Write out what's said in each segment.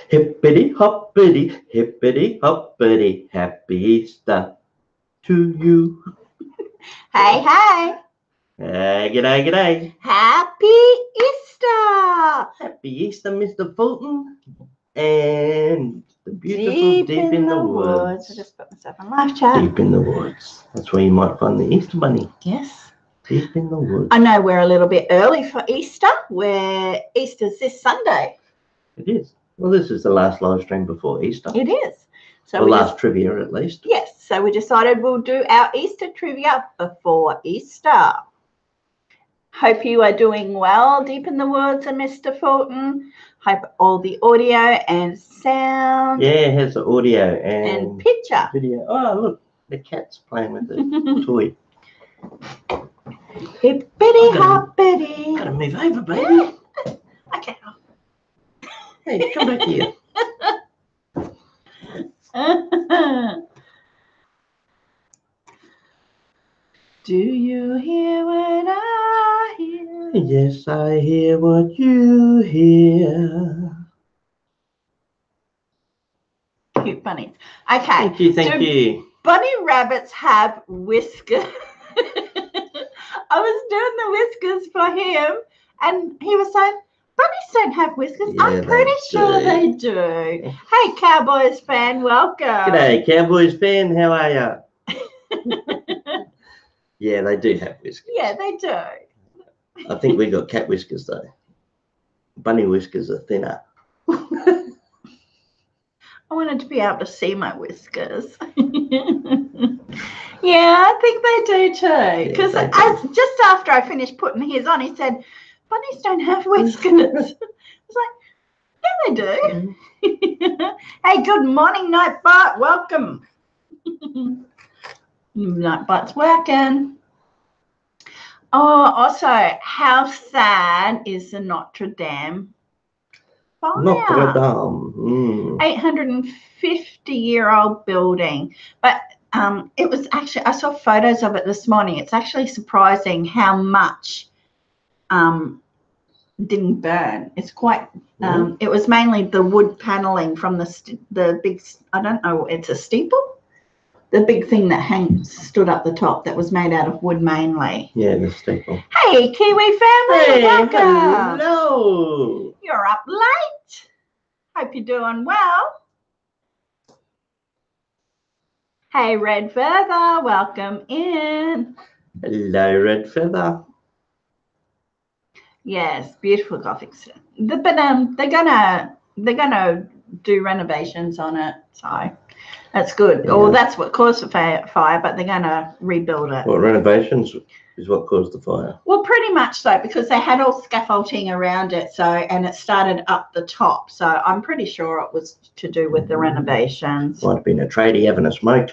Hippity hoppity, happy Easter to you. Hey, hey. G'day, g'day. Happy Easter. Happy Easter, Mr. Fulton. And the beautiful Deep in the Woods. I just put myself on live chat. Deep in the Woods. That's where you might find the Easter Bunny. Yes. Deep in the Woods. I know we're a little bit early for Easter. Easter's this Sunday. It is. Well, this is the last live stream before Easter. It is. So the last trivia, at least. Yes. So we decided we'll do our Easter trivia before Easter. Hope you are doing well, Deep in the Woods and Mr. Fulton. Hope all the audio and sound. Yeah, it has the audio and picture. Video. Oh, look, the cat's playing with the toy. Hippity hoppity. Gotta move over, baby. Okay. Hey, come back here. Do you hear what I hear? Yes, I hear what you hear. Cute bunnies. Okay. Thank you. Bunny rabbits have whiskers. I was doing the whiskers for him, and he was saying, bunnies don't have whiskers. Yeah, I'm pretty sure they do. Hey, Cowboys fan, welcome. G'day, Cowboys fan. How are ya? Yeah, they do have whiskers. Yeah, they do. I think we got cat whiskers, though. Bunny whiskers are thinner. I wanted to be able to see my whiskers. Yeah, I think they do too. Because just after I finished putting his on, he said, bunnies don't have whiskers. I was like, yeah, they do. Hey, good morning, Nightbot. Welcome. Nightbot's working. Oh, also, how sad is the Notre Dame fire? Notre Dame. 850-year-old building. But it was actually, I saw photos of it this morning. It's actually surprising how much didn't burn. It's quite, it was mainly the wood paneling from the big, I don't know, it's a steeple? The big thing that stood up the top that was made out of wood mainly. Yeah, the steeple. Hey, Kiwi family, hey, welcome. Hello. You're up late. Hope you're doing well. Hey, Red Feather, welcome in. Hello, Red Feather. Yes, beautiful Gothic style. But they're gonna do renovations on it, so that's good. Yeah. Or that's what caused the fire, but they're gonna rebuild it. Well, renovations is what caused the fire. Well, pretty much so, because they had all scaffolding around it, and it started up the top. So I'm pretty sure it was to do with the renovations. Might have been a tradie having a smoke.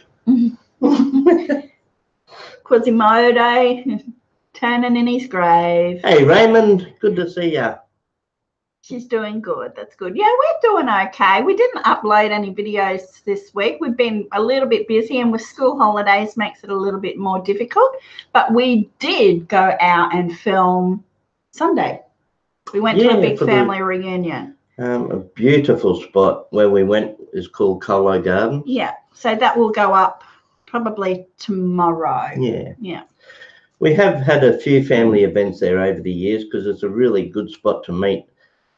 Quasimodo turning in his grave. Hey, Raymond, good to see ya. She's doing good. That's good. Yeah, we're doing okay. We didn't upload any videos this week. We've been a little bit busy, and with school holidays makes it a little bit more difficult. But we did go out and film Sunday. We went to a big family reunion. A beautiful spot where we went is called Collette Garden. Yeah, so that will go up probably tomorrow. Yeah. Yeah. We have had a few family events there over the years because it's a really good spot to meet.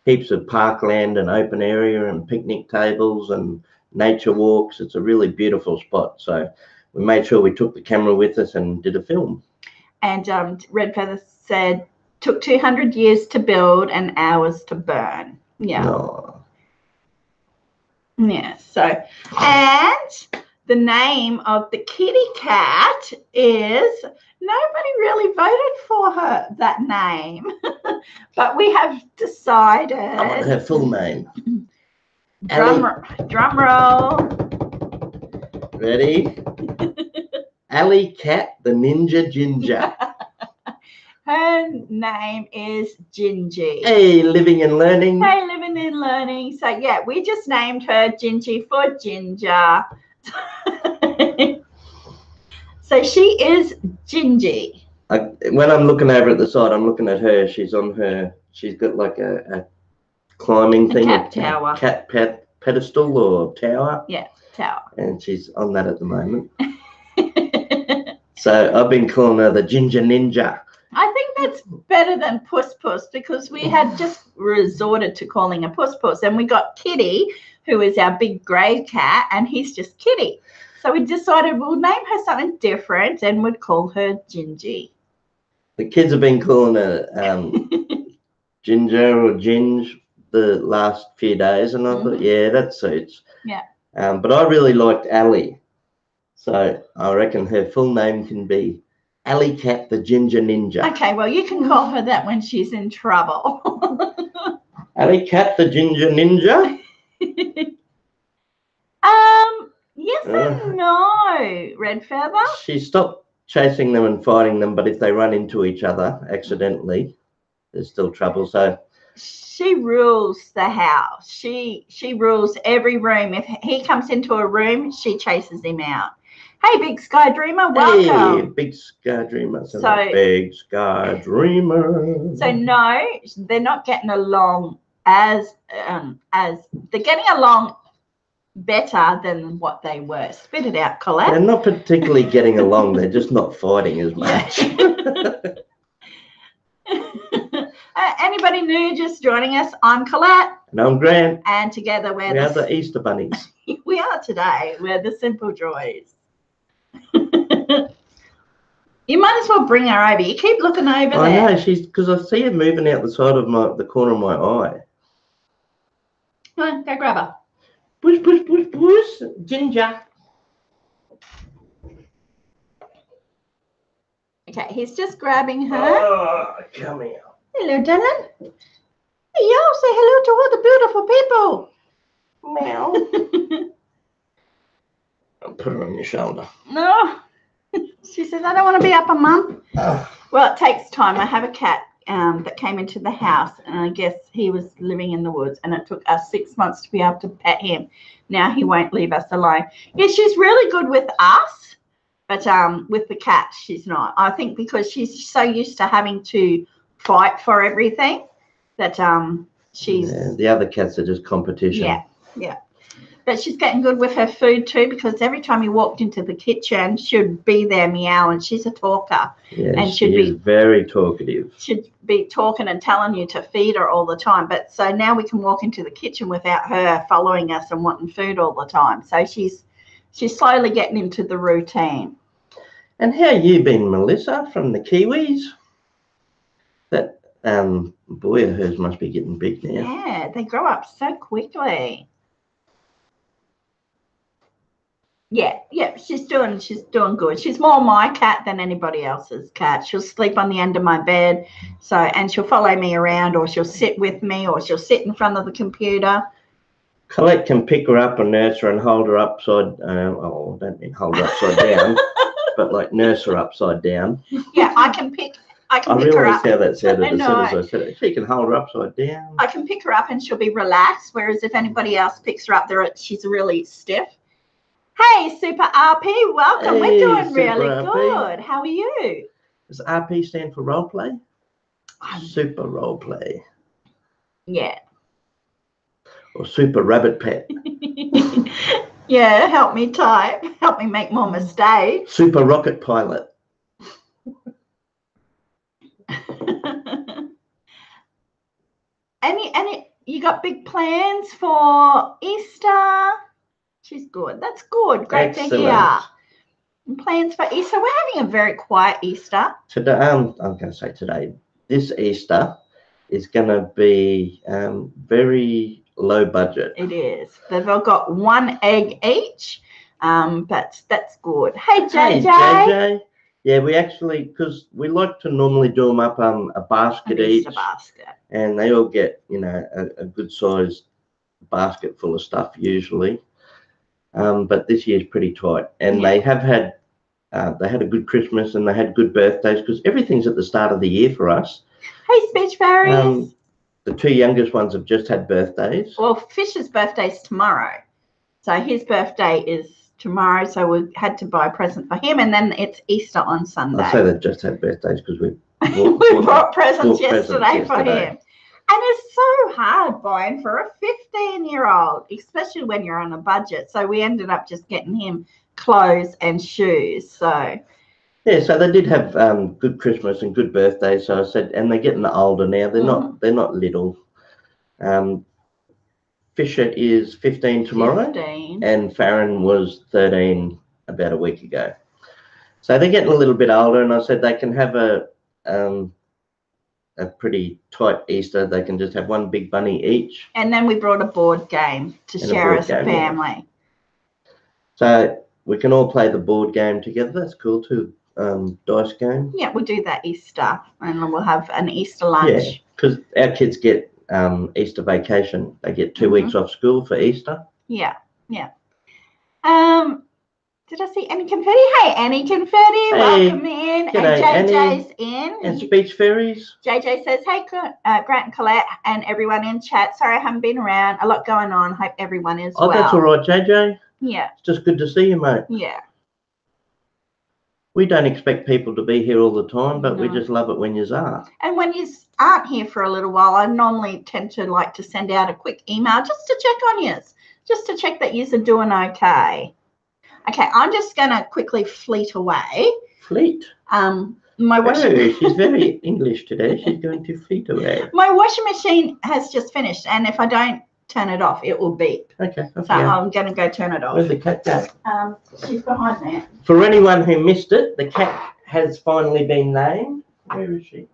Heaps of parkland and open area and picnic tables and nature walks. It's a really beautiful spot. So we made sure we took the camera with us and did a film. And Red Feather said, took 200 years to build and hours to burn. Yeah. Oh. Yeah. So, and the name of the kitty cat is, nobody really voted for that name, but we have decided. I want her full name. Drum roll. Ready? Alley Cat the Ninja Ginger. Her name is Gingy. Hey, living and learning. Hey, living and learning. So, yeah, we just named her Gingy for Ginger. So she is Gingy. When I'm looking over at the side, I'm looking at her. She's got like a climbing thing. Cat tower. Cat pedestal or tower. Yeah, tower. And she's on that at the moment. So I've been calling her the Ginger Ninja. I think that's better than Puss Puss, because we had just resorted to calling her Puss Puss, and we got Kitty, who is our big grey cat, and he's just Kitty. So we decided we'll name her something different and we'd call her Gingy. The kids have been calling her Ginger or Ginge the last few days, and I thought, yeah, that suits. Yeah. But I really liked Ali. So I reckon her full name can be Alley Cat the Ginger Ninja. Okay, well, you can call her that when she's in trouble. Alley Cat the Ginger Ninja? Yes and no, Red Feather. She stopped chasing them and fighting them, but if they run into each other accidentally, there's still trouble. So she rules the house. She rules every room. If he comes into a room, she chases him out. Hey, Big Sky Dreamer, welcome. Hey, Big Sky Dreamer. Big Sky Dreamer. So no, they're not getting along as they're getting along better than what they were. Spit it out, Collette. They're not particularly getting along. They're just not fighting as much. Anybody new just joining us? I'm Collette. And I'm Grant. And together we are the Easter Bunnies. We are today. We're the Simple Joys. You might as well bring her over. You keep looking over there. I know, because I see her moving out the side of the corner of my eye. Come on, go grab her. Push, push, push, push. Ginger. Okay, he's just grabbing her. Oh, come here. Hello, darling. Hey, yo, say hello to all the beautiful people. Meow. I'll put her on your shoulder. No. She says, I don't want to be up a Mum. Well, it takes time. I have a cat that came into the house, and I guess he was living in the woods, and it took us 6 months to be able to pet him. Now he won't leave us alone. Yeah, she's really good with us, but with the cat, she's not. I think because she's so used to having to fight for everything that she's... Yeah, the other cats are just competition. Yeah, yeah. But she's getting good with her food too, because every time you walked into the kitchen, she'd be there meowing. She's a talker. Yeah, and she is very talkative. She'd be talking and telling you to feed her all the time. But so now we can walk into the kitchen without her following us and wanting food all the time. So she's slowly getting into the routine. And how you been, Melissa, from the Kiwis? That boy of hers must be getting big now. Yeah, they grow up so quickly. Yeah, she's doing good. She's more my cat than anybody else's cat. She'll sleep on the end of my bed, and she'll follow me around, or she'll sit with me, or she'll sit in front of the computer. Collette can pick her up and nurse her and hold her upside. I don't mean hold her upside down, but like nurse her upside down. Yeah, I can pick I her up. realised how that sounded as soon as I said it. She can hold her upside down. I can pick her up and she'll be relaxed, whereas if anybody else picks her up, she's really stiff. Hey, Super RP, welcome. We're doing really good. How are you? Does RP stand for role play? Super role play. Yeah. Or super rabbit pet. Yeah, help me type. Help me make more mistakes. Super rocket pilot. Any you got big plans for Easter? She's good. That's good. Great to hear. And plans for Easter? We're having a very quiet Easter. Today, I'm going to say today, this Easter is going to be very low budget. It is. They've all got one egg each, but that's good. Hey, JJ. Hey, JJ. Yeah, we actually, because we like to normally do them up a basket each. Basket. And they all get, a good sized basket full of stuff usually. But this year's pretty tight, and they have had they had a good Christmas and they had good birthdays, because everything's at the start of the year for us. Hey, Speech Fairies. The two youngest ones have just had birthdays. Well, Fisher's birthday's tomorrow, so his birthday is tomorrow. So we had to buy a present for him, and then it's Easter on Sunday. I say they've just had birthdays because we brought presents yesterday for him. it's so hard buying for a 15-year-old, especially when you're on a budget. So we ended up just getting him clothes and shoes. So yeah, so they did have good Christmas and good birthdays. So I said, and they're getting older now. They're not little. Fisher is 15 tomorrow, 15. and Farron was 13 about a week ago. So they're getting a little bit older, and I said they can have a pretty tight Easter. They can just have one big bunny each. And then we brought a board game to share as a family. Yeah. So we can all play the board game together. That's cool too. Dice game. Yeah, we'll do that Easter, and we'll have an Easter lunch. Yeah, because our kids get Easter vacation. They get 2 weeks off school for Easter. Yeah, yeah. Did I see Annie Confetti? Hey, Annie Confetti, welcome in. G'day, and JJ's Annie. in. And Speech Fairies. JJ says, hey, Grant and Collette and everyone in chat. Sorry I haven't been around. A lot going on. Hope everyone is well. Oh, that's all right, JJ. Yeah. It's just good to see you, mate. Yeah. We don't expect people to be here all the time, but we just love it when you are. And when you aren't here for a little while, I normally tend to like to send out a quick email just to check on you, just to check that you're doing okay. Okay, I'm just going to quickly fleet away. Fleet? My washing she's very English today. She's going to fleet away. My washing machine has just finished, and if I don't turn it off, it will beep. Okay. So I'm going to go turn it off. Where's the cat go? She's behind there. For anyone who missed it, the cat has finally been named. Where is she?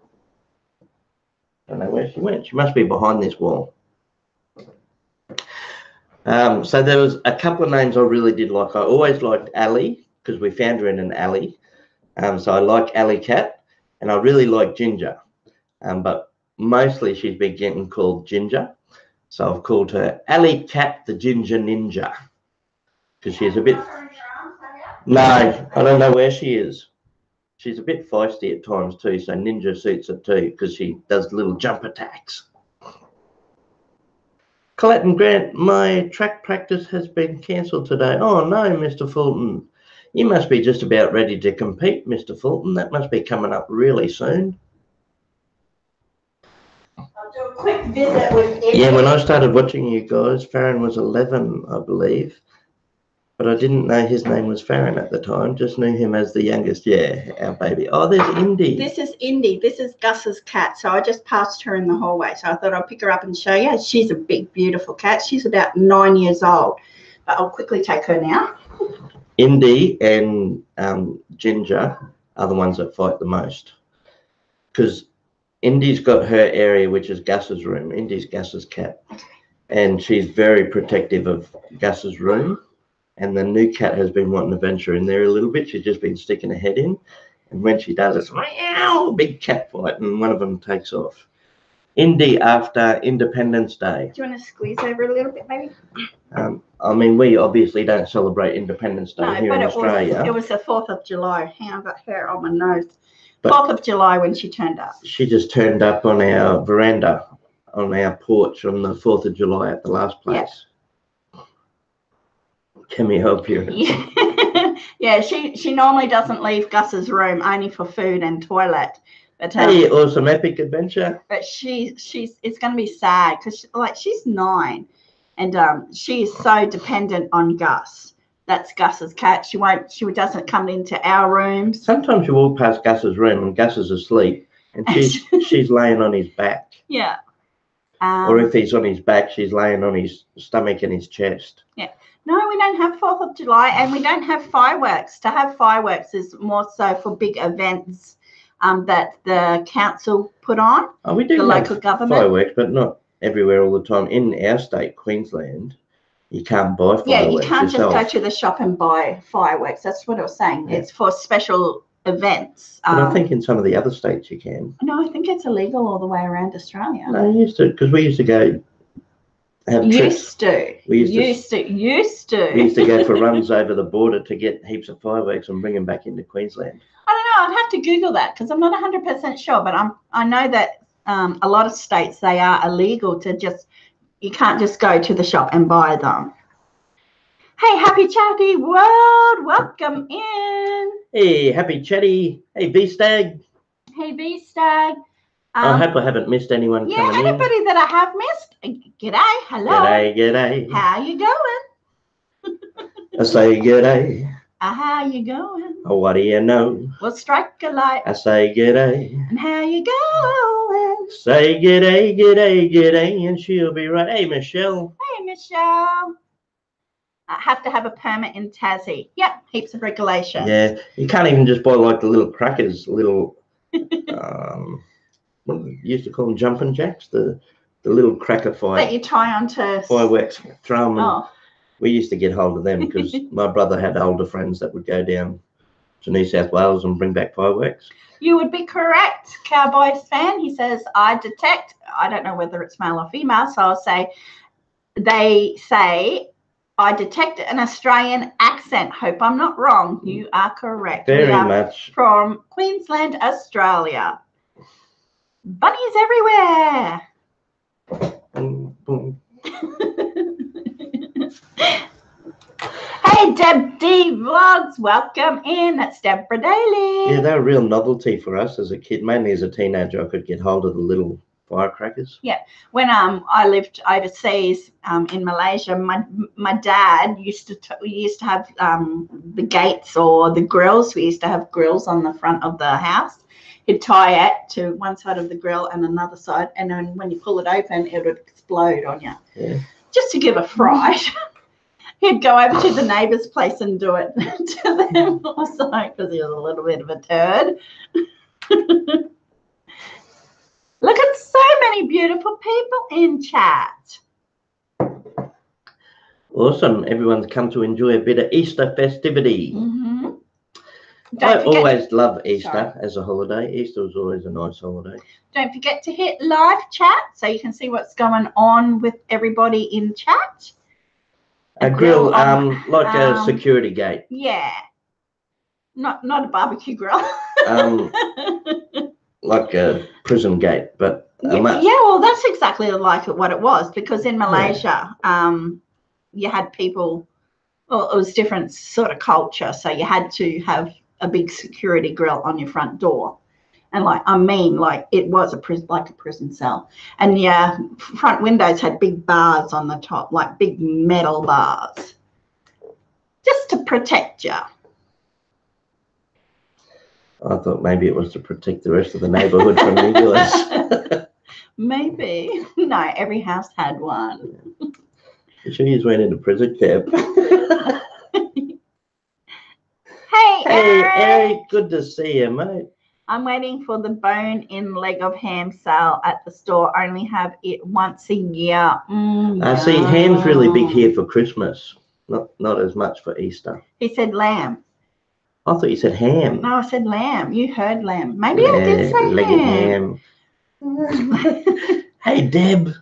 I don't know where she went. She must be behind this wall. So there was a couple of names I really did like. I always liked Ali because we found her in an alley. So I like Alley Cat, and I really like Ginger. But mostly she's been getting called Ginger. So I've called her Alley Cat the Ginger Ninja because she's a bit... No, I don't know where she is. She's a bit feisty at times too, so Ninja suits her too because she does little jump attacks. Collette and Grant, my track practice has been cancelled today. Oh no, Mr. Fulton. You must be just about ready to compete, Mr. Fulton. That must be coming up really soon. I'll do a quick visit with Eddie. Yeah, when I started watching you guys, Farron was 11, I believe. But I didn't know his name was Farron at the time. Just knew him as the youngest. Yeah, our baby. Oh, there's Indy. This is Indy. This is Gus's cat. So I just passed her in the hallway. So I thought I'd pick her up and show you. She's a big, beautiful cat. She's about 9 years old. But I'll quickly take her now. Indy and Ginger are the ones that fight the most. Because Indy's got her area, which is Gus's room. Indy's Gus's cat. And she's very protective of Gus's room. And the new cat has been wanting to venture in there a little bit. She's just been sticking her head in. And when she does, it's meow, big cat fight. And one of them takes off. Indy after Independence Day. Do you want to squeeze over a little bit, maybe? I mean, we obviously don't celebrate Independence Day here in Australia. It was the 4th of July. Hang on, I've got hair on my nose. 4th of July when she turned up. She just turned up on our veranda, on our porch on the 4th of July at the last place. Yeah. Can we help you? Yeah, yeah. She normally doesn't leave Gus's room, only for food and toilet. But hey, awesome epic adventure. But it's going to be sad because she's 9, and she is so dependent on Gus. That's Gus's cat. She doesn't come into our rooms. Sometimes you walk past Gus's room and Gus is asleep, and she's laying on his back. Yeah. Or if he's on his back, she's laying on his stomach and his chest. Yeah. No, we don't have 4th of July, and we don't have fireworks. To have fireworks is more so for big events that the council put on. Oh, we do the have local government fireworks, but not everywhere all the time. In our state, Queensland, you can't buy fireworks. Yeah, you can't just go to the shop and buy fireworks. That's what I was saying. Yeah. It's for special events. But I think in some of the other states you can. No, I think it's illegal all the way around Australia. No, you used to, because we used to go have trips. We used to go for runs over the border to get heaps of fireworks and bring them back into Queensland. I don't know. I'd have to Google that because I'm not 100% sure. But I know that a lot of states, they are illegal to just, you can't just go to the shop and buy them. Hey, happy chatty world. Welcome in. Hey, happy chatty. Hey, B-Stag. Hey, B-Stag. I hope I haven't missed anyone coming in. Anybody that I have missed, g'day, hello. G'day. How you going? I say g'day. How you going? Oh, what do you know? We'll strike a light. I say g'day. And how you going? Say g'day, g'day, g'day, and she'll be right. Hey, Michelle. Hey, Michelle. I have to have a permit in Tassie. Yep, heaps of regulations. Yeah, you can't even just buy like the little crackers, little, what you used to call them, jumping jacks, the little cracker That you tie onto fireworks, throw them. Oh. We used to get hold of them because my brother had older friends that would go down to New South Wales and bring back fireworks. You would be correct, Cowboys fan. He says, I detect, I don't know whether it's male or female, so I'll say, they say, I detect an Australian accent. Hope I'm not wrong. You are correct. Very much. From Queensland, Australia. Bunnies everywhere. Hey, Deb D Vlogs, welcome in. That's Deborah Daly. Yeah, they were a real novelty for us as a kid. Mainly as a teenager, I could get hold of the little firecrackers. Yeah, when I lived overseas in Malaysia, my dad used to have the gates or the grills. We used to have grills on the front of the house. He'd tie it to one side of the grill and another side, and then when you pull it open, it would explode on you. Yeah. Just to give a fright. He'd go over to the neighbour's place and do it to them also because he was a little bit of a turd. Look at so many beautiful people in chat. Awesome. Everyone's come to enjoy a bit of Easter festivity. Mm-hmm. I always love Easter as a holiday. Easter was always a nice holiday. Don't forget to hit live chat so you can see what's going on with everybody in chat. A grill, like a security gate. Yeah. Not a barbecue grill. Like a prison gate, but yeah, well, that's exactly like what it was, because in Malaysia, you had people, well, it was different sort of culture, so you had to have a big security grill on your front door. And it was like a prison cell. And yeah, front windows had big bars on the top, like big metal bars, just to protect you. I thought maybe it was to protect the rest of the neighbourhood from you guys. Maybe. No, every house had one. You sure you went into prison camp? Hey, Eric, good to see you, mate. I'm waiting for the bone-in leg of ham sale at the store. Only have it once a year. I see ham's really big here for Christmas, not as much for Easter. He said lamb. I thought you said ham. No, I said lamb. You heard lamb. Maybe I did say legged ham. Hey, Deb.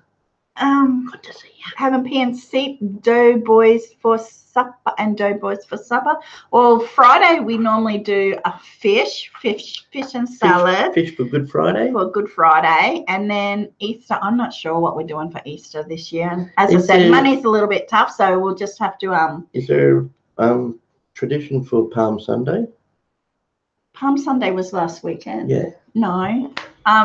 Good to see you. Having PNC doughboys for supper and doughboys for supper. Well, Friday we normally do a fish and salad. Fish for Good Friday. For Good Friday, and then Easter. I'm not sure what we're doing for Easter this year. And as I said, money's a little bit tough, so we'll just have to. Is there tradition for Palm Sunday? Palm Sunday was last weekend. Yeah. No.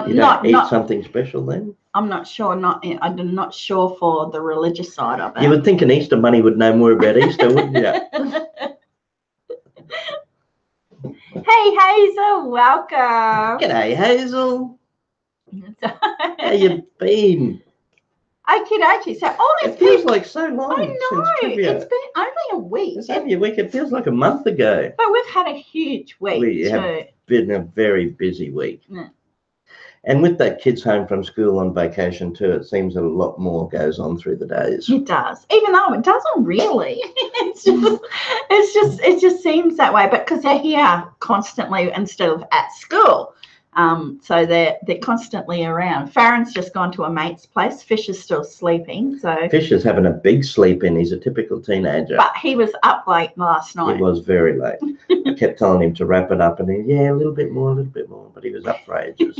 You don't eat something special then? I'm not sure. I'm not sure for the religious side of it. You would think an Easter bunny would know more about Easter, wouldn't you? Hey, Hazel, welcome. G'day, Hazel. How you been? Okie dokie. So all these it feels like so long. I know. Since trivia. It's been only a week. It's only a week. It feels like a month ago. But we've had a huge week We have been a very busy week. Yeah. And with the kids home from school on vacation too, it seems a lot more goes on through the days. It does, even though it doesn't really. It just seems that way. But because they're here constantly instead of at school, so they're constantly around. Farron's just gone to a mate's place. Fish is still sleeping. So Fish is having a big sleep in. He's a typical teenager. But he was up late last night. He was very late. I kept telling him to wrap it up, and he a little bit more, but he was up for ages.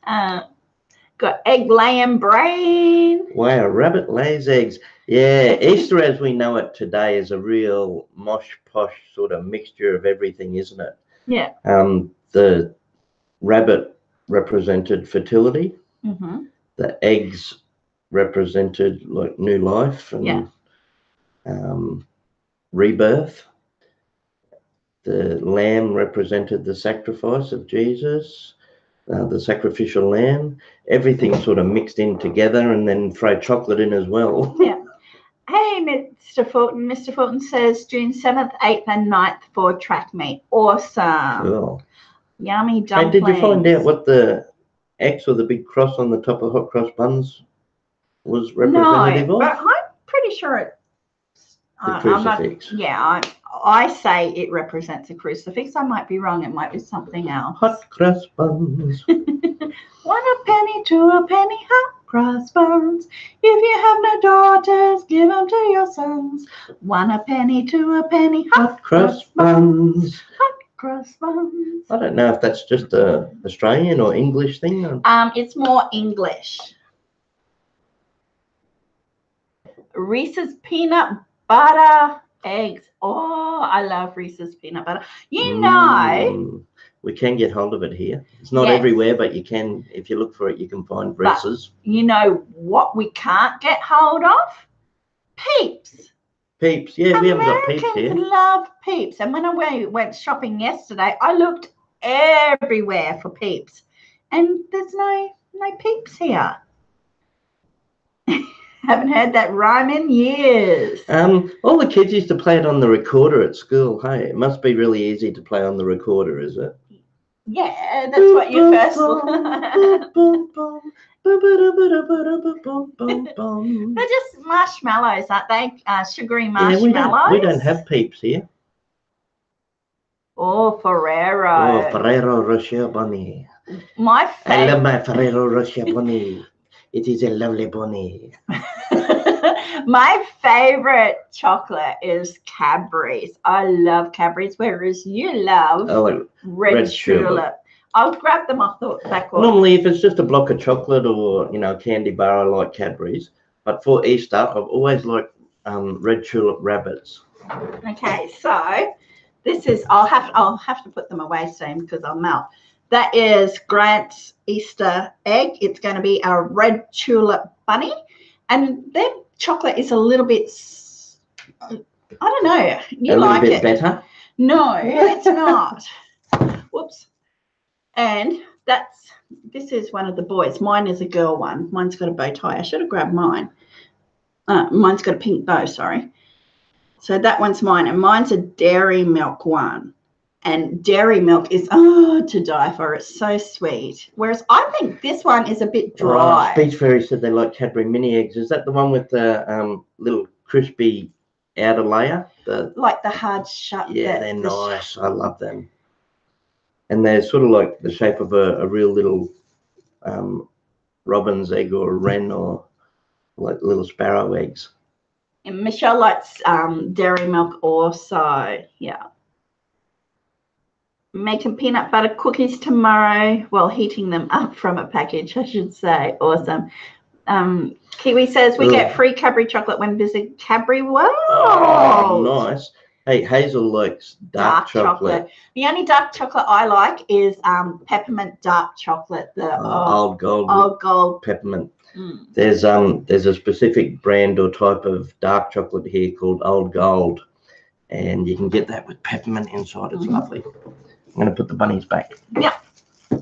Got egg laying brain. Wow, a rabbit lays eggs. Yeah, Easter as we know it today is a real mosh posh sort of mixture of everything, isn't it? Yeah. The rabbit represented fertility. Mm-hmm. The eggs represented like new life and rebirth. The lamb represented the sacrifice of Jesus, the sacrificial lamb. Everything sort of mixed in together, and then throw chocolate in as well. Yeah. Hey, Mr. Fulton. Mr. Fulton says June 7th, 8th, and 9th for track meet. Awesome. Cool. Yummy Hey, dumplings. did you find out what the X or the big cross on the top of hot cross buns was representative no, of? but I'm pretty sure it's The crucifix. I say it represents a crucifix. I might be wrong. It might be something else. Hot cross buns. 1 a penny, 2 a penny, hot cross buns. If you have no daughters, give them to your sons. 1 a penny, 2 a penny, hot cross buns. Hot cross buns. I don't know if that's just a Australian or English thing. It's more English. Reese's peanut butter eggs. Oh, I love Reese's peanut butter. You know. We can get hold of it here. It's not everywhere, but you can, if you look for it, you can find Reese's. But you know what we can't get hold of? Peeps. Peeps. Yeah, we haven't got Peeps here. Americans love Peeps. And when I went shopping yesterday, I looked everywhere for Peeps. And there's no Peeps here. Haven't heard that rhyme in years. All the kids used to play it on the recorder at school. Hey, it must be really easy to play on the recorder, is it? Yeah, that's what you first. They're just marshmallows, aren't they? Sugary marshmallows. Yeah, we don't have Peeps here. Oh, Ferrero. Oh, Ferrero Rocher bunny. My favorite. I love my Ferrero Rocher bunny. It is a lovely bunny. My favorite chocolate is Cadbury's. I love Cadbury's, whereas you love red tulip. I'll grab them off the back wall. Normally, if it's just a block of chocolate or a candy bar, I like Cadbury's. But for Easter, I've always liked red tulip rabbits. Okay, so this is. I'll have to put them away soon because I'll melt. That is Grant's Easter egg. It's going to be a red tulip bunny. And their chocolate is a little bit, I don't know. You like it. A little bit better? No, it's not. Whoops. And this is one of the boys. Mine is a girl one. Mine's got a bow tie. I should have grabbed mine. Mine's got a pink bow, sorry. So that one's mine. And mine's a dairy milk one. And dairy milk is, to die for. It's so sweet. Whereas I think this one is a bit dry. Speech Fairy said they like Cadbury mini eggs. Is that the one with the little crispy outer layer? Like the hard shut. Yeah, they're nice. I love them. And they're sort of like the shape of a real little robin's egg or a wren or like little sparrow eggs. And Michelle likes dairy milk also. Yeah. Making peanut butter cookies tomorrow. Well, heating them up from a package, I should say. Awesome. Kiwi says we get free Cadbury chocolate when visit Cadbury World. Oh, nice. Hey, Hazel likes dark chocolate. The only dark chocolate I like is peppermint dark chocolate. The old gold peppermint. There's a specific brand or type of dark chocolate here called Old Gold, and you can get that with peppermint inside. It's lovely. I'm going to put the bunnies back. Yeah. Hey,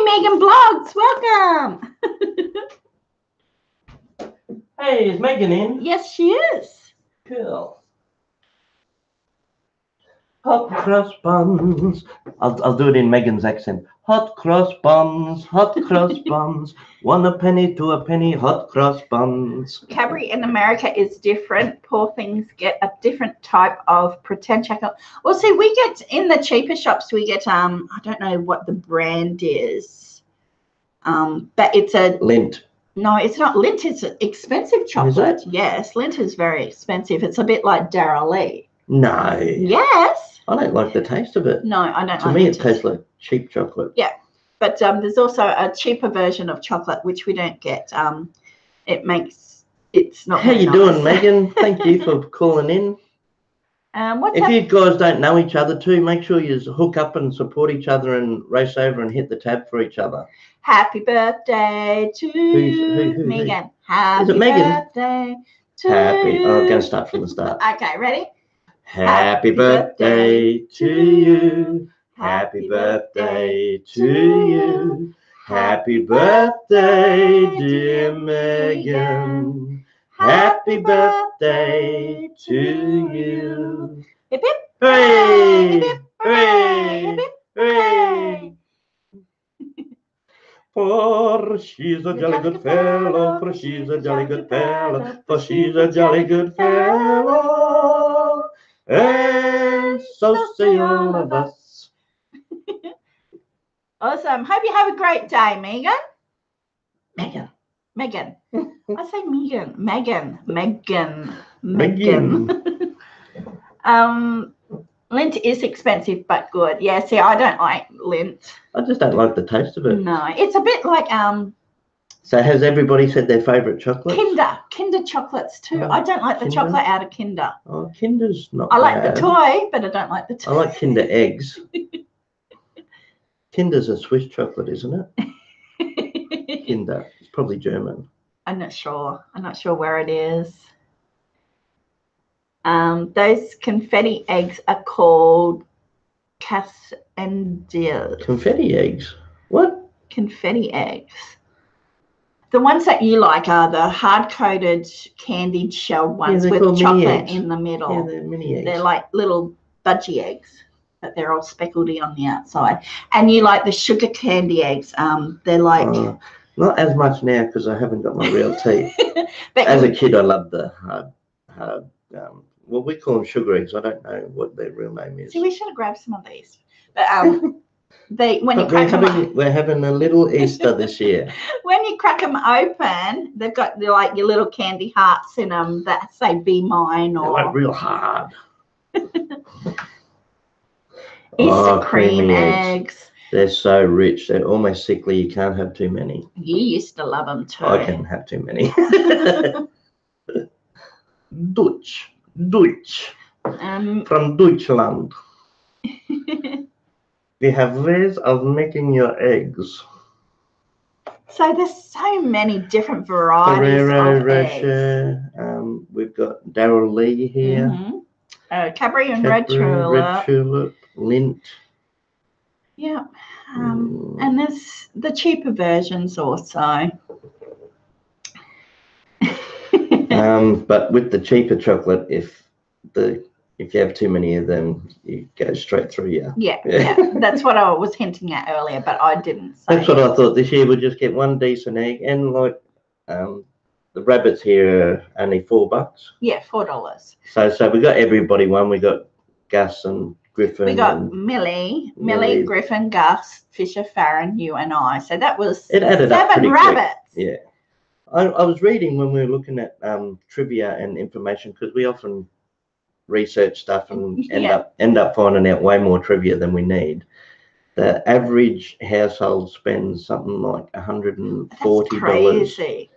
Megan Blogs, welcome. Hey, is Megan in? Yes, she is. Cool. Hot cross buns. I'll do it in Megan's accent. Hot cross buns, hot cross buns. 1 a penny, 2 a penny, hot cross buns. Cadbury in America is different. Poor things get a different type of pretend chocolate. Well, see, we get in the cheaper shops, we get I don't know what the brand is. But it's a Lindt. No, it's not Lindt. It's expensive chocolate. Is it? Yes, Lindt is very expensive. It's a bit like Dara Lee. No. Yes. I don't like the taste of it. No, I don't. To me, it tastes like cheap chocolate. Yeah, but there's also a cheaper version of chocolate which we don't get. It's not. How you doing, Megan? Thank you for calling in. What's If up? you guys don't know each other too, make sure you hook up and support each other and race over and hit the tab for each other. Happy birthday to who? Megan. Happy Is it Megan? birthday to Happy. you. Oh, I'm going to start from the start. Okay, ready? Happy birthday to you. Happy birthday to you. Happy birthday, dear Megan. Happy birthday to you. Hip hip. Hooray! Hip hip. Hooray! Hip hip. Hooray! For she's a jolly good fellow, for she's a jolly good fellow, for she's a jolly good fellow. And so say all of us. Awesome. Hope you have a great day, Megan. Megan. Megan. I say Megan. Megan. Megan. Megan. Lint is expensive but good. Yeah, see, I don't like lint. I just don't like the taste of it. No, it's a bit like So has everybody said their favourite chocolate? Kinder chocolates too. Oh, I don't like the Kinder? chocolate out of Kinder. Oh, Kinder's not I like bad. the toy, but I don't like the toy. I like Kinder eggs. Kinder's a Swiss chocolate, isn't it? Kinder. It's probably German. I'm not sure. I'm not sure where it is. Those confetti eggs are called cassendiers. Confetti eggs? What? Confetti eggs. The ones that you like are the hard-coated, candied shelled ones they're with called mini chocolate eggs. in the middle. Yeah, they're mini eggs. They're like little budgie eggs, but they're all speckledy on the outside. And you like the sugar candy eggs. They're like... not as much now because I haven't got my real teeth. But as a kid, I loved the hard well, we call them sugar eggs. I don't know what their real name is. See, we should have grabbed some of these. But we're having a little Easter this year. When you crack them open, they've got like your little candy hearts in them that say "Be mine" or they're like real hard. Easter cream eggs. They're so rich. They're almost sickly. You can't have too many. You used to love them too. I can have too many. Deutsch. From Deutschland. We have ways of making your eggs. So there's so many different varieties Ferrero of Rocher. eggs. We've got Daryl Lee here. Cadbury and Red Tulip. Lindt. Yeah. And there's the cheaper versions also. But with the cheaper chocolate, if you have too many of them, you go straight through you. Yeah. That's what I was hinting at earlier, but I didn't say. That's what I thought. This year we'll just get one decent egg, and like the rabbits here are only $4. Yeah, $4. So we got everybody one. We got Gus and Griffin. We got Millie, Griffin, Gus, Fisher, Farron, you, and I. So that was it added up pretty 7 rabbits. Quick. Yeah. I was reading when we were looking at trivia and information, because we often research stuff and end up finding out way more trivia than we need. The average household spends something like $140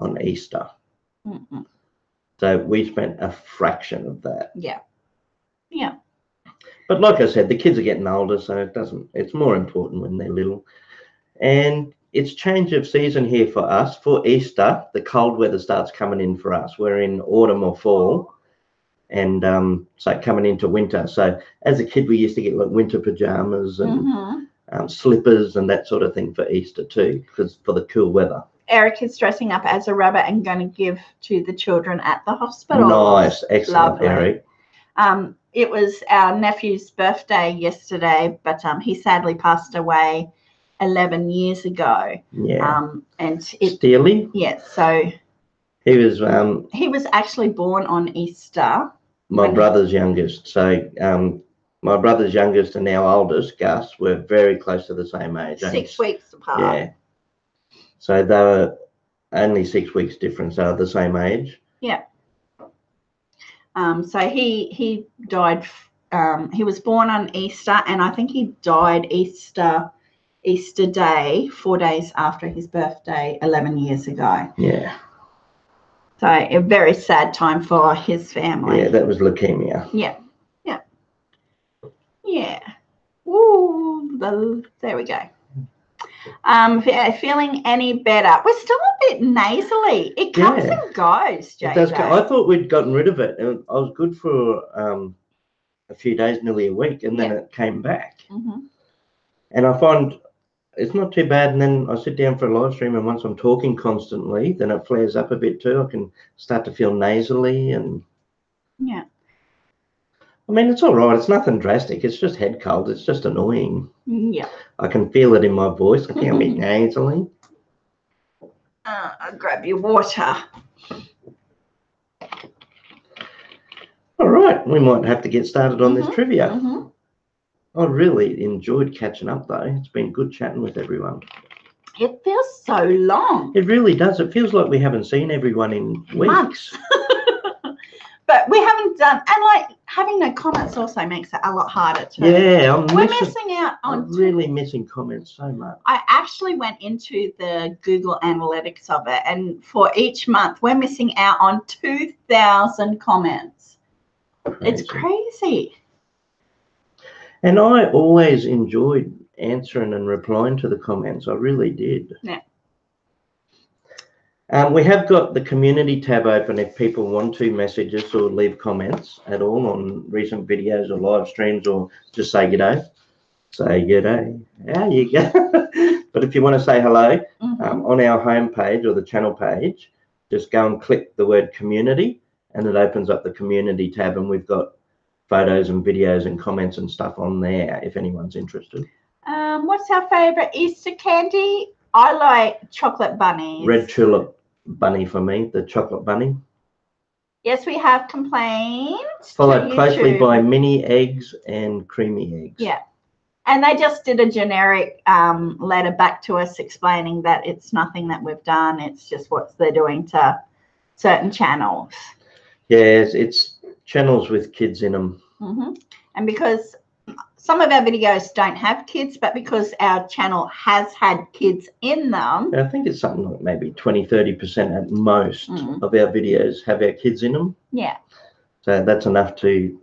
on Easter. So we spent a fraction of that. Yeah. But like I said, the kids are getting older, so it's more important when they're little. And it's change of season here for us. For Easter, the cold weather starts coming in for us. We're in autumn or fall, and so coming into winter. So as a kid, we used to get like winter pajamas and slippers and that sort of thing for Easter too, because for the cool weather. Eric is dressing up as a rabbit and going to give to the children at the hospital. Nice, excellent, Lovely. Eric. It was our nephew's birthday yesterday, but he sadly passed away 11 years ago. Yeah. Steely? Yeah. So he was actually born on Easter. My brother's youngest. So my brother's youngest and our oldest, Gus, were very close to the same age. 6 weeks apart. Yeah. So they were only 6 weeks difference. They were the same age. Yeah. So he died. He was born on Easter, and I think he died Easter Day, 4 days after his birthday, 11 years ago. Yeah. So a very sad time for his family. Yeah, that was leukemia. Yeah. Yeah. Ooh, there we go. Feeling any better? We're still a bit nasally. It comes and goes, JJ. It does. I thought we'd gotten rid of it, and I was good for a few days, nearly a week, and then it came back. And I find it's not too bad. And then I sit down for a live stream, and once I'm talking constantly, then it flares up a bit too. I can start to feel nasally, and I mean, it's all right. It's nothing drastic. It's just head cold. It's just annoying. Yeah. I can feel it in my voice. I feel a bit nasally. I'll grab your water. All right. We might have to get started on this trivia. I really enjoyed catching up, though. It's been good chatting with everyone. It feels so long. It really does. It feels like we haven't seen everyone in weeks. Months. But we haven't done, and like having no comments also makes it a lot harder too. Yeah, we're missing out on. I'm really missing comments so much. I actually went into the Google Analytics of it, and for each month, we're missing out on 2,000 comments. Crazy. It's crazy. And I always enjoyed answering and replying to the comments. I really did. Yeah. We have got the community tab open if people want to message us or leave comments at all on recent videos or live streams, or just say g'day. Say g'day. How you go? But if you want to say hello, on our homepage or the channel page, just go and click the word community, and it opens up the community tab, and we've got photos and videos and comments and stuff on there if anyone's interested. What's our favourite Easter candy? I like chocolate bunnies. Red tulip bunny for me, the chocolate bunny. Yes, we have complaints. Followed closely by mini eggs and creamy eggs. Yeah. And they just did a generic letter back to us explaining that it's nothing that we've done. It's just what they're doing to certain channels. Yeah, it's channels with kids in them. And because some of our videos don't have kids, but because our channel has had kids in them. I think it's something like maybe 20-30% at most of our videos have our kids in them. Yeah. So that's enough to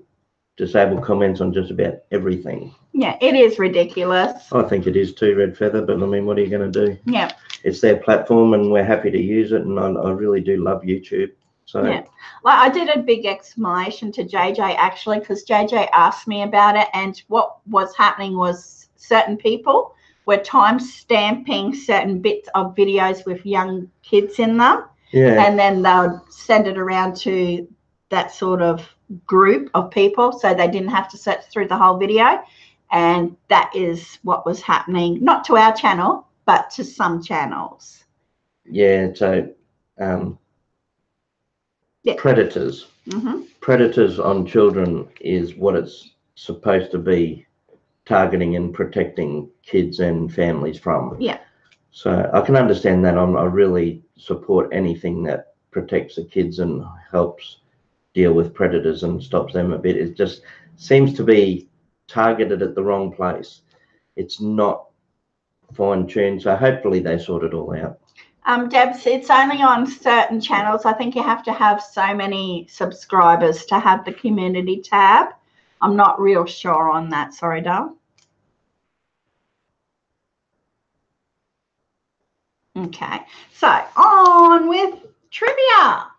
disable comments on just about everything. Yeah, it is ridiculous. I think it is too, Red Feather, but I mean, what are you going to do? Yeah. It's their platform and we're happy to use it, and I really do love YouTube. So yeah, like I did a big explanation to JJ actually, because JJ asked me about it, and what was happening was certain people were time stamping certain bits of videos with young kids in them, and then they'll send it around to that sort of group of people, so they didn't have to search through the whole video, and that is what was happening, not to our channel but to some channels. Yeah, so predators. Predators on children is what it's supposed to be targeting and protecting kids and families from. Yeah. So I can understand that. I really support anything that protects the kids and helps deal with predators and stops them a bit. It just seems to be targeted at the wrong place. It's not fine-tuned. So hopefully they sort it all out. Debs, it's only on certain channels. I think you have to have so many subscribers to have the community tab. I'm not real sure on that. Sorry, Dal. Okay, so on with trivia.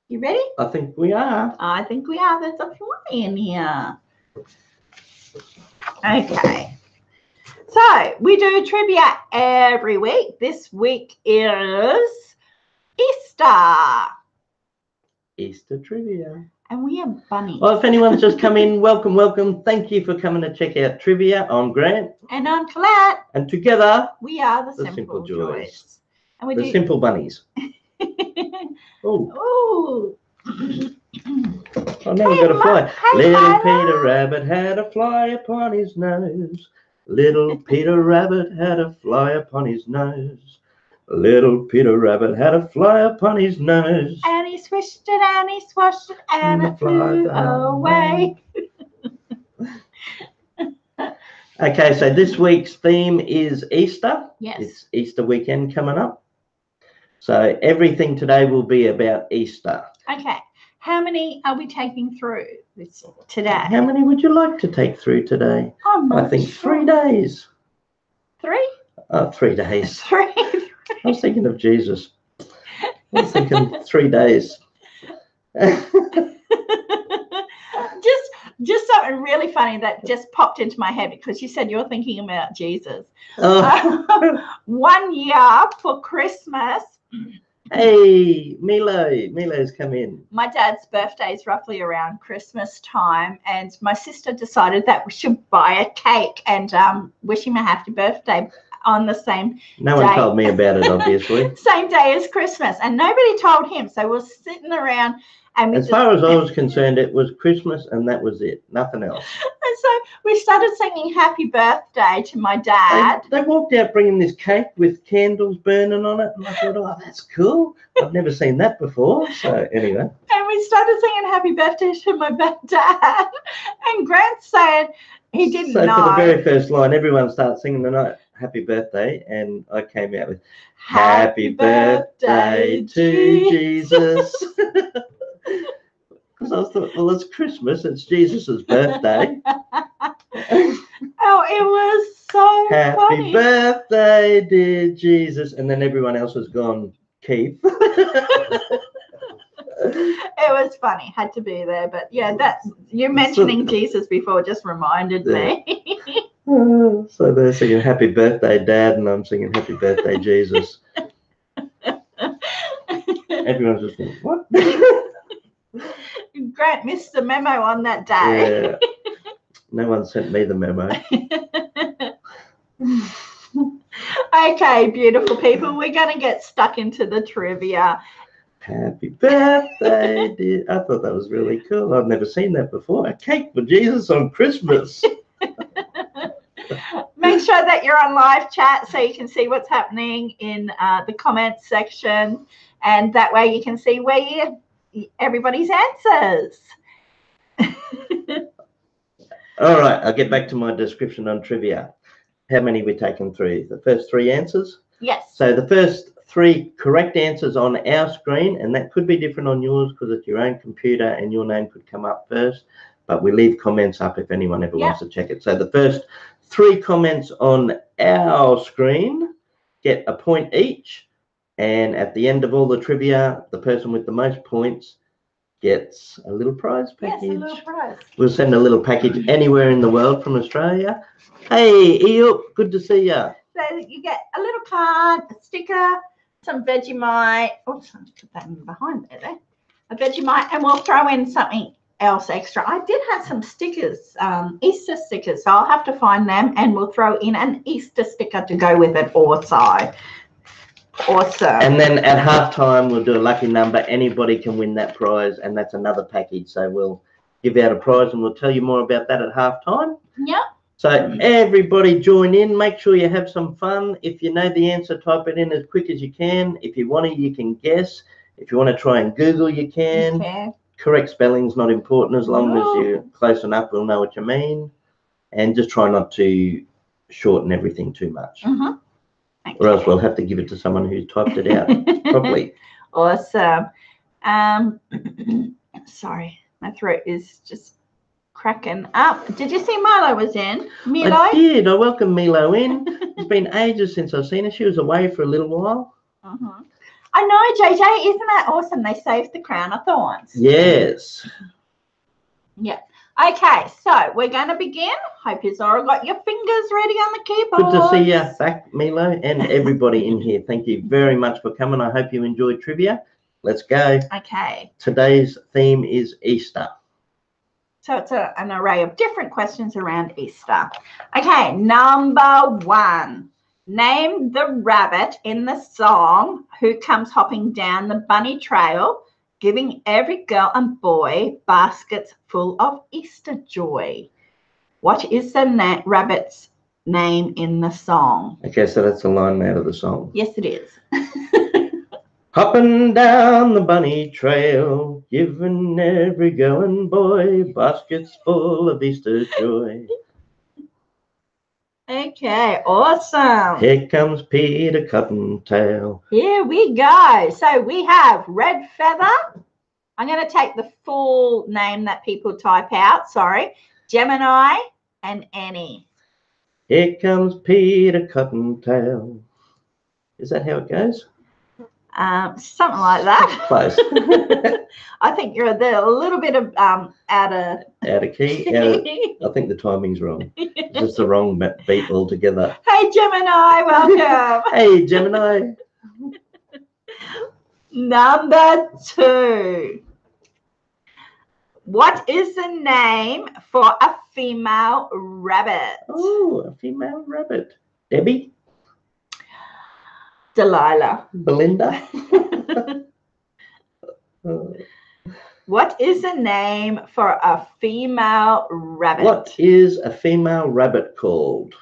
You ready? I think we are. I think we are. There's a fly in here. Okay. So we do trivia every week. This week is Easter. Easter trivia. And we are bunnies. Well, if anyone's just come in, welcome, welcome. Thank you for coming to check out trivia. I'm Grant. And I'm Collette. And together, we are the Simple Joys. And we do Simple Bunnies. Oh. I never got a fly. Little Peter Rabbit had a fly upon his nose. Little Peter Rabbit had a fly upon his nose. Little Peter Rabbit had a fly upon his nose. And he swished it and he swashed it and it flew away. Okay, so this week's theme is Easter. Yes. It's Easter weekend coming up. So everything today will be about Easter. Okay. How many are we taking through this today? How many would you like to take through today? I think 3 days. 3? 3 days. 3. I was thinking of Jesus. I was thinking 3 days. just something really funny that just popped into my head because you said you're thinking about Jesus. Oh. 1 year for Christmas. Hey, Milo's come in. My dad's birthday is roughly around Christmas time, and my sister decided that we should buy a cake and wish him a happy birthday on the same No day. one told me about it, obviously. Same day as Christmas, and nobody told him. So we're sitting around, and as far as I was concerned, it was Christmas, and that was it. Nothing else. And so we started singing happy birthday to my dad. They walked out bringing this cake with candles burning on it, and I thought, oh, that's cool. I've never seen that before. So anyway. And we started singing happy birthday to my dad. And Grant said he didn't know. So for the very first line, everyone starts singing the night happy birthday, and I came out with happy birthday to Jesus. Because I thought, well, it's Christmas, it's Jesus' birthday. Oh, it was so happy funny. birthday, dear Jesus. And then everyone else has gone, Keith. It was funny, had to be there. But yeah, that's you mentioning Jesus before just reminded me. So they're singing happy birthday, Dad, and I'm singing happy birthday, Jesus. Everyone's just going, what? Grant missed the memo on that day. Yeah. No one sent me the memo. Okay, beautiful people, we're going to get stuck into the trivia. Happy birthday, dear. I thought that was really cool. I've never seen that before. A cake for Jesus on Christmas. Make sure that you're on live chat so you can see what's happening in the comments section, and that way you can see where everybody's answers. All right, I'll get back to my description on trivia. How many we're taking through? The first 3 answers? Yes. So the first 3 correct answers on our screen, and that could be different on yours because it's your own computer and your name could come up first, but we leave comments up if anyone ever wants to check it. So the first 3 comments on our screen get a point each, and at the end of all the trivia, the person with the most points gets a little prize package. Yes, a little prize. We'll send a little package anywhere in the world from Australia. Hey, Eeyore, good to see you. So you get a little card, a sticker, some Vegemite. Oh, I'll put that in behind there. A Vegemite, and we'll throw in something else extra. I did have some stickers, Easter stickers, so I'll have to find them, and we'll throw in an Easter sticker to go with it also. Awesome. And then at halftime, we'll do a lucky number. Anybody can win that prize, and that's another package. So we'll give out a prize, and we'll tell you more about that at halftime. Yep. So everybody join in. Make sure you have some fun. If you know the answer, type it in as quick as you can. If you want to, you can guess. If you want to try and Google, you can. Okay. Correct spelling's not important. As long as you're close enough, we'll know what you mean. And just try not to shorten everything too much. Mm-hmm. Okay. Or else we'll have to give it to someone who's typed it out properly. Awesome. Sorry, my throat is just cracking up. Did you see Milo was in? Milo? I did. I welcomed Milo in. It's been ages since I've seen her. She was away for a little while. Mm-hmm. I know, JJ. Isn't that awesome? They saved the crown of thorns. Yes. Yeah. Okay, so we're going to begin. Hope you've all got your fingers ready on the keyboard. Good to see you back, Milo, and everybody in here. Thank you very much for coming. I hope you enjoyed trivia. Let's go. Okay. Today's theme is Easter. So it's an array of different questions around Easter. Okay, number 1. Name the rabbit in the song Who Comes Hopping Down the Bunny Trail, giving every girl and boy baskets full of Easter joy. What is the rabbit's name in the song? Okay, so that's a line out of the song. Yes, it is. Hopping down the bunny trail, giving every girl and boy baskets full of Easter joy. Okay, awesome. Here comes Peter Cottontail. Here we go. So we have red feather, I'm going to take the full name that people type out. Sorry. Gemini and Annie. Here comes Peter Cottontail. Is that how it goes? Something like that. Close. I think you're there a little bit of out of key. I think the timing's wrong. It's just the wrong beat altogether. Hey, Gemini, welcome. Hey, Gemini. Number 2. What is the name for a female rabbit? Oh, a female rabbit. Debbie? Delilah. Belinda? What is the name for a female rabbit? What is a female rabbit called?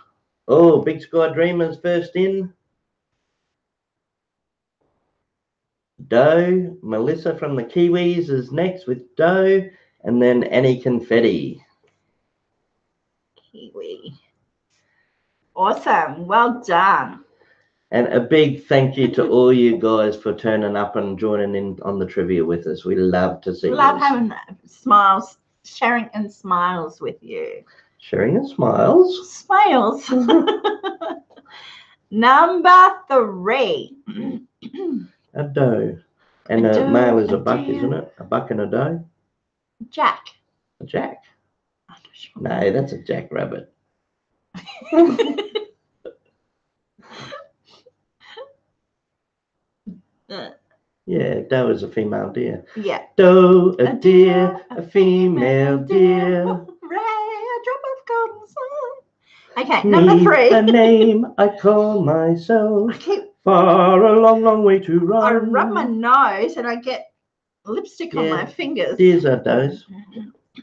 Oh, Big Sky Dreamers first in. Doe. Melissa from the Kiwis is next with Doe. And then Annie Confetti. Kiwi. Awesome. Well done. And a big thank you to all you guys for turning up and joining in on the trivia with us. We love to see you. Love having smiles, sharing and smiles with you. Sharing and smiles. Smiles. Number 3. A doe. And a male is a buck, isn't it? A buck and a doe? Jack. A jack. I'm not sure. No, that's a jackrabbit. Yeah, doe is a female deer. Yeah. Doe, a deer, a female deer. Ray, a drop of golden sun. Okay, number 3. A name I call myself. I keep. Far a long, long way to run. I rub my nose and I get lipstick on my fingers. Deers are does.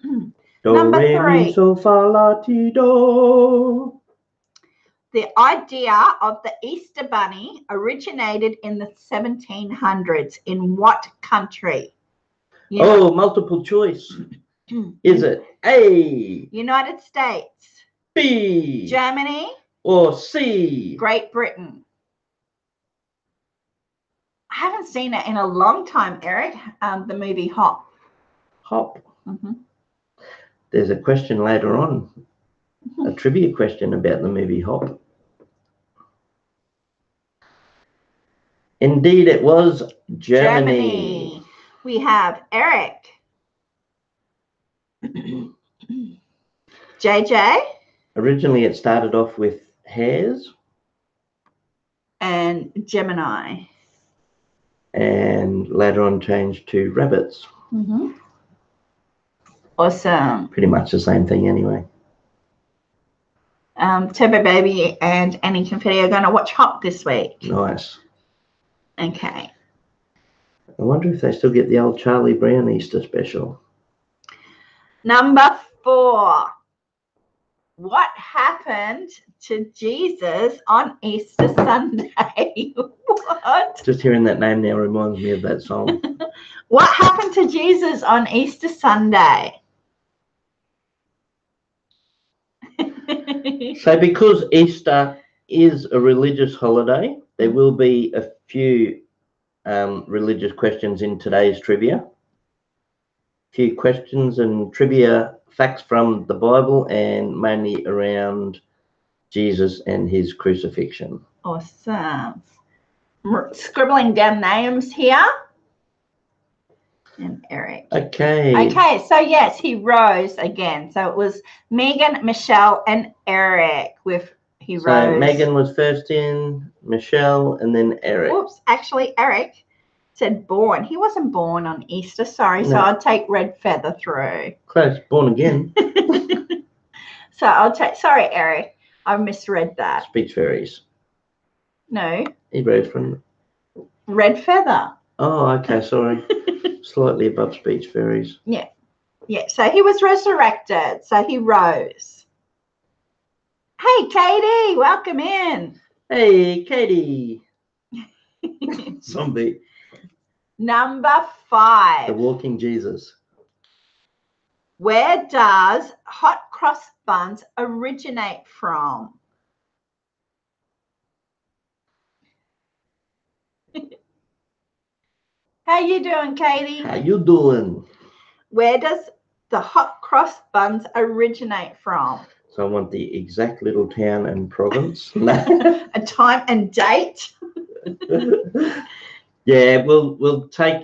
Do, Number re, 3. mi, so, fa, la, ti, do. The idea of the Easter Bunny originated in the 1700s. In what country? Multiple choice. Is it A, United States, B, Germany, or C? Great Britain? I haven't seen it in a long time, Eric. The movie Hop. Hop. Mm-hmm. There's a question later on, a trivia question about the movie Hop. Indeed, it was Germany. We have Eric. JJ. Originally, it started off with hares. And Gemini. And later on changed to rabbits. Mm-hmm. Awesome. Pretty much the same thing anyway. Turbo Baby and Annie Confetti are going to watch Hop this week. Nice. Okay. I wonder if they still get the old Charlie Brown Easter special. Number 4. What happened to Jesus on Easter Sunday? What? Just hearing that name now reminds me of that song. What happened to Jesus on Easter Sunday? So because Easter is a religious holiday, there will be a few religious questions in today's trivia. A few questions and trivia facts from the Bible and mainly around Jesus and his crucifixion. Awesome. Scribbling down names here. And Eric. Okay. Okay, so yes, he rose again. So it was Megan, Michelle, and Eric with he rose. So Megan was first in, Michelle, and then Eric. Oops, actually Eric said born. He wasn't born on Easter, sorry. No. So I'll take red feather through. Close, born again. So I'll take, sorry, Eric, I misread that. Speech fairies. No. He rose from. Red feather. Oh, okay, sorry. Slightly above speech fairies. Yeah. Yeah. So he was resurrected. So he rose. Hey, Katie, welcome in. Hey, Katie. Zombie. Number 5. The walking Jesus. Where does hot cross buns originate from? How you doing, Katie? How you doing? Where does the hot cross buns originate from? So I want the exact little town and province. No. A time and date? Yeah, we'll take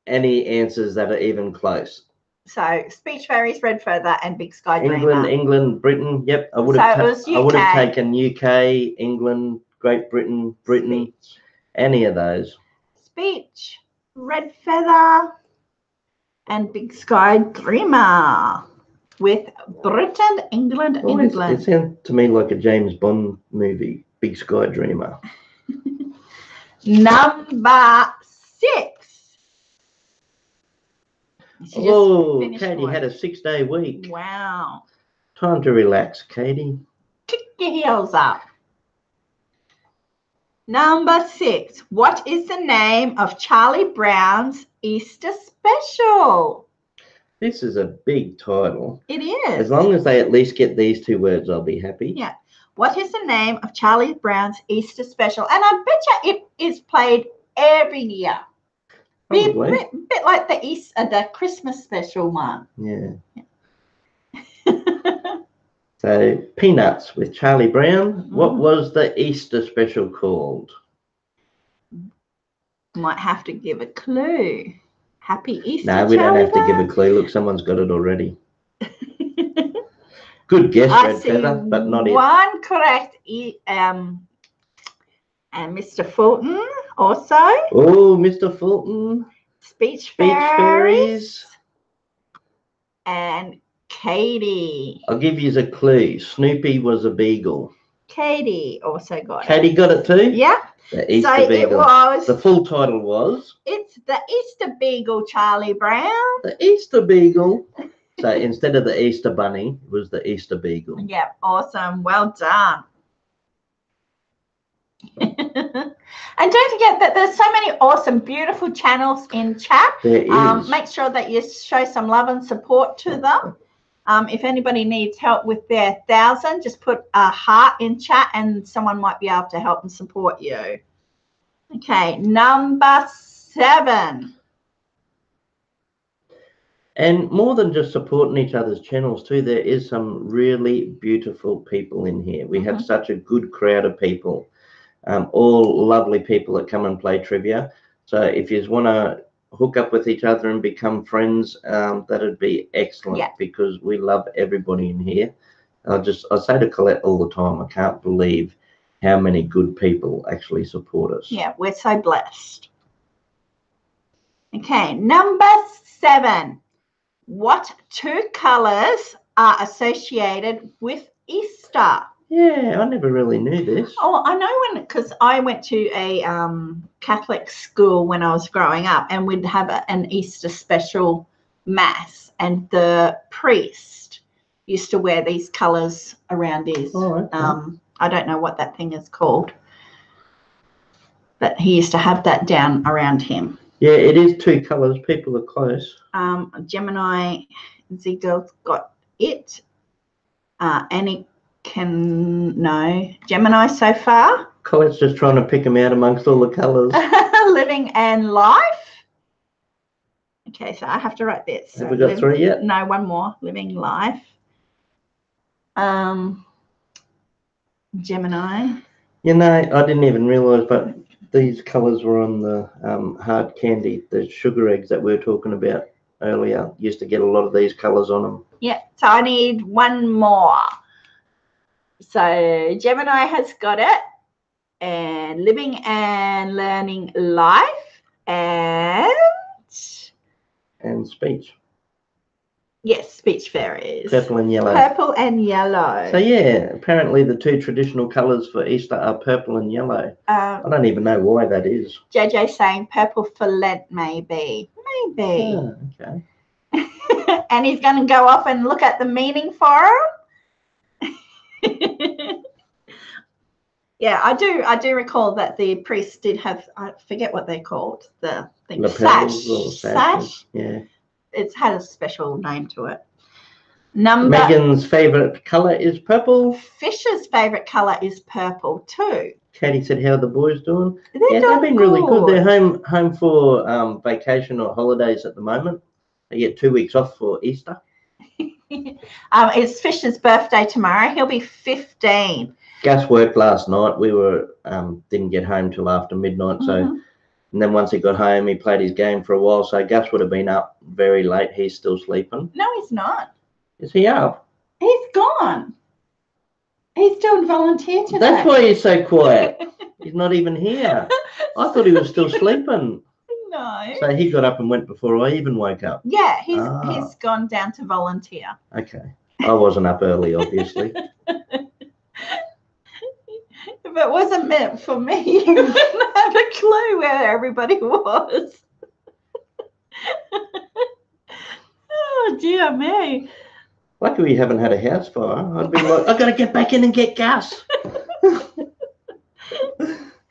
any answers that are even close. So Speech Fairies, Red Feather, and Big Sky Dreamer. England, Britain. Yep, I would have taken UK, England, Great Britain, Speech. any of those. Speech, Red Feather, and Big Sky Dreamer. With Britain, England. It sounds to me like a James Bond movie, Big Sky Dreamer. Number 6. Oh, Katie had a 6-day week. Wow. Time to relax, Katie. Kick your heels up. Number 6. What is the name of Charlie Brown's Easter special? This is a big title. It is. As long as they at least get these 2 words, I'll be happy. Yeah. What is the name of Charlie Brown's Easter special? And I bet you it is played every year. Be a bit like the Christmas special one. Yeah. So, Peanuts with Charlie Brown. What was the Easter special called? Might have to give a clue. Happy Easter, No, we don't have to give a clue. Look, someone's got it already. Good guess, Red Feather, but not it. One correct. And Mr. Fulton also. Oh, Mr. Fulton. Speech Fairies. And Katie. I'll give you a clue. Snoopy was a beagle. Katie also got it. Katie got it too? Yeah. The Easter Beagle. It was. The full title was? It's the Easter Beagle, Charlie Brown. The Easter Beagle. So instead of the Easter Bunny, it was the Easter Beagle. Yeah, awesome. Well done. And don't forget that there's so many awesome, beautiful channels in chat. There is. Make sure that you show some love and support to them. If anybody needs help with their 1,000, just put a heart in chat and someone might be able to help and support you. Okay, number 7. And more than just supporting each other's channels too, there is some really beautiful people in here. We have such a good crowd of people, all lovely people that come and play trivia. So if you want to hook up with each other and become friends, that'd be excellent, because we love everybody in here. I say to Collette all the time, I can't believe how many good people actually support us. Yeah, we're so blessed. Okay, number 7. What 2 colors are associated with Easter? Yeah, I never really knew this. Oh, I know because I went to a Catholic school when I was growing up, and we'd have an Easter special mass, and the priest used to wear these colors around his. Oh, okay. I don't know what that thing is called, but he used to have that down around him. Yeah, it is 2 colors. People are close. Gemini Ziegler's got it. Annie can know Gemini so far. Colette's just trying to pick them out amongst all the colors. Living and Life. Okay, so I have to write this. So have we got 3 yet? No, one more. Living Life. Gemini. You know, I didn't even realise, but these colours were on the hard candy, the sugar eggs that we were talking about earlier. Used to get a lot of these colours on them. Yeah, so I need one more. So Gemini has got it. And Living and Learning Life. And Speech. Yes, Speech Fairies. Purple and yellow. Purple and yellow. So yeah, apparently the 2 traditional colours for Easter are purple and yellow. I don't even know why that is. JJ saying purple for Lent, maybe. Maybe. Oh, okay. And he's going to go off and look at the meaning for it. Yeah, I do recall that the priest did have, I forget what they're called, the thing, sash. Sash. Yeah. It's had a special name to it. Megan's favourite colour is purple. Fisher's favourite colour is purple too. Katie said, how are the boys doing? They've been really good. They're home for vacation or holidays at the moment. They get 2 weeks off for Easter. It's Fisher's birthday tomorrow. He'll be 15. Gus worked last night. We were didn't get home till after midnight. So, and then once he got home, he played his game for a while. So Gus would have been up very late. He's still sleeping. No, he's not. Is he up? He's gone. He's doing volunteer today. That's why he's so quiet. He's not even here. I thought he was still sleeping. No. So he got up and went before I even woke up. Yeah, he's gone down to volunteer. Okay. I wasn't up early, obviously. If it wasn't meant for me, you wouldn't have a clue where everybody was. Oh, dear me. Lucky we haven't had a house fire. I'd be like, I've got to get back in and get Gus.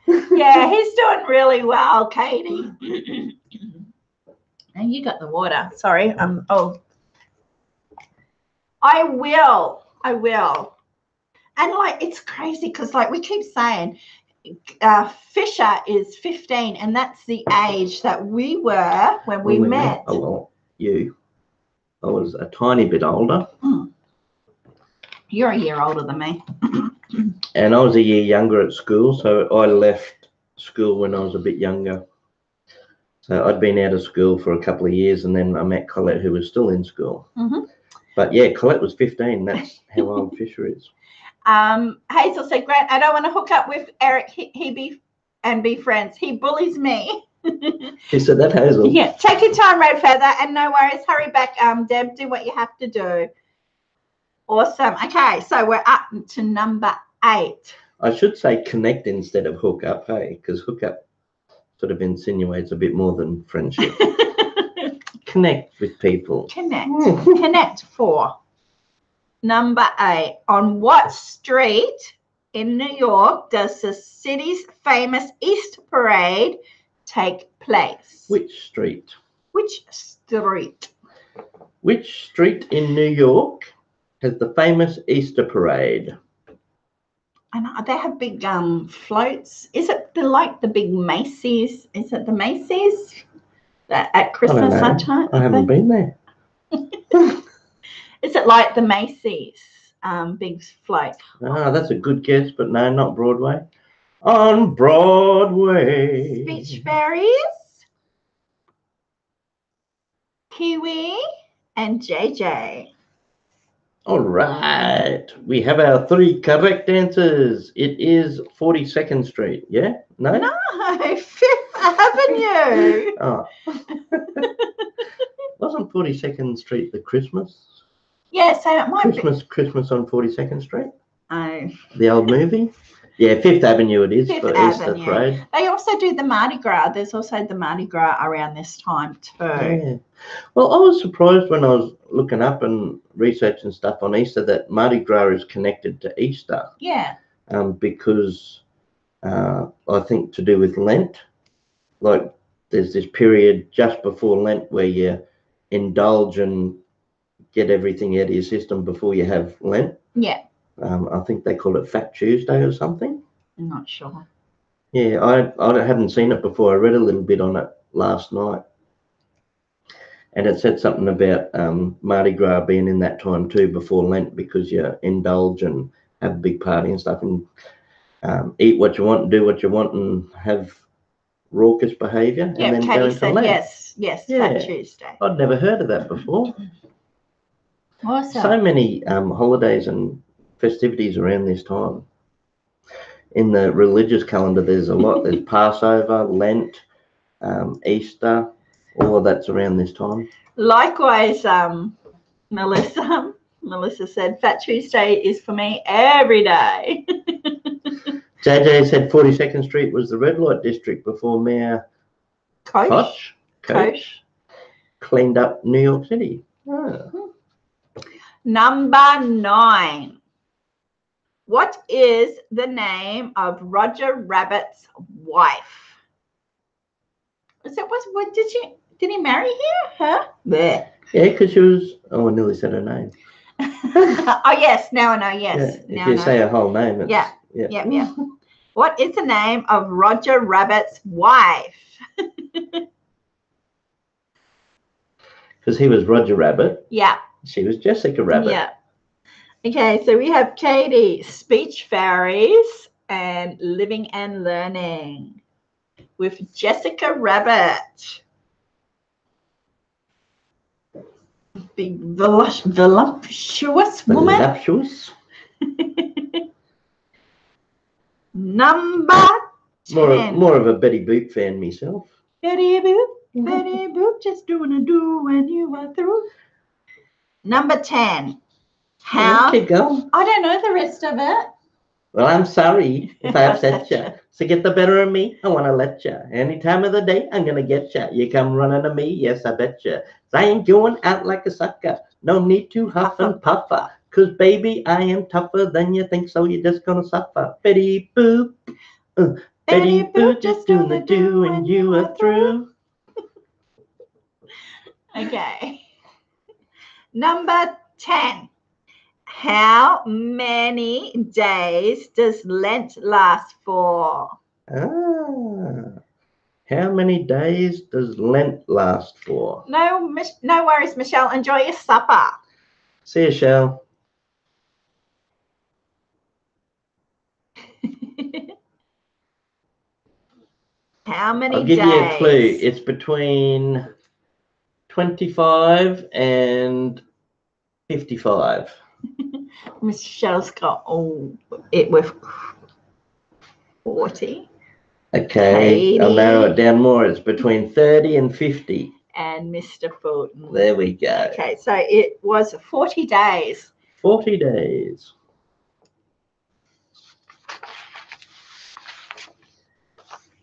Yeah, he's doing really well, Katie. And you got the water. Sorry. I will. And like, it's crazy because like we keep saying Fisher is 15 and that's the age that we were when we met. Oh, well, I was a tiny bit older. You're a year older than me. And I was a year younger at school, so I left school when I was a bit younger. So I'd been out of school for a couple of years, and then I met Collette, who was still in school. But yeah, Collette was 15. That's how old Fisher is. Hazel said, Grant, I don't want to hook up with Eric. He be friends. He bullies me. She said that, Hazel. Yeah, take your time, Red Feather, and no worries. Hurry back, Deb. Do what you have to do. Awesome. Okay, so we're up to number 8. I should say connect instead of hook up, hey, because hook up sort of insinuates a bit more than friendship. Connect with people. Connect 4. Number 8. On what street in New York does the city's famous Easter Parade take place? Which street? Which street? Which street in New York has the famous Easter Parade? And they have big floats. Is it like the big Macy's? Is it the Macy's at Christmas time? I haven't been there. Is it like the Macy's big float? Ah, that's a good guess, but no, not Broadway. On Broadway. Beach Fairies, Kiwi, and JJ. All right. We have our 3 correct answers. It is 42nd Street. Yeah? No? No, 5th Avenue. Oh. Wasn't 42nd Street the Christmas? Yeah, so it might be. Christmas on 42nd Street? Oh. The old movie? Yeah, 5th Avenue it is for Easter Parade. They also do the Mardi Gras. There's also the Mardi Gras around this time too. Yeah. Well, I was surprised when I was looking up and researching stuff on Easter that Mardi Gras is connected to Easter. Yeah. Because I think to do with Lent, like there's this period just before Lent where you indulge and get everything out of your system before you have Lent. Yeah. I think they call it Fat Tuesday or something. I'm not sure. Yeah, I hadn't seen it before. I read a little bit on it last night. And it said something about Mardi Gras being in that time too before Lent because you indulge and have a big party and stuff and eat what you want and do what you want and have raucous behaviour. Yeah, and then Katie go into said Lent. yes, Yeah. Fat Tuesday. I'd never heard of that before. Awesome. So many holidays and festivities around this time. In the religious calendar, there's a lot. There's Passover, Lent, Easter, all of that's around this time. Likewise, Melissa said, Fat Tuesday is for me every day. JJ said 42nd Street was the red light district before Mayor Koch cleaned up New York City. Oh. Number 9. What is the name of Roger Rabbit's wife? Did he marry her? Yeah, because she was, I nearly said her name. Oh, yes. Now I know. Yes. Yeah, now if you I know. say a whole name, it's, Yeah. yeah. Yeah. What is the name of Roger Rabbit's wife? Because he was Roger Rabbit. Yeah. She was Jessica Rabbit. Yeah. Okay, so we have Katie, speech fairies and living and learning with Jessica Rabbit. Big voluptuous woman. Voluptuous. Number 10. More of a Betty Boop fan myself. Betty Boop, just doing a do when you are through. Number 10. How? Keep going. I don't know the rest of it. Well, I'm sorry if I upset you. So get the better of me, I want to let you. Any time of the day, I'm going to get you. You come running to me, yes, I bet you. I ain't going out like a sucker. No need to huff and puffer. Because, baby, I am tougher than you think, so you're just going to suffer. Betty Boop. Betty Boop, just doing the do and you are through. Okay. Number 10. How many days does Lent last for? How many days does Lent last for? No worries, Michelle. Enjoy your supper. See you, Shell. How many I'll give days? you a clue. It's between 25 and 55. Michelle's got it with 40. Okay, I'll narrow it down more. It's between 30 and 50. And Mr. Fulton. There we go. Okay, so it was 40 days. 40 days.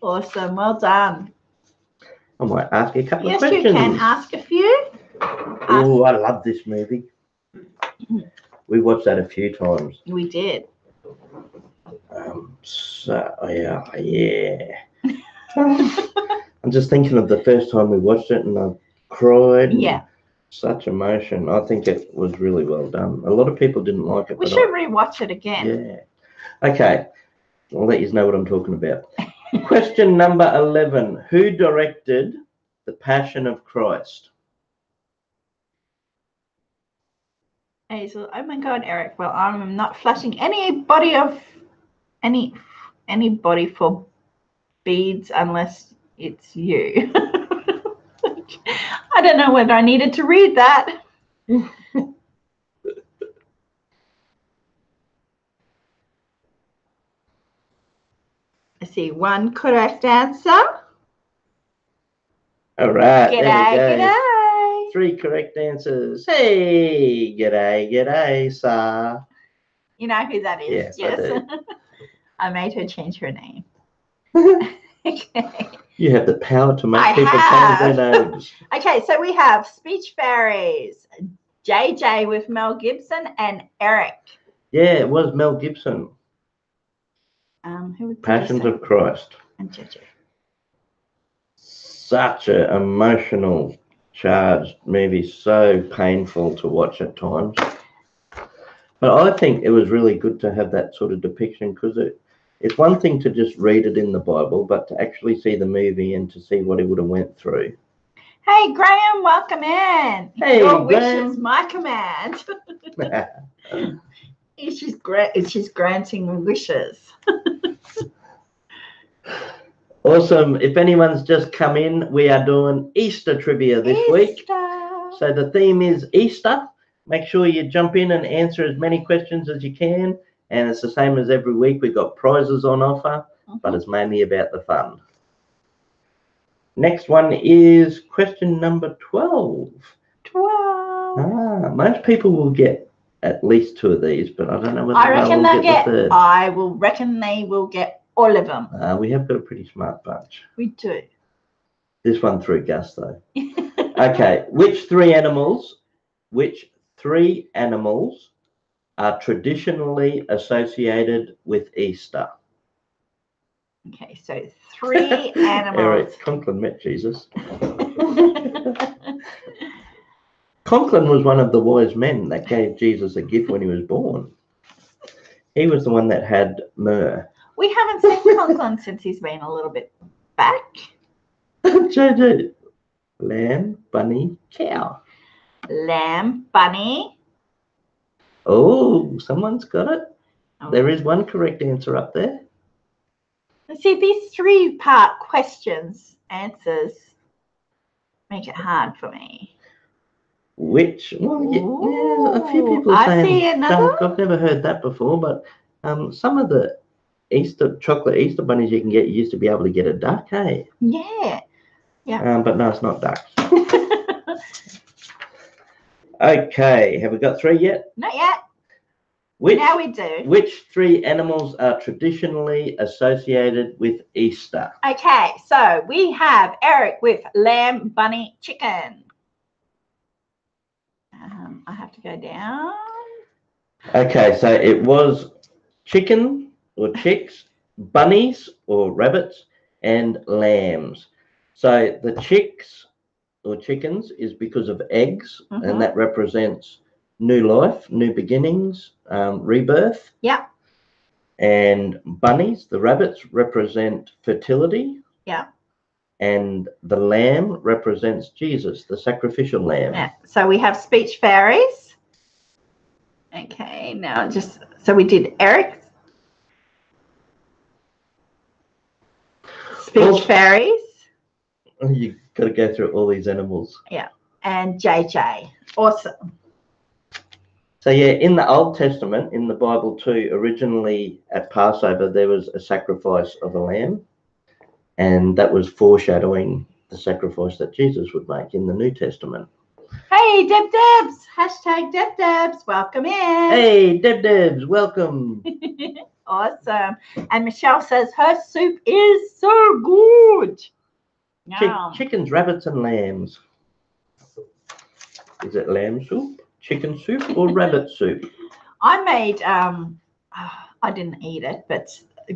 Awesome, well done. I might ask you a couple of Yes, questions. you can ask a few. Oh, I love this movie. We watched that a few times. We did. Yeah. I'm just thinking of the first time we watched it and I cried. Yeah. Such emotion. I think it was really well done. A lot of people didn't like it. We should rewatch it again. Yeah. Okay. I'll let you know what I'm talking about. Question number 11. Who directed The Passion of Christ? Hazel. Oh my God, Eric. Well, I'm not flashing anybody for beads unless it's you. I don't know whether I needed to read that. I see one correct answer. All right. G'day. 3 correct answers. Hey, g'day, sir. You know who that is? Yes. I do. I made her change her name. Okay. You have the power to make people change their names. Okay, so we have Speech Fairies, JJ with Mel Gibson and Eric. Yeah, it was Mel Gibson. Who would Passions of Christ. And JJ. Such an emotional, charged movie, so painful to watch at times. But I think it was really good to have that sort of depiction because it's one thing to just read it in the Bible, but to actually see the movie and to see what he would have went through. Hey, Graham, welcome in. Hey, your wish Graham. is my command. She's granting wishes. Awesome. If anyone's just come in, we are doing Easter trivia this week. So the theme is Easter. Make sure you jump in and answer as many questions as you can. And it's the same as every week. We've got prizes on offer, but it's mainly about the fun. Next one is question number 12. 12. Most people will get at least 2 of these, but I don't know whether I reckon they'll get the third. I will reckon they will get all of them. We have got a pretty smart bunch. We do. This one through Gus, though. Okay. Which three animals are traditionally associated with Easter? Okay, so 3 animals. Eric Conklin met Jesus. Conklin was one of the wise men that gave Jesus a gift when he was born. He was the one that had myrrh. We haven't seen Conklin since he's been a little bit back. JJ. Lamb, bunny, cow. Lamb, bunny. Oh, someone's got it. Oh. There is one correct answer up there. See, these 3-part questions, answers, make it hard for me. Which? Well, yeah, a few people are saying duck. I've never heard that before, but some of the chocolate Easter bunnies you can get, you used to be able to get a duck, hey? Yeah. Yeah. But no, it's not ducks. Okay, have we got 3 yet? Not yet. Now we do. Which 3 animals are traditionally associated with Easter? Okay, so we have Eric with lamb, bunny, chicken. I have to go down. Okay, so it was chicken or chicks, bunnies or rabbits, and lambs. So the chicks or chickens is because of eggs, and that represents new life, new beginnings, rebirth. Yeah. And bunnies, the rabbits, represent fertility. Yeah. And the lamb represents Jesus, the sacrificial lamb. Yeah. So we have speech fairies. Okay, now so we did Eric. Speech fairies. You've got to go through all these animals. Yeah. And JJ. Awesome. So yeah, in the Old Testament, in the Bible too, originally at Passover, there was a sacrifice of a lamb. And that was foreshadowing the sacrifice that Jesus would make in the New Testament. Hey, Deb Debs. Hashtag Deb Debs. Welcome in. Hey, Deb Debs. Welcome. Awesome. And Michelle says her soup is so good. Chickens, rabbits, and lambs. Is it lamb soup, chicken soup, or rabbit soup? I made, I didn't eat it, but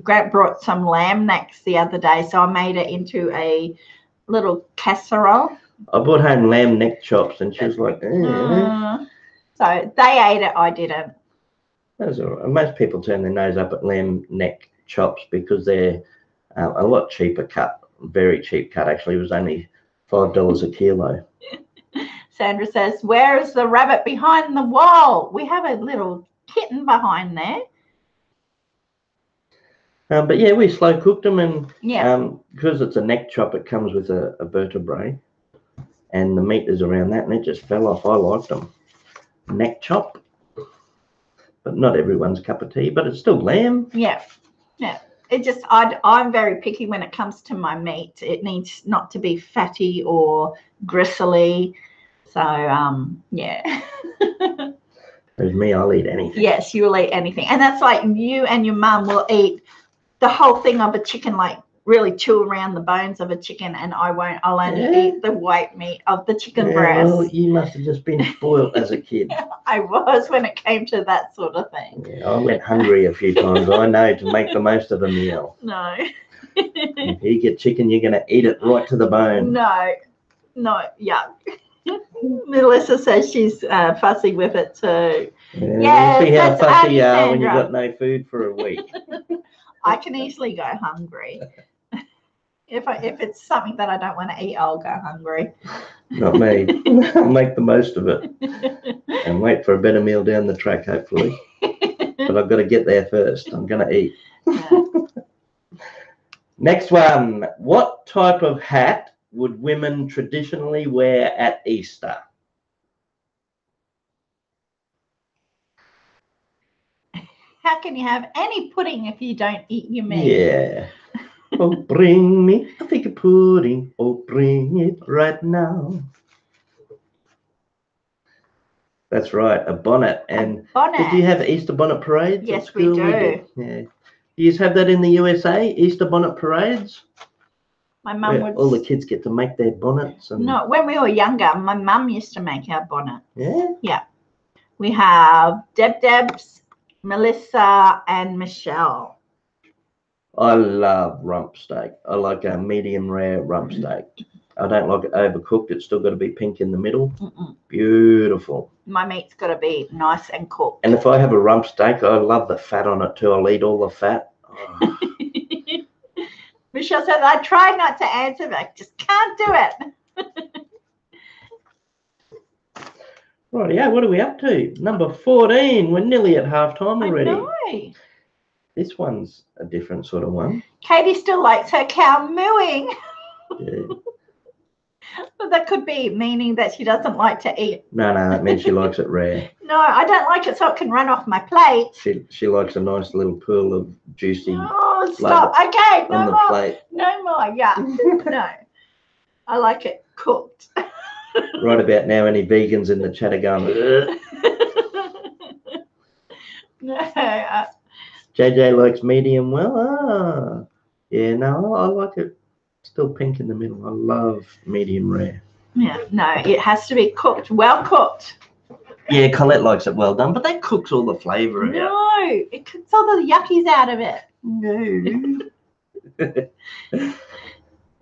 Grant brought some lamb necks the other day, so I made it into a little casserole. I brought home lamb neck chops, and she was like, So they ate it, I didn't. That's all right. Most people turn their nose up at lamb neck chops because they're a lot cheaper cut, very cheap cut actually. It was only $5 a kilo. Sandra says, where is the rabbit behind the wall? We have a little kitten behind there. But yeah, we slow cooked them, and because it's a neck chop, it comes with a vertebrae, and the meat is around that, and it just fell off. I liked them. Neck chop, but not everyone's cup of tea, but it's still lamb. Yeah. It just, I'm very picky when it comes to my meat. It needs not to be fatty or gristly. So, yeah. There's me, I'll eat anything. Yes, you will eat anything. And that's like you and your mum will eat the whole thing of a chicken, like really chew around the bones of a chicken, and I won't. I'll only eat the white meat of the chicken breast. Well, you must have just been spoiled as a kid. I was when it came to that sort of thing. Yeah, I went hungry a few times. I know to make the most of the meal. No. If you get chicken, you're going to eat it right to the bone. No, yuck. Melissa says she's fussy with it too. Yeah, see how fussy you are when you've got no food for a week. I can easily go hungry. If it's something that I don't want to eat, I'll go hungry. Not me. I'll make the most of it and wait for a better meal down the track, hopefully. But I've got to get there first. I'm going to eat. Yeah. Next one. What type of hat would women traditionally wear at Easter? How can you have any pudding if you don't eat your meat? Yeah. Oh, bring me a fig pudding. Oh, bring it right now. That's right, a bonnet. And did you have Easter bonnet parades? Yes, we do. Yeah. Do you have that in the USA, Easter bonnet parades? My mum would. All the kids get to make their bonnets. And... No, when we were younger, my mum used to make our bonnet. Yeah? Yeah. We have Debs, Melissa, and Michelle. I love rump steak. I like a medium rare rump steak. I don't like it overcooked. It's still got to be pink in the middle. Mm-mm. Beautiful. My meat's got to be nice and cooked. And if I have a rump steak, I love the fat on it too. I'll eat all the fat. Oh. Michelle says, I try not to answer, but I just can't do it. Right, yeah, what are we up to? Number 14. We're nearly at halftime already. I know. This one's a different sort of one. Katie still likes her cow mooing. Yeah. But that could be meaning that she doesn't like to eat. No, that means she likes it rare. No, I don't like it so it can run off my plate. She likes a nice little pool of juicy Oh, stop. Okay, no on the more. plate. No more, yeah. No. I like it cooked. Right about now, any vegans in the chat are going, No, JJ likes medium well. Ah, yeah, no, I like it still pink in the middle. I love medium rare. yeah, no, it has to be cooked, well cooked. Yeah, Collette likes it well done, but that cooks all the flavour out. No, it cooks all the yuckies out of it. No.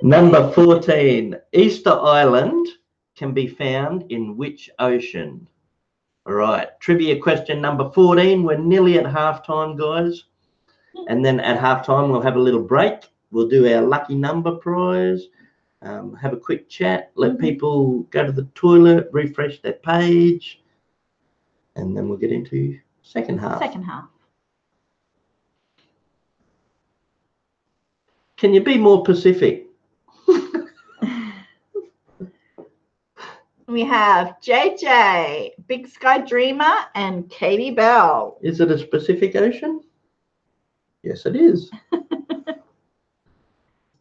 Number 14. Easter Island can be found in which ocean? All right. Trivia question number 14. We're nearly at halftime, guys. And then at halftime, we'll have a little break. We'll do our lucky number prize. Have a quick chat. Let people go to the toilet, refresh their page. And then we'll get into second half. Second half. Can you be more Pacific? We have JJ, Big Sky Dreamer, and Katie Bell. Is it a Pacific Ocean? Yes, it is.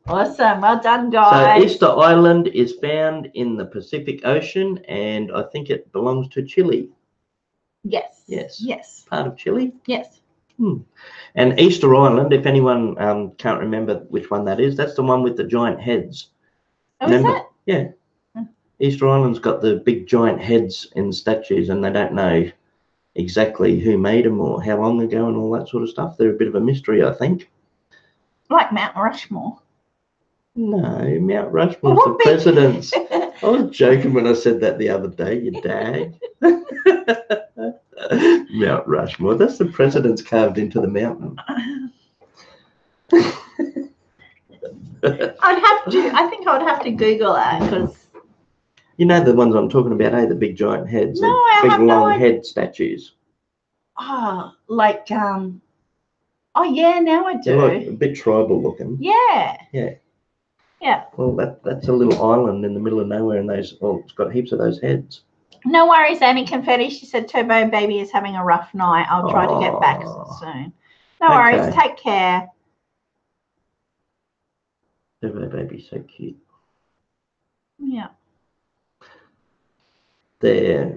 Awesome. Well done, guys. So Easter Island is found in the Pacific Ocean, and I think it belongs to Chile. Yes. Yes. Yes. Part of Chile. Yes. And Easter Island, if anyone can't remember which one that is, that's the one with the giant heads. Oh, is it? Yeah. Easter Island's got the big giant heads in statues, and they don't know exactly who made them or how long ago and all that sort of stuff. They're a bit of a mystery, I think. Like Mount Rushmore. No, Mount Rushmore's the president's. I was joking when I said that the other day, you dag. Mount Rushmore, that's the president's carved into the mountain. I think I would have to Google that because. You know the ones I'm talking about, the big giant heads, No, the I big have long head statues. Oh, like oh yeah, now I do. They're like a bit tribal looking. Yeah. Yeah. Yeah. Well, that's a little island in the middle of nowhere, and it's got heaps of those heads. No worries, Annie Confetti. She said Turbo Baby is having a rough night. I'll try to get back soon. No worries. Take care. Turbo Baby's so cute. Yeah. They're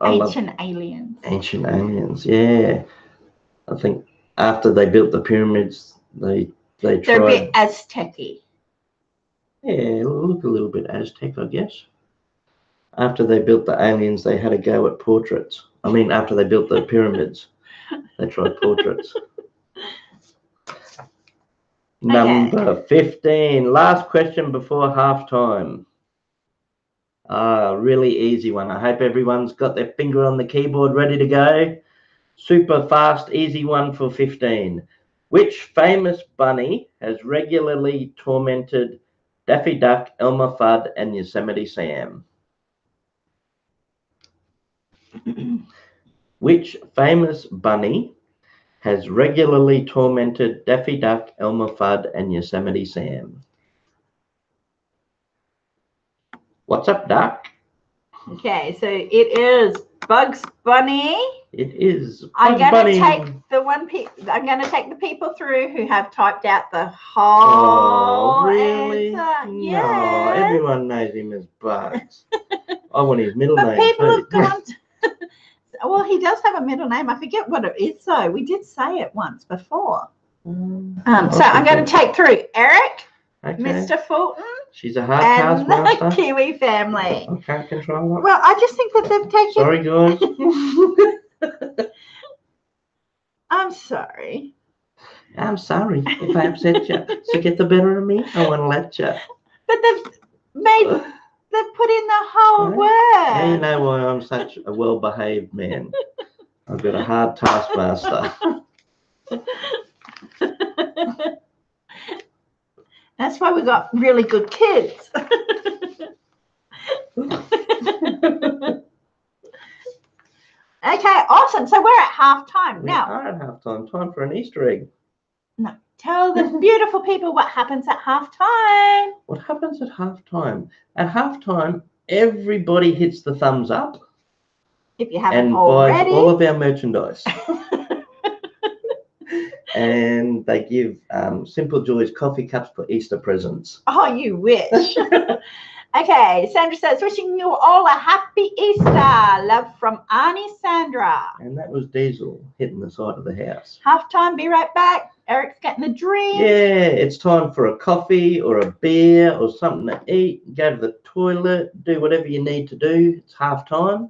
Ancient aliens. Ancient aliens, yeah. I think after they built the pyramids, they're a bit Aztec-y. Yeah, look a little bit Aztec, I guess. After they built the aliens, they had a go at portraits. I mean, after they built the pyramids, they tried portraits. Okay. Number 15. Last question before halftime. Really easy one. I hope everyone's got their finger on the keyboard ready to go. Super fast, easy one for 15. Which famous bunny has regularly tormented Daffy Duck, Elmer Fudd, and Yosemite Sam? Which famous bunny has regularly tormented Daffy Duck, Elmer Fudd, and Yosemite Sam? What's up, Duck? Okay, so it is Bugs Bunny. It is Bugs I'm going Bunny. to take I'm going to take the people through who have typed out the whole really? answer. No, yes. everyone knows him as Bugs. I want his middle But name people too. have gone well, he does have a middle name. I forget what it is, though. We did say it once before. So I'm going to take through Eric, Mr. Fulton, she's a hard taskmaster. And the Kiwi family. I can't control that. Well, I just think that they've taken... Sorry, guys. I'm sorry. I'm sorry if I upset you. So get the better of me. I want to let you. But They've put in the whole Now word. you know why I'm such a well-behaved man. I've got a hard taskmaster. That's why we got really good kids. Okay, awesome. So we're at halftime We now. are at halftime. Time for an Easter egg. No, tell the beautiful people what happens at halftime. What happens at halftime? At halftime, everybody hits the thumbs up If you haven't and already. buys all of our merchandise. And they give Simple Joys coffee cups for Easter presents. Oh, you wish. Okay, Sandra says, wishing you all a happy Easter. Love from Auntie Sandra. And that was Diesel hitting the side of the house. Halftime, be right back. Eric's getting a drink. Yeah, it's time for a coffee or a beer or something to eat. Go to the toilet, do whatever you need to do. It's halftime.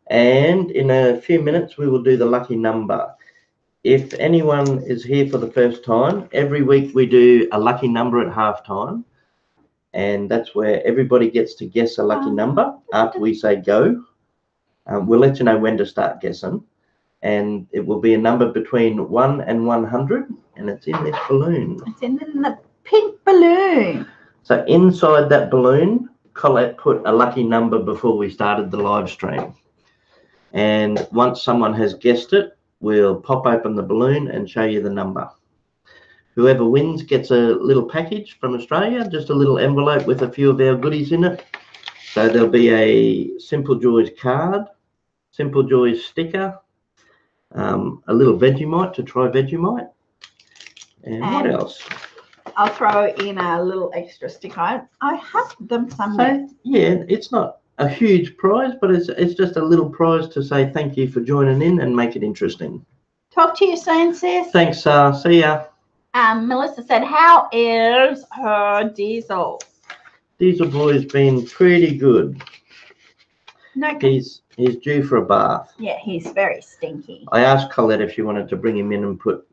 And in a few minutes, we will do the lucky number. If anyone is here for the first time, every week we do a lucky number at halftime. And that's where everybody gets to guess a lucky number after we say go. We'll let you know when to start guessing. And it will be a number between 1 and 100. And it's in this balloon. It's in the pink balloon. So inside that balloon, Collette put a lucky number before we started the live stream. And once someone has guessed it, we'll pop open the balloon and show you the number. Whoever wins gets a little package from Australia, just a little envelope with a few of our goodies in it. So there'll be a Simple Joys card, Simple Joys sticker, a little Vegemite to try Vegemite. And what else? I'll throw in a little extra sticker. I have them somewhere. So, yeah, it's not a huge prize, but it's just a little prize to say thank you for joining in and make it interesting. Talk to you soon, sis. Thanks, see ya. Melissa said, how is her Diesel? Diesel Boy's been pretty good. No, He's due for a bath. yeah, he's very stinky. I asked Collette if she wanted to bring him in and put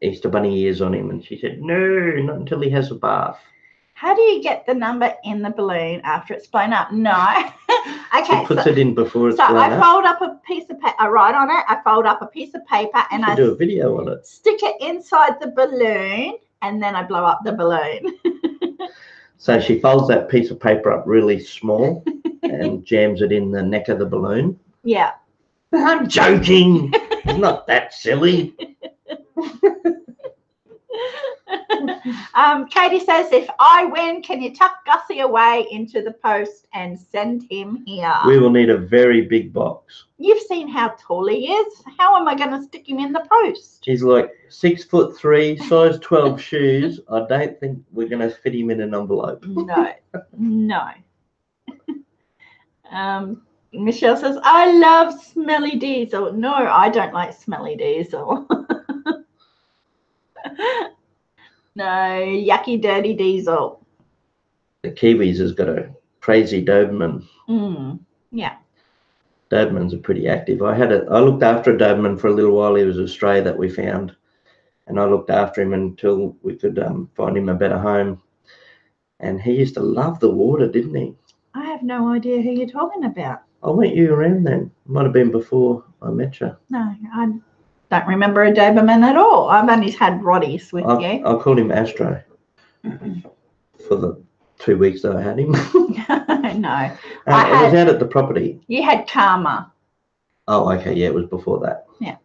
Easter Bunny ears on him, and she said, no, not until he has a bath. How do you get the number in the balloon after it's blown up? No. Okay. She puts it in before it's blown I up. fold up a piece of paper. I write on it. I fold up a piece of paper and I do a video on it. Stick it inside the balloon, and then I blow up the balloon. So she folds that piece of paper up really small and jams it in the neck of the balloon. Yeah. I'm joking. It's not that silly. Katie says, if I win, can you tuck Gussie away into the post and send him here? We will need a very big box. You've seen how tall he is. How am I going to stick him in the post? He's like 6'3", size 12 shoes. I don't think we're going to fit him in an envelope. No, no. Michelle says, I love smelly Diesel. No, I don't like smelly Diesel. No, yucky, dirty Diesel. The Kiwis has got a crazy Doberman. Yeah. Dobermans are pretty active. I looked after a Doberman for a little while. He was a stray that we found, and I looked after him until we could find him a better home. And he used to love the water, didn't he? I have no idea who you're talking about. Oh, weren't you around then? Might have been before I met you. No, I don't remember a Doberman at all. I've only had Roddies with you. I called him Astro for the 2 weeks that I had him. No. It was out at the property. You had Karma. Oh, okay. Yeah, it was before that. Yeah.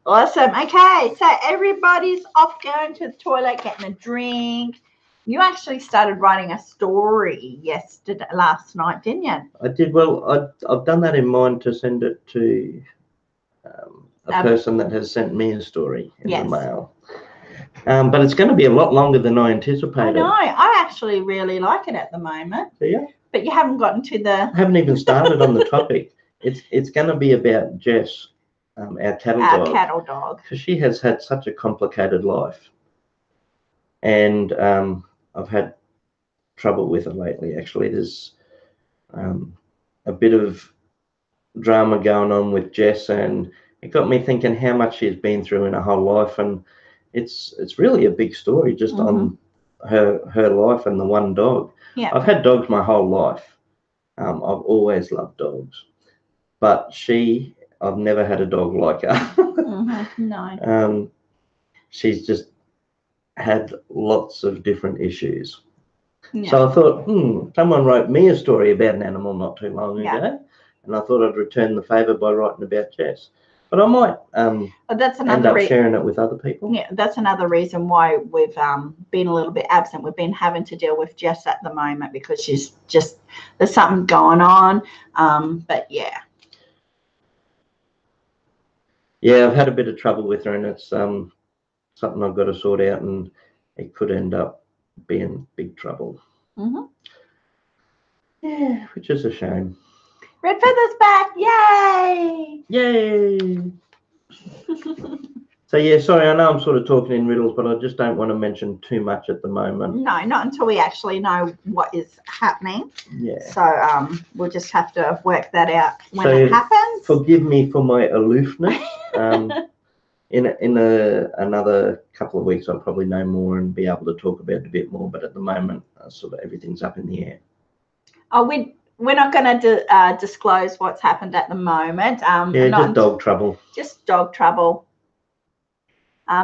Awesome. Okay, so everybody's off going to the toilet, getting a drink. You actually started writing a story last night, didn't you? I did. Well, I've done that in mind to send it to a person that has sent me a story in the mail. But it's going to be a lot longer than I anticipated. I know. I actually really like it at the moment. Do you? But you haven't gotten to the... I haven't even started on the topic. It's going to be about Jess, our cattle dog. Because she has had such a complicated life. And I've had trouble with her lately, actually. There's a bit of drama going on with Jess, and it got me thinking how much she's been through in her whole life. And it's really a big story just on her life and the one dog. Yeah. I've had dogs my whole life. I've always loved dogs, but I've never had a dog like her. No. She's just had lots of different issues. Yeah. So I thought, someone wrote me a story about an animal not too long ago, and I thought I'd return the favour by writing about Jess. But I might that's end up sharing it with other people. Yeah, that's another reason why we've been a little bit absent. We've been having to deal with Jess at the moment because she's just, there's something going on. But yeah. Yeah, I've had a bit of trouble with her, and it's something I've got to sort out, and it could end up being big trouble. Yeah, which is a shame. Red Feather's back! Yay! Yay! So yeah, sorry, I know I'm sort of talking in riddles, but I just don't want to mention too much at the moment. No, not until we actually know what is happening. Yeah. So we'll just have to work that out when it happens. Forgive me for my aloofness. In another couple of weeks, I'll probably know more and be able to talk about it a bit more. But at the moment, sort of everything's up in the air. Oh, we're not going to disclose what's happened at the moment. Yeah, just dog trouble. Just dog trouble.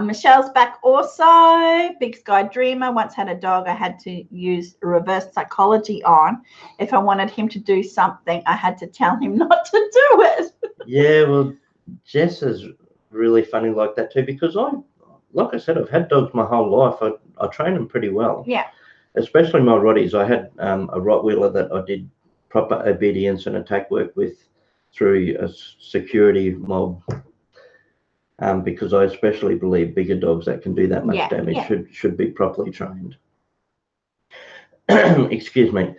Michelle's back also. Big Sky Dreamer. Once had a dog I had to use reverse psychology on. If I wanted him to do something, I had to tell him not to do it. Yeah, well, Jess is really funny like that too, because like I said, I've had dogs my whole life. I train them pretty well. Yeah. Especially my Rotties. I had a Rottweiler that I did proper obedience and attack work with through a security mob. Because I especially believe bigger dogs that can do that much damage should be properly trained. Excuse me.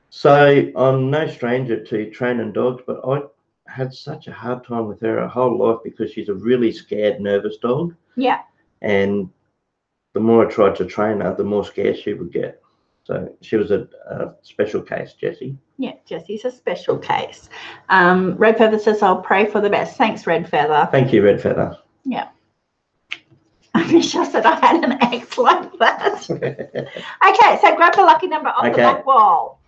So I'm no stranger to training dogs, but I had such a hard time with her whole life because she's a really scared, nervous dog. Yeah. And the more I tried to train her, the more scared she would get. So she was a special case, Jessie. Yeah, Jessie's a special case. Red Feather says, I'll pray for the best. Thanks, Red Feather. Thank you, Red Feather. Yeah. I wish I said I had an ex like that. Okay, so grab the lucky number off the back wall.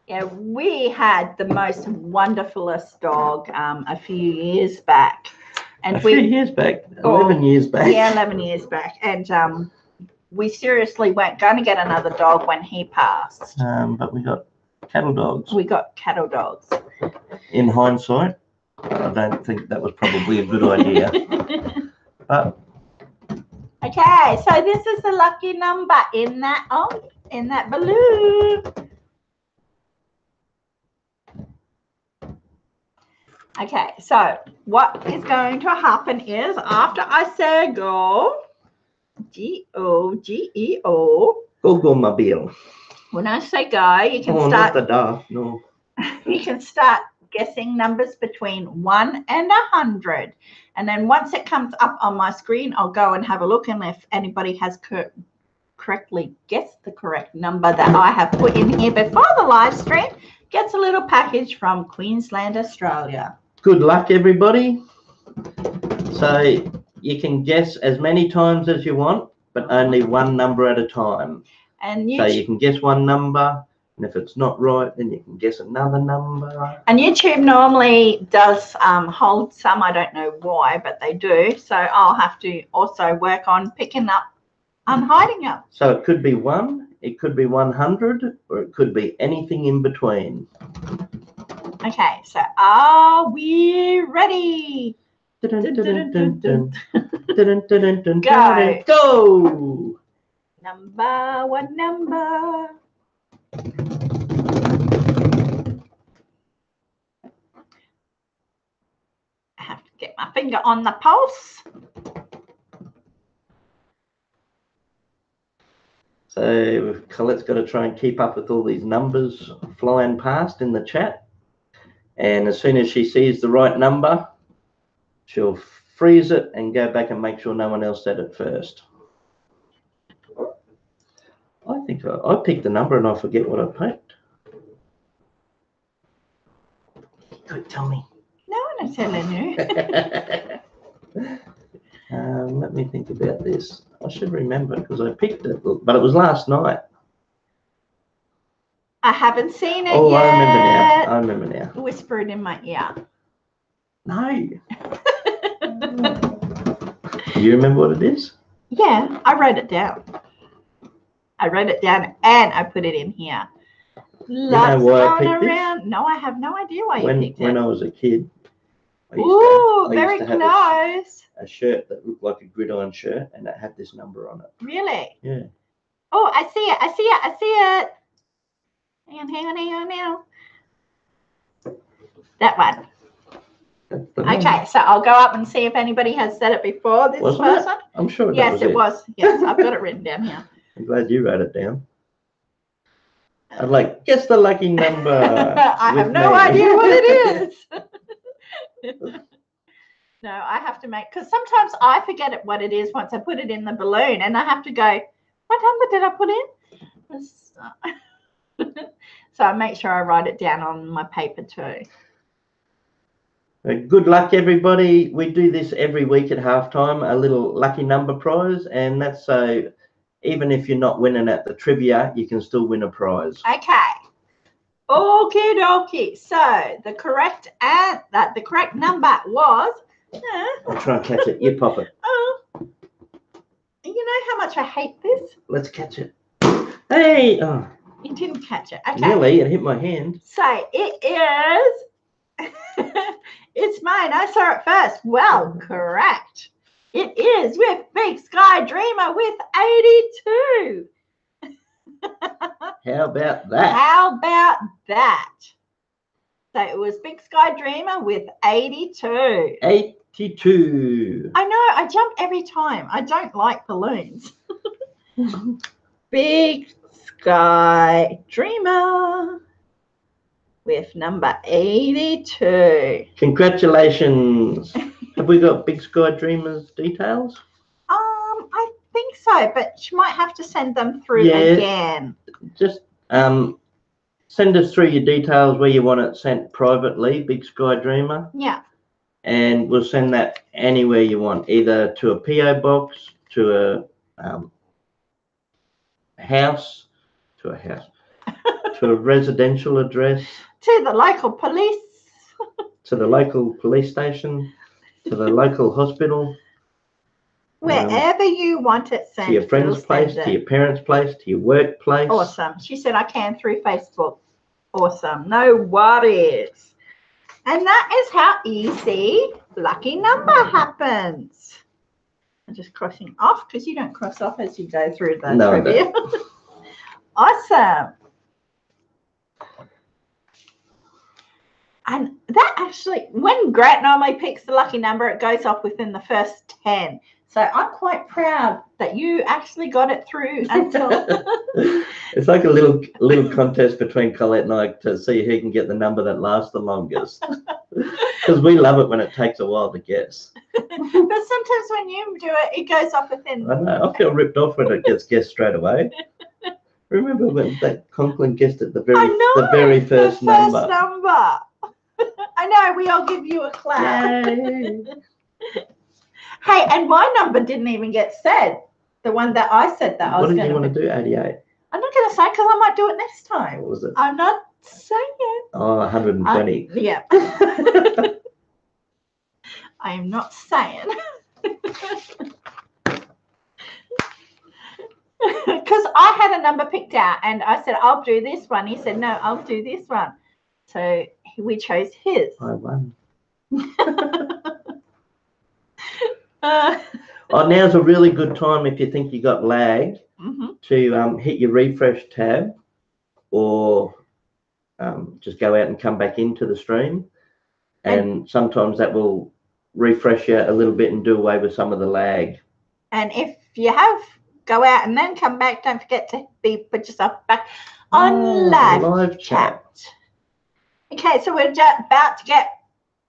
Yeah, we had the most wonderfulest dog a few years back. And 11 years back. Yeah, 11 years back. And we seriously weren't going to get another dog when he passed. But we got cattle dogs. We got cattle dogs. In hindsight, I don't think that was probably a good idea. But okay, so this is the lucky number in that balloon. Okay, so what is going to happen is after I say go, G-O-G-E-O. Go mobile. When I say go, you can start. Not the da, no. You can start guessing numbers between 1 and 100, and then once it comes up on my screen, I'll go and have a look, and if anybody has correctly guessed the correct number that I have put in here before the live stream, gets a little package from Queensland, Australia. Good luck, everybody. So you can guess as many times as you want, but only one number at a time. And so you can guess one number, and if it's not right, then you can guess another number. And YouTube normally does hold some. I don't know why, but they do. So I'll have to also work on picking up and hiding them. So it could be 1, it could be 100, or it could be anything in between. Okay, so are we ready? Go. Number, what number? I have to get my finger on the pulse. So Colette's got to try and keep up with all these numbers flying past in the chat. And as soon as she sees the right number, she'll freeze it and go back and make sure no one else said it first. I think I picked the number and I forget what I picked. Good, tell me. No, I'm not telling you. Let me think about this. I should remember because I picked it, but it was last night. I haven't seen it Oh, yet. I remember now. Whisper it in my ear. No. Do you remember what it is? Yeah, I wrote it down. I wrote it down and I put it in here. Why I picked around. This? No, I have no idea why you picked it. When I was a kid, I very used to have close. a shirt that looked like a gridiron shirt, and it had this number on it. Really? Yeah. Oh, I see it. I see it. I see it. Hang on now. That one. Okay, so I'll go up and see if anybody has said it before this person. I'm sure that yes, was it was. Yes, I've got it written down here. I'm glad you wrote it down. I'd like, guess the lucky number. I have no idea what it is. No, I have to make, because sometimes I forget what it is once I put it in the balloon, and I have to go, what number did I put in? So I make sure I write it down on my paper too. Good luck, everybody. We do this every week at halftime, a little lucky number prize, and that's so even if you're not winning at the trivia, you can still win a prize. Okay. Okie dokie. So the correct number was. I'll try and catch it. You pop it. Oh. You know how much I hate this? Let's catch it. Hey! Oh. You didn't catch it. Okay. Nearly. It hit my hand. So it is. It's mine. I saw it first. Well, correct. It is with Big Sky Dreamer with 82. How about that? How about that? So it was Big Sky Dreamer with 82. 82. I know. I jump every time. I don't like balloons. Big Sky Dreamer with number 82. Congratulations. Have we got Big Sky Dreamer's details? I think so, but she might have to send them through again. Just send us through your details where you want it sent privately, Big Sky Dreamer. Yeah. And we'll send that anywhere you want, either to a PO box, to a house, to a residential address, to the local police, to the local police station, to the local hospital. Wherever you want it sent. To your friend's place, to your parents' place, to your workplace. Awesome. She said I can through Facebook. Awesome. No worries. And that is how easy lucky number happens. I'm just crossing off because you don't cross off as you go through the trivia. Awesome. And that actually, when Grat normally picks the lucky number, it goes off within the first 10. So I'm quite proud that you actually got it through until. It's like a little contest between Collette and I to see who can get the number that lasts the longest. Because we love it when it takes a while to guess. But sometimes when you do it, it goes off within. I know. I feel ripped off when it gets guessed straight away. Remember when that Conklin guessed it the very first number? I know. We all give you a clap. Yay. Hey, and my number didn't even get said. The one that I said that I was going to. What did you want to do? 88. I'm not going to say because I might do it next time. What was it? I'm not saying. Oh, 120. Yeah. I am not saying. Because I had a number picked out and I said, I'll do this one. He said, no, I'll do this one. So we chose his. I won. Now's a really good time if you think you got lag to hit your refresh tab or just go out and come back into the stream. And sometimes that will refresh you a little bit and do away with some of the lag. And if you have, go out and then come back. Don't forget to put yourself back on live chat. Okay, so we're just about to get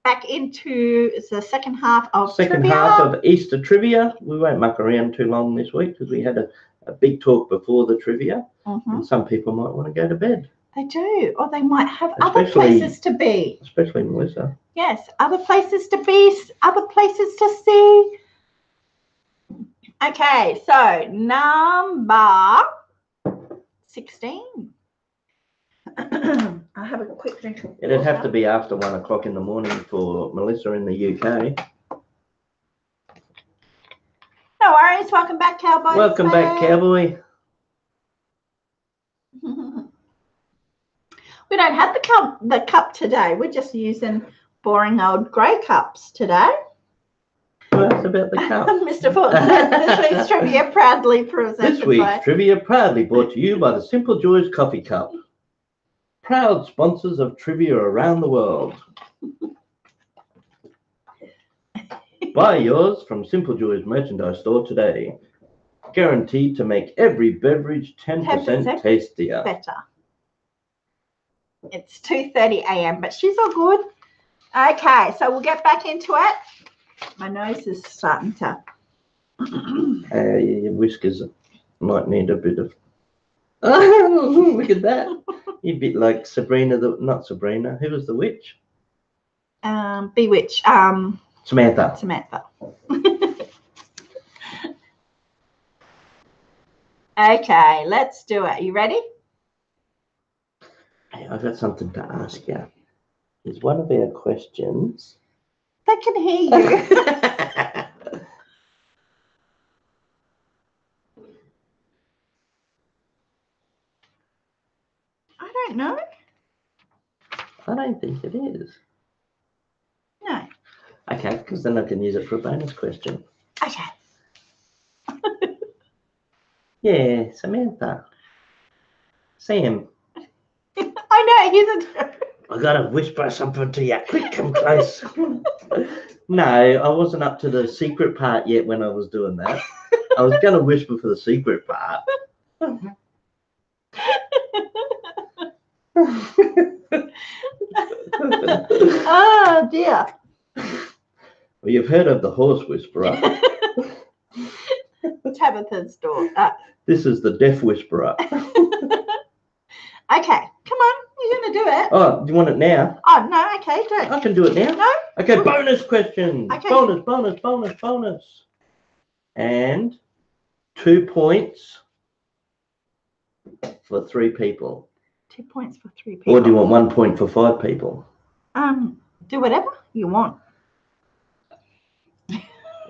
back into the second half of Easter trivia. We won't muck around too long this week because we had a big talk before the trivia. And some people might want to go to bed. They do. Or they might have other Especially- places to be. Especially Melissa. Yes, other places to be, other places to see. Okay, so number 16. I'll have a quick drink of It'd have to water. be after 1 o'clock in the morning for Melissa in the UK. No worries. Welcome back, Cowboy. Welcome back, Cowboy. We don't have the cup today. We're just using boring old grey cups today. Well, that's about the cup. Mr. Fulton said this week's trivia proudly presented This week's by... trivia proudly brought to you by the Simple Joys Coffee Cup. Proud sponsors of trivia around the world. Buy yours from Simple Joys merchandise store today. Guaranteed to make every beverage 10% tastier. Better. It's 2:30 a.m., but she's all good. Okay, so we'll get back into it. My nose is starting to... Your whiskers might need a bit of... Oh, look at that. You're a bit like Sabrina, not Sabrina. Who was the witch? Bewitched. Samantha. Samantha. Okay, let's do it. You ready? Hey, I've got something to ask you. Is one of our questions... They can hear you. I don't know. I don't think it is. No. Okay, because then I can use it for a bonus question. Okay. Yeah, Samantha. Sam. I know, he's a... I gotta whisper something to you. Quick, come close. No, I wasn't up to the secret part yet when I was doing that. I was gonna whisper for the secret part. Oh, dear. Well, you've heard of the horse whisperer. Tabitha's door. This is the deaf whisperer. Okay, come on. You're going to do it. Oh, do you want it now? Oh, no. Okay, do it. I can do it now. No? Okay, bonus question. Okay. Bonus. And 2 points for 3 people. 2 points for 3 people. Or do you want 1 point for 5 people? Do whatever you want.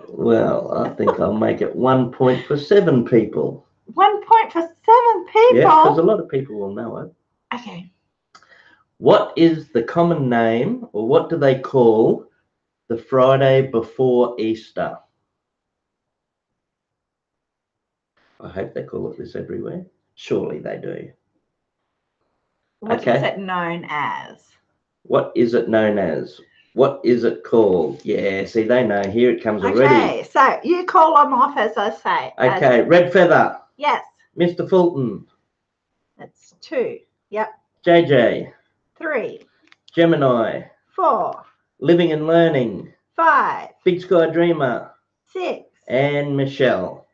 Well, I think I'll make it 1 point for 7 people. 1 point for 7 people? Yeah, because a lot of people will know it. Okay. What is the common name, or what do they call the Friday before Easter? I hope they call it this everywhere. Surely they do. What Okay. is it known as? What is it known as? What is it called? Yeah, see, they know. Here it comes already. Okay, so you call them off as I say. Okay, Red Feather. Yes. Mr. Fulton. That's 2. Yep. JJ. 3. Gemini. 4. Living and Learning. 5. Big Sky Dreamer. 6. And Michelle.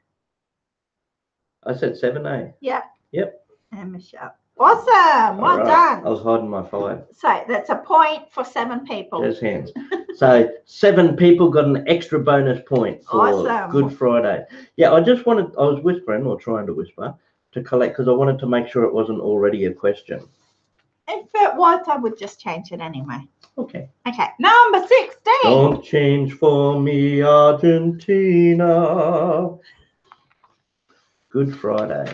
I said 7, eh? Yep. Yep. And Michelle. Awesome. Well All right. done. I was hiding my 5. So that's a point for 7 people. There's hands. So 7 people got an extra bonus point for Awesome. Good Friday. Yeah, I was whispering, or trying to whisper, to Collette because I wanted to make sure it wasn't already a question. If it was, I would just change it anyway. Okay. Okay. Number 16. Don't change for me, Argentina. Good Friday.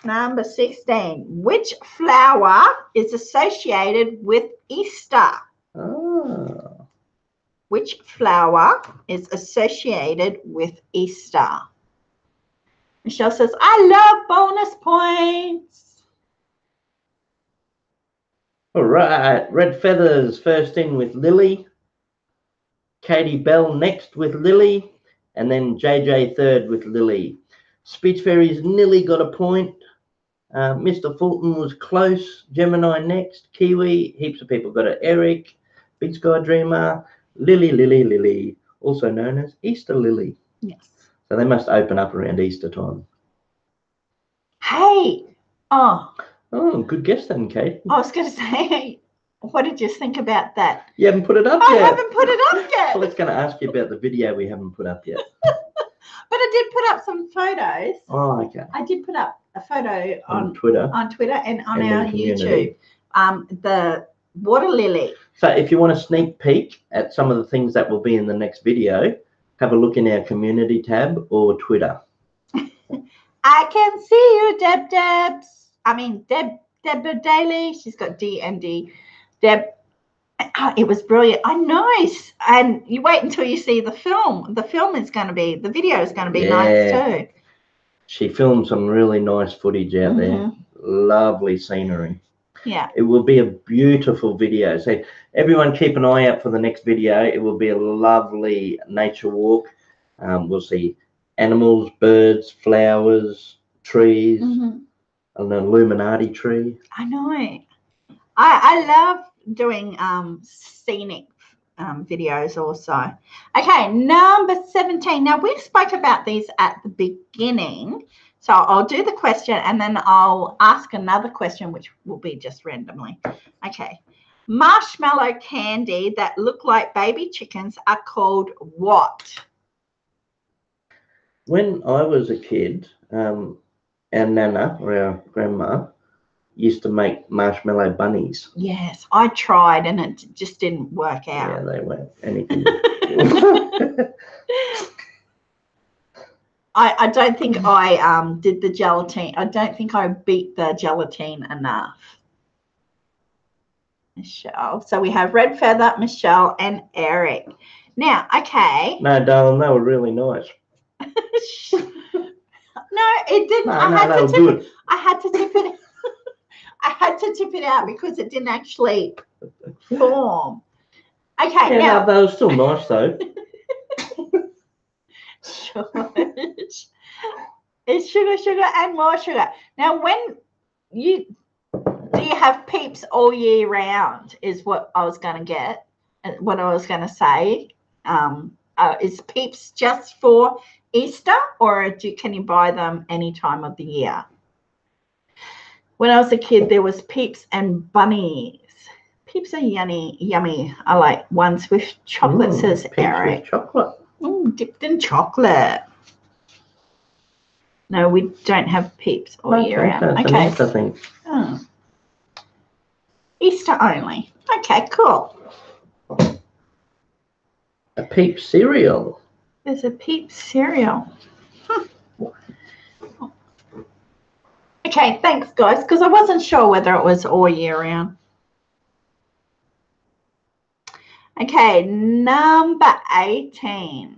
Number 16. Which flower is associated with Easter? Ah. Which flower is associated with Easter? Michelle says, I love bonus points. All right. Red Feathers first in with Lily. Katie Bell next with Lily. And then JJ third with Lily. Speech Fairies nearly got a point. Mr. Fulton was close. Gemini next. Kiwi. Heaps of people got it. Eric. Big Sky Dreamer. Lily. Also known as Easter Lily. Yes. So they must open up around Easter time. Hey. Oh. Oh, good guess then, Kate. I was going to say, what did you think about that? You haven't put it up I yet. haven't put it up yet. Well, it's going to ask you about the video we haven't put up yet. But I did put up some photos. Oh, okay. I did put up a photo On Twitter. On Twitter and on And our in community. YouTube. The water lily. So if you want a sneak peek at some of the things that will be in the next video, have a look in our community tab or Twitter. I can see you, Deborah Daly. She's got D and D. Deb. Oh, it was brilliant. I know. And you wait until you see the film. The video is going to be nice too. She filmed some really nice footage out there. Lovely scenery. Yeah. It will be a beautiful video. So everyone keep an eye out for the next video. It will be a lovely nature walk. We'll see animals, birds, flowers, trees, an Illuminati tree. I know. I love doing scenic videos also. Okay, number 17. Now, we spoke about these at the beginning. So I'll do the question and then I'll ask another question, which will be just randomly. Okay. Marshmallow candy that look like baby chickens are called what? When I was a kid, our nana or our grandma used to make marshmallow bunnies. Yes, I tried and it just didn't work out. Yeah, they weren't anything. I don't think I did the gelatine. I don't think I beat the gelatine enough. Michelle. So we have Red Feather, Michelle, and Eric. Now, okay. No, darling, they were really nice. No, it didn't. No, I they were good. I had to tip it. I had to tip it out because it didn't actually form. Okay, Yeah, now they were still nice though. It's sugar, and more sugar. Now, do you have Peeps all year round? Is what I was going to say. Is Peeps just for Easter, or can you buy them any time of the year? When I was a kid, there was Peeps and bunnies. Peeps are yummy. I like ones with chocolate, says Eric. With chocolate. Dipped in chocolate. No, we don't have Peeps all year round. Okay. Easter thing. Oh. Easter only. Okay, cool. A Peep cereal. There's a Peep cereal. Okay, thanks, guys, because I wasn't sure whether it was all year round. Okay, number 18.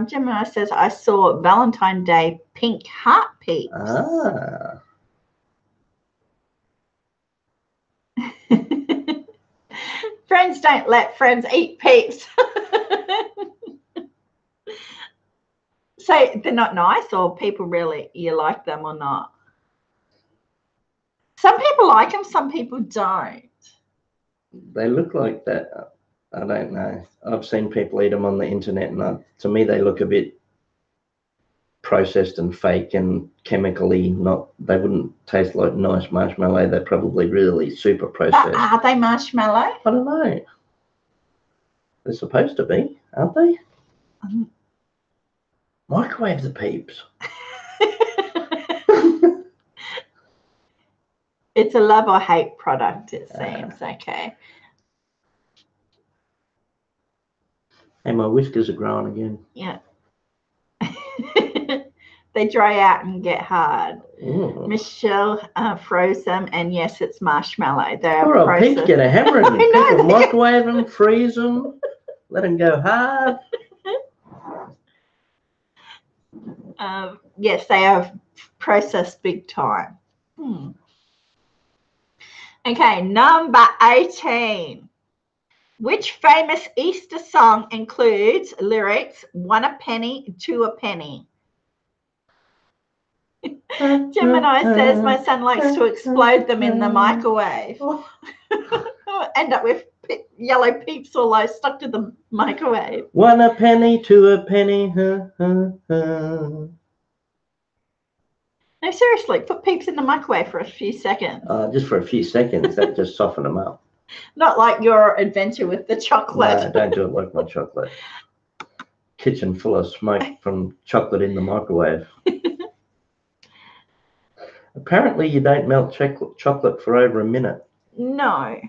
Gemini says, I saw Valentine's Day pink heart Peeps. Ah. Friends don't let friends eat Peeps. So they're not nice, or people really, you like them or not? Some people like them, some people don't. They look like that. I don't know. I've seen people eat them on the internet, and to me they look a bit processed and fake and chemically they wouldn't taste like nice marshmallow. They're probably really super processed. Are they marshmallow? I don't know. They're supposed to be, aren't they? Microwave the Peeps. It's a love or hate product, it seems. Okay. Hey, my whiskers are growing again. Yeah. They dry out and get hard. Ooh. Michelle froze them, and yes, it's marshmallow. They're Poor old processed. Peeps get a hammering. I know, People microwave them, freeze them, let them go hard. Yes, they are processed big time. Okay, number 18. Which famous Easter song includes lyrics, 1 a penny, 2 a penny? Gemini says, my son likes to explode them in the microwave. End up with yellow Peeps all those stuck to the microwave. 1 a penny, 2 a penny. No, seriously, put peeps in the microwave for a few seconds. Just for a few seconds. That just soften them up. Not like your adventure with the chocolate. No, don't do it like my chocolate. Kitchen full of smoke from chocolate in the microwave. Apparently, you don't melt chocolate for over a minute. No.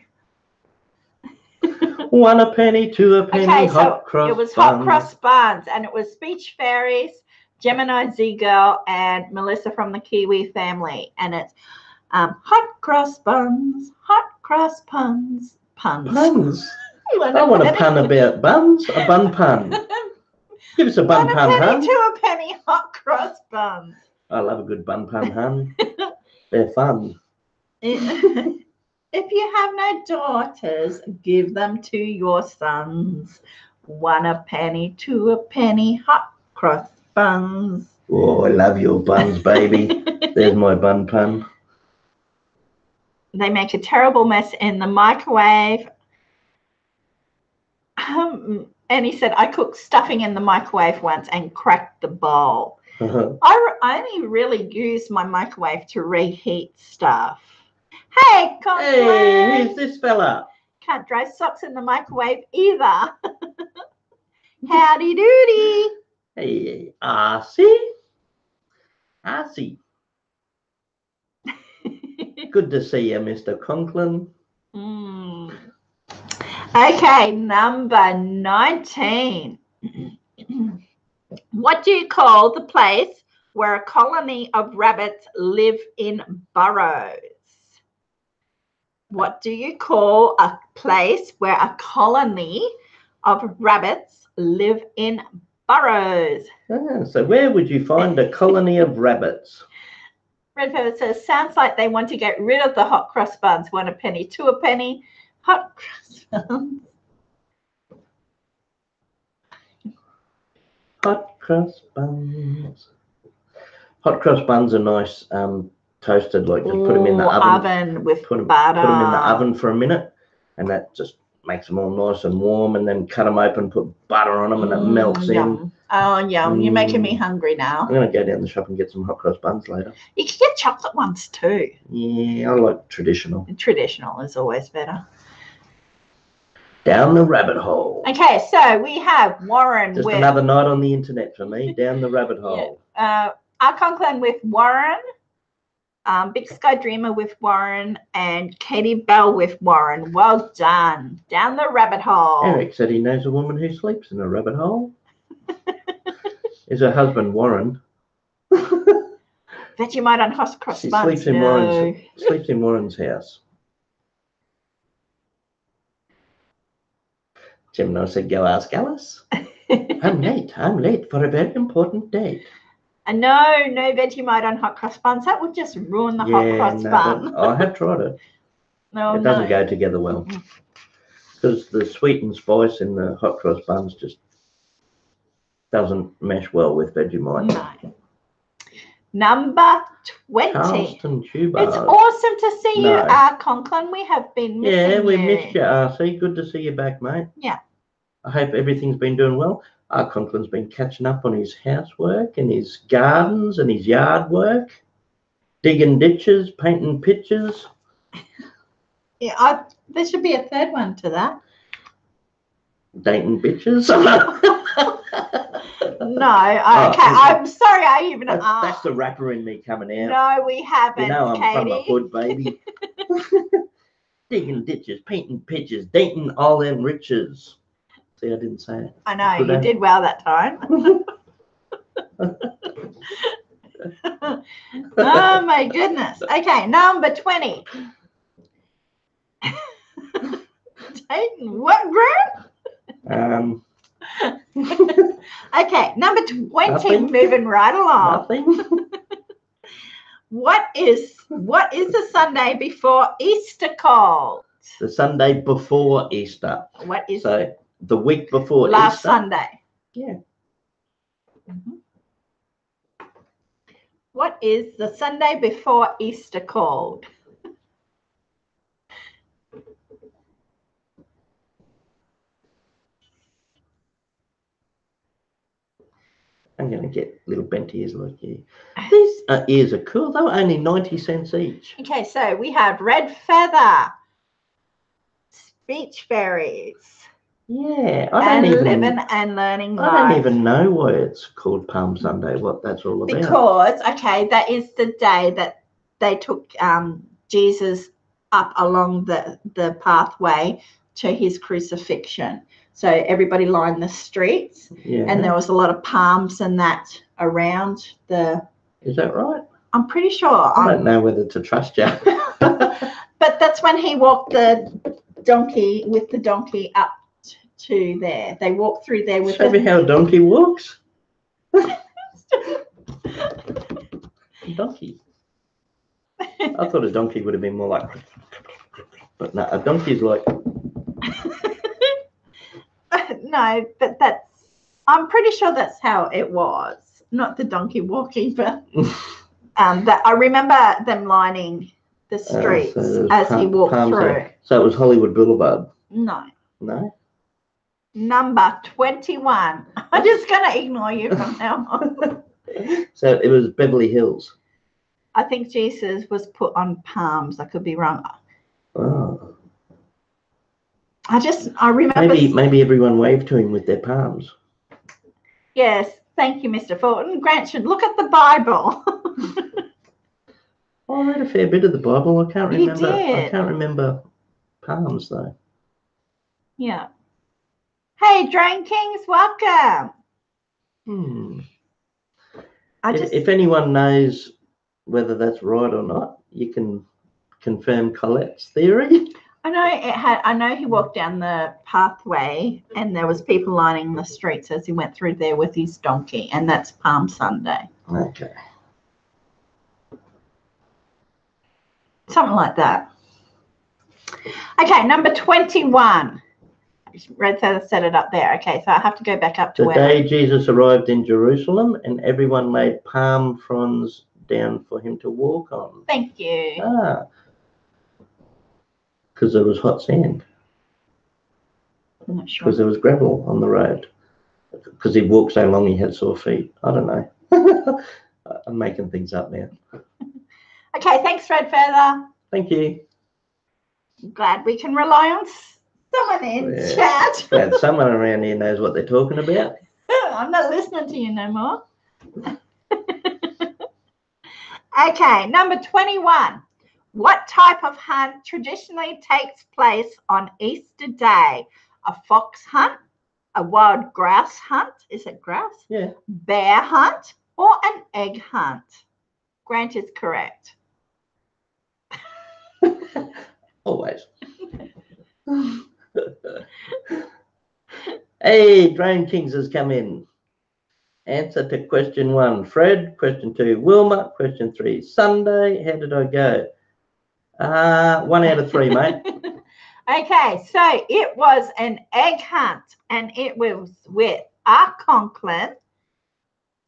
1 a penny, 2 a penny, Okay, hot so cross it was buns. hot cross buns, and it was Speech Fairies, Gemini Z Girl, and Melissa from the Kiwi family. And it's hot cross buns, hot cross puns. Puns? I want a pun about buns. A bun pun. Give us a bun pun, 1 a penny, hun. 2 a penny, hot cross buns. I love a good bun pun, hun. They're fun. If you have no daughters, give them to your sons. 1 a penny, 2 a penny, hot cross buns. Oh, I love your buns, baby. There's my bun pun. They make a terrible mess in the microwave. And he said, I cooked stuffing in the microwave once and cracked the bowl. I only really use my microwave to reheat stuff. Hey, Collette. Hey, who's this fella? Can't dry socks in the microwave either. Howdy doody. Hey, Arcee. Arcee. Good to see you, Mr. Conklin. Okay, number 19. What do you call the place where a colony of rabbits live in burrows? What do you call a place where a colony of rabbits live in burrows? So where would you find a colony of rabbits? Red Pepper says, sounds like they want to get rid of the hot cross buns. 1 a penny, 2 a penny, hot cross buns. Hot cross buns. Hot cross buns are nice, toasted. Like just put them in the oven with butter. Put them in the oven for a minute, and that just makes them all nice and warm. And then cut them open, put butter on them, and it melts in. Oh, yum! You're making me hungry now. I'm gonna go down the shop and get some hot cross buns later. You can get chocolate ones too. Yeah, I like traditional. Traditional is always better. Down the rabbit hole. Okay, so we have Warren Just with another night on the internet for me. Down the rabbit hole. Conklin with Warren, Big Sky Dreamer with Warren, and Katie Bell with Warren. Well done. Down the rabbit hole. Eric said he knows a woman who sleeps in a rabbit hole. Is her husband Warren? Vegemite on hot cross buns. She sleeps in Warren's house. Gemini said, go ask Alice. I'm late for a very important date. No Vegemite on hot cross buns. That would just ruin the hot cross bun. I have tried it. It doesn't go together well. Because the sweet and spice in the hot cross buns just doesn't mesh well with Vegemite. No. Number 20. Charleston Chew It's awesome to see you, Conklin. We have been missing you. Yeah, we missed you, RC. Good to see you back, mate. Yeah. I hope everything's been doing well. Conklin's been catching up on his housework and his gardens and his yard work, digging ditches, painting pictures. Yeah, there should be a third one to that. Dating bitches. No, I'm sorry I even asked. That's the rapper in me coming out. No, we haven't, You know I'm Katie. from the hood, baby. Digging ditches, painting pictures, dating all them riches. See, I didn't say it. I know, you did well that time. Oh, my goodness. Okay, number 20. Dating what group? Okay, number 20, nothing. Moving right along. Nothing. What is the Sunday before Easter called? The Sunday before Easter. What is so the week before last Easter? Sunday. Yeah. What is the Sunday before Easter called? I'm going to get little bent ears like you. This ears are cool. They were only 90 cents each. Okay, so we have red feather, speech fairies, Yeah, living and learning life. I don't even know why it's called Palm Sunday, what that's all about. Because, okay, that is the day that they took Jesus up along the pathway to his crucifixion. So everybody lined the streets, and there was a lot of palms and that around the... Is that right? I'm pretty sure. I don't know whether to trust you. But that's when he walked the donkey up to there. They walked through there with... Show me how a donkey walks. Donkey. I thought a donkey would have been more like... But no, a donkey's like... No, but that's... I'm pretty sure that's how it was. Not the donkey walking, but that I remember them lining the streets as he walked through. So it was Hollywood Boulevard? No. No? Number 21. I'm just going to ignore you from now on. So it was Beverly Hills? I think Jesus was put on palms. I could be wrong. Oh. I remember... Maybe everyone waved to him with their palms. Yes. Thank you, Mr. Fulton. Grant should look at the Bible. I read a fair bit of the Bible. I can't remember. You did. I can't remember palms though. Yeah. Hey, Drain Kings, welcome. If anyone knows whether that's right or not, you can confirm Colette's theory. I know he walked down the pathway and there was people lining the streets as he went through there with his donkey, and that's Palm Sunday. Okay. Something like that. Okay, number 21. Red Feather set it up there. Okay, so I have to go back up to the day Jesus arrived in Jerusalem and everyone laid palm fronds down for him to walk on. Thank you. Because there was hot sand. I'm not sure. Because there was gravel on the road. Because he walked so long he had sore feet. I don't know. I'm making things up now. Okay, thanks, Red Feather. Thank you. I'm glad we can rely on someone in chat. Glad someone around here knows what they're talking about. I'm not listening to you no more. Okay, number 21. What type of hunt traditionally takes place on Easter Day? A fox hunt, a wild grouse hunt, is it grouse? Yeah. Bear hunt, or an egg hunt? Grant is correct. Always. Hey, Drone Kings has come in. Answer to question 1, Fred. Question 2, Wilma. Question 3, Sunday. How did I go? 1 out of 3, mate. Okay, so it was an egg hunt, and it was with Art Conklin,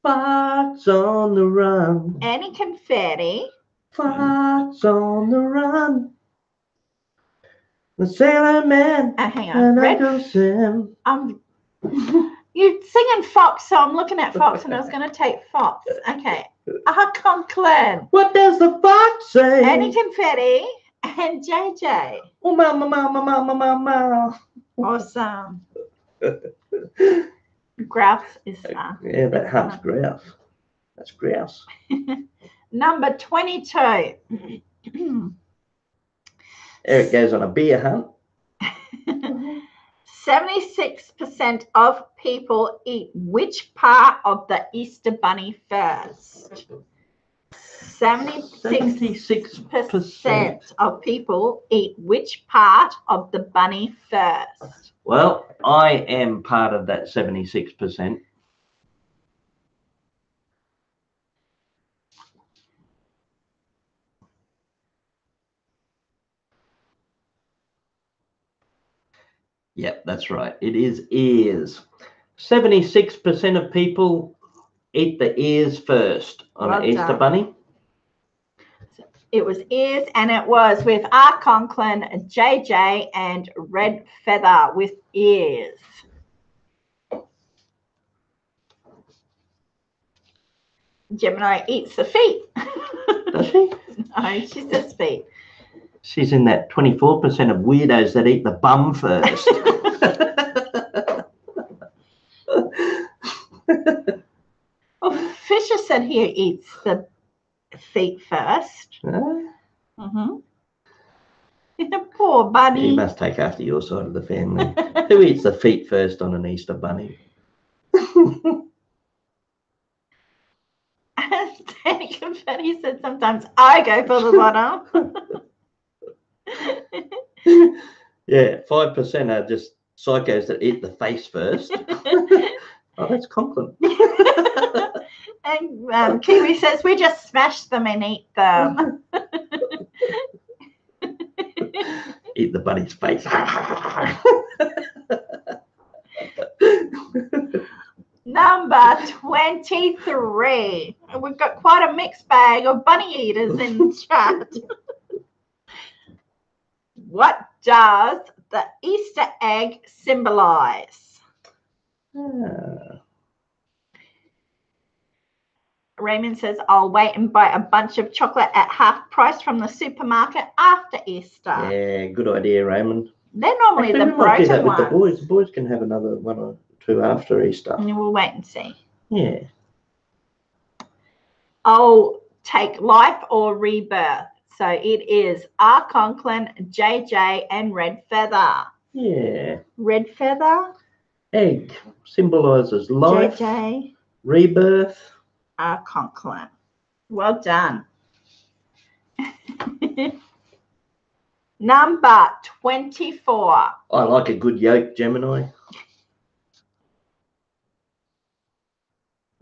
Fox on the run. Annie Confetti, Fox on the run. The Sailor Man. hang on, and Uncle Sam. You're singing Fox, so I'm looking at Fox, and I was going to take Fox. Okay, Art Conklin. What does the fox say? Annie Confetti and JJ. Oh, mama, mama, mama, mama. Awesome. Grouse is yeah, that hunt's grouse. That's grouse. Number 22. Eric goes on a beer hunt. 76% of people eat which part of the Easter bunny first? 76% of people eat which part of the bunny first? Well, I am part of that 76%. Yep, that's right. It is ears. 76% of people eat the ears first on an Easter bunny. It was ears, and it was with Art Conklin, JJ, and Red Feather with ears. Gemini eats the feet. Does she? No, she says feet. She's in that 24% of weirdos that eat the bum first. Well, Fisher said he eats the feet first. Huh? Poor bunny. He must take after your side of the family. Who eats the feet first on an Easter bunny? Danny Confetti said sometimes I go for the bottom. Yeah, 5% are just psychos that eat the face first. Oh, that's Conklin. And Kiwi says we just smash them and eat them. Eat the bunny's face. Number 23. We've got quite a mixed bag of bunny eaters in the chat. What does the Easter egg symbolize? Raymond says, I'll wait and buy a bunch of chocolate at half price from the supermarket after Easter. Yeah, good idea, Raymond. They're normally Actually, the we might do that broken with the boys. ones. The boys can have another one or two after Easter. And we'll wait and see. Yeah. I'll take life or rebirth. So it is R. Conklin, JJ, and Red Feather. Yeah. Red Feather. Egg symbolises life, JJ. rebirth. R. Conklin. Well done. Number 24. I like a good yolk, Gemini.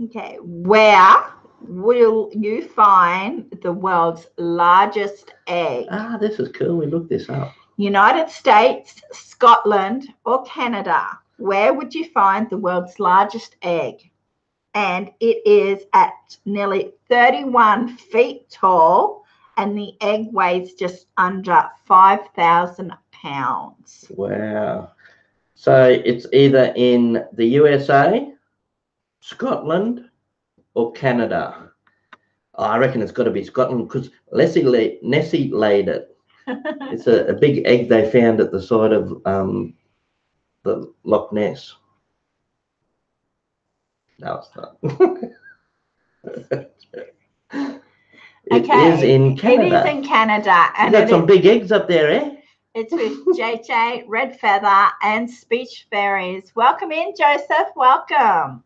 Okay, where will you find the world's largest egg? Ah, this is cool. We looked this up. United States, Scotland, or Canada? Where would you find the world's largest egg? And it is at nearly 31 feet tall, and the egg weighs just under 5,000 pounds. Wow. So it's either in the USA, Scotland, or Canada. Oh, I reckon it's got to be Scotland because Nessie laid it. It's a big egg they found at the side of the Loch Ness. No, it's not. It is in Canada. It is in Canada. And got some big eggs up there, eh? It's with JJ, Red Feather, and Speech Fairies. Welcome in, Joseph. Welcome.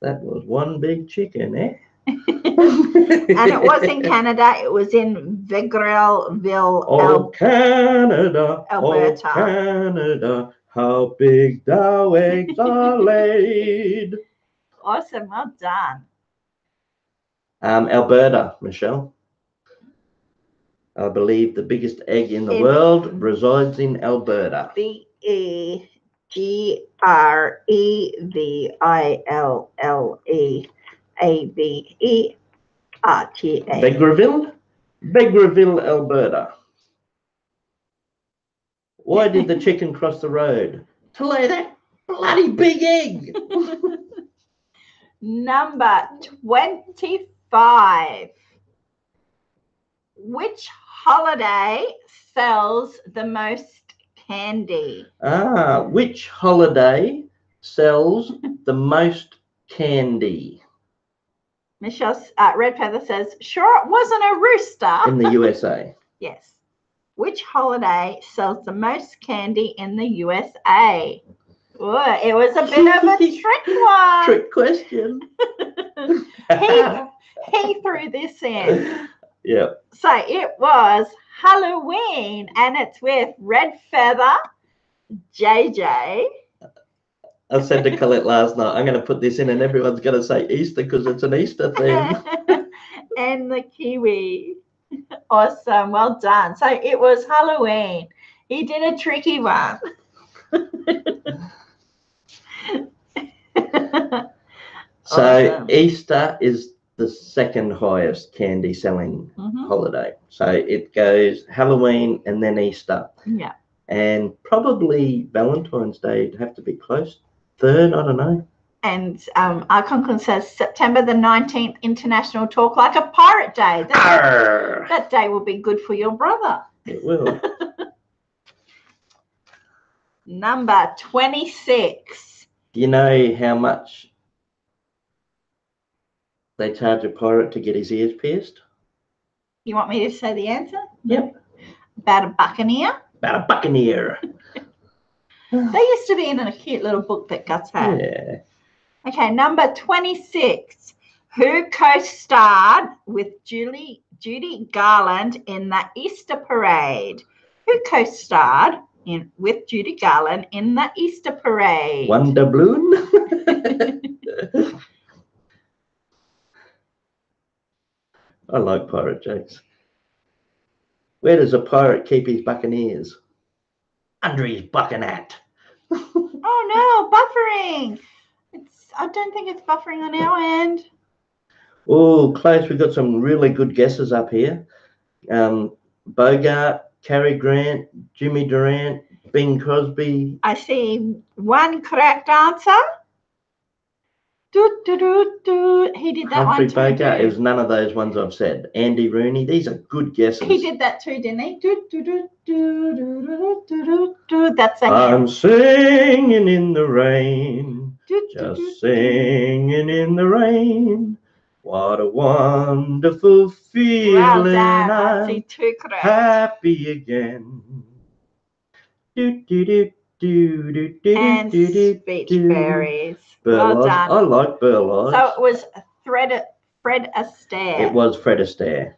That was one big chicken, eh? And it was in Canada. It was in Vegreville, Canada, Alberta. Oh, Canada, how big thou eggs are laid. Awesome. Well done. Alberta, Michelle. I believe the biggest egg in the world resides in Alberta. Begrevillerta. Vegreville, Alberta. Why did the chicken cross the road? To lay that bloody big egg. Number 25. Which holiday sells the most candy? Which holiday sells the most candy? Michelle, Red Feather says, sure it wasn't a rooster. In the USA. Yes. Which holiday sells the most candy in the USA? Ooh, it was a bit of a trick one. Trick question. he threw this in. Yeah. So it was Halloween, and it's with Red Feather, JJ. I said to Collette last night, I'm going to put this in and everyone's going to say Easter because it's an Easter thing. And the kiwi. Awesome. Well done. So it was Halloween. He did a tricky one. So awesome. Easter is the second highest candy selling holiday. So it goes Halloween and then Easter. Yeah. And probably Valentine's Day would have to be close. Third, I don't know. And Arkonkin says September the 19th, International Talk Like a Pirate Day. That day will be good for your brother. It will. Number 26. Do you know how much they charge a pirate to get his ears pierced? You want me to say the answer? Yep. About a buccaneer. About a buccaneer. They used to be in a cute little book that Gus had. Yeah. Okay, number 26. Who co-starred with Judy Garland in the Easter Parade? Who co-starred with Judy Garland in the Easter Parade? Wonder Balloon. I like pirate jokes. Where does a pirate keep his buccaneers? Under his buccaneer. Oh no, buffering. I don't think it's buffering on our end. Oh, close. We've got some really good guesses up here. Bogart, Cary Grant, Jimmy Durant, Bing Crosby. I see one correct answer. He did that Humphrey one too. Bogart. It was none of those ones I've said. Andy Rooney. These are good guesses. He did that too, didn't he? That's a I'm singing in the rain. Just singing in the rain. What a wonderful feeling. Well done. I see two correct. Happy again. Do, do, do, do, do, do, And do, speech do. fairies. Well done. I like Burlage. So it was Fred Astaire. It was Fred Astaire.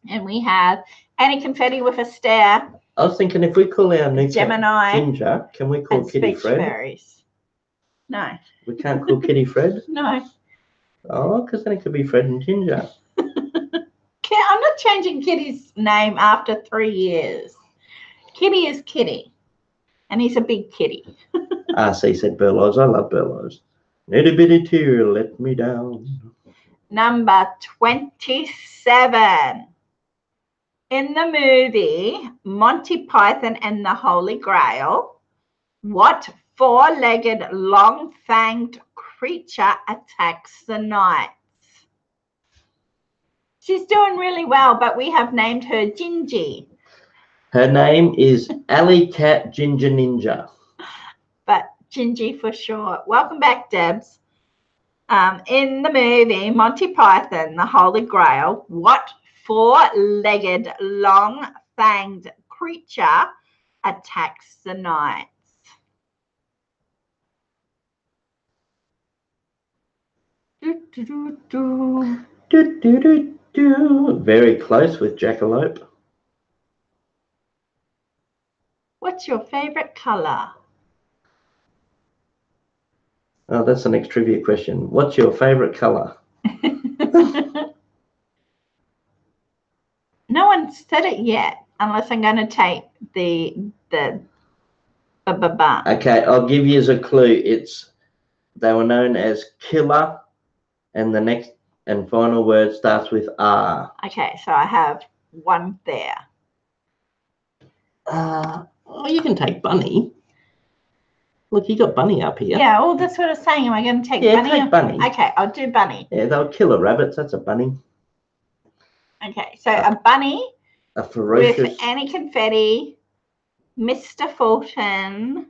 And we have Annie Confetti with Astaire. I was thinking if we call our new Gemini Ginger, can we call and Kitty speech Fred? fairies. No. We can't call Kitty Fred? No. Oh, because then it could be Fred and Ginger. I'm not changing Kitty's name after 3 years. Kitty is Kitty. And he's a big kitty. R.C. said Burlage. I love Burlage. Itty bitty tear let me down. Number 27. In the movie Monty Python and the Holy Grail, what four-legged, long-fanged creature attacks the knights? She's doing really well, but we have named her Gingy. Her name is Alley Cat Ginger Ninja. But Gingy for short. Welcome back, Debs. In the movie Monty Python, the Holy Grail, what four-legged, long-fanged creature attacks the knights? Very close with Jackalope. What's your favorite color? Oh, that's the next trivia question. What's your favorite color? No one said it yet, unless I'm going to take the Okay, I'll give you as a clue. They were known as Killer, and the next and final word starts with R. Okay, so I have one there. Oh, you can take Bunny. Look, you got Bunny up here. Yeah, well, that's what I was saying. Am I going to take Yeah, Bunny? take Bunny. Okay, I'll do Bunny. Yeah, they'll killer rabbits. That's a bunny. Okay, so a bunny A ferocious. with Annie Confetti, Mr. Fulton,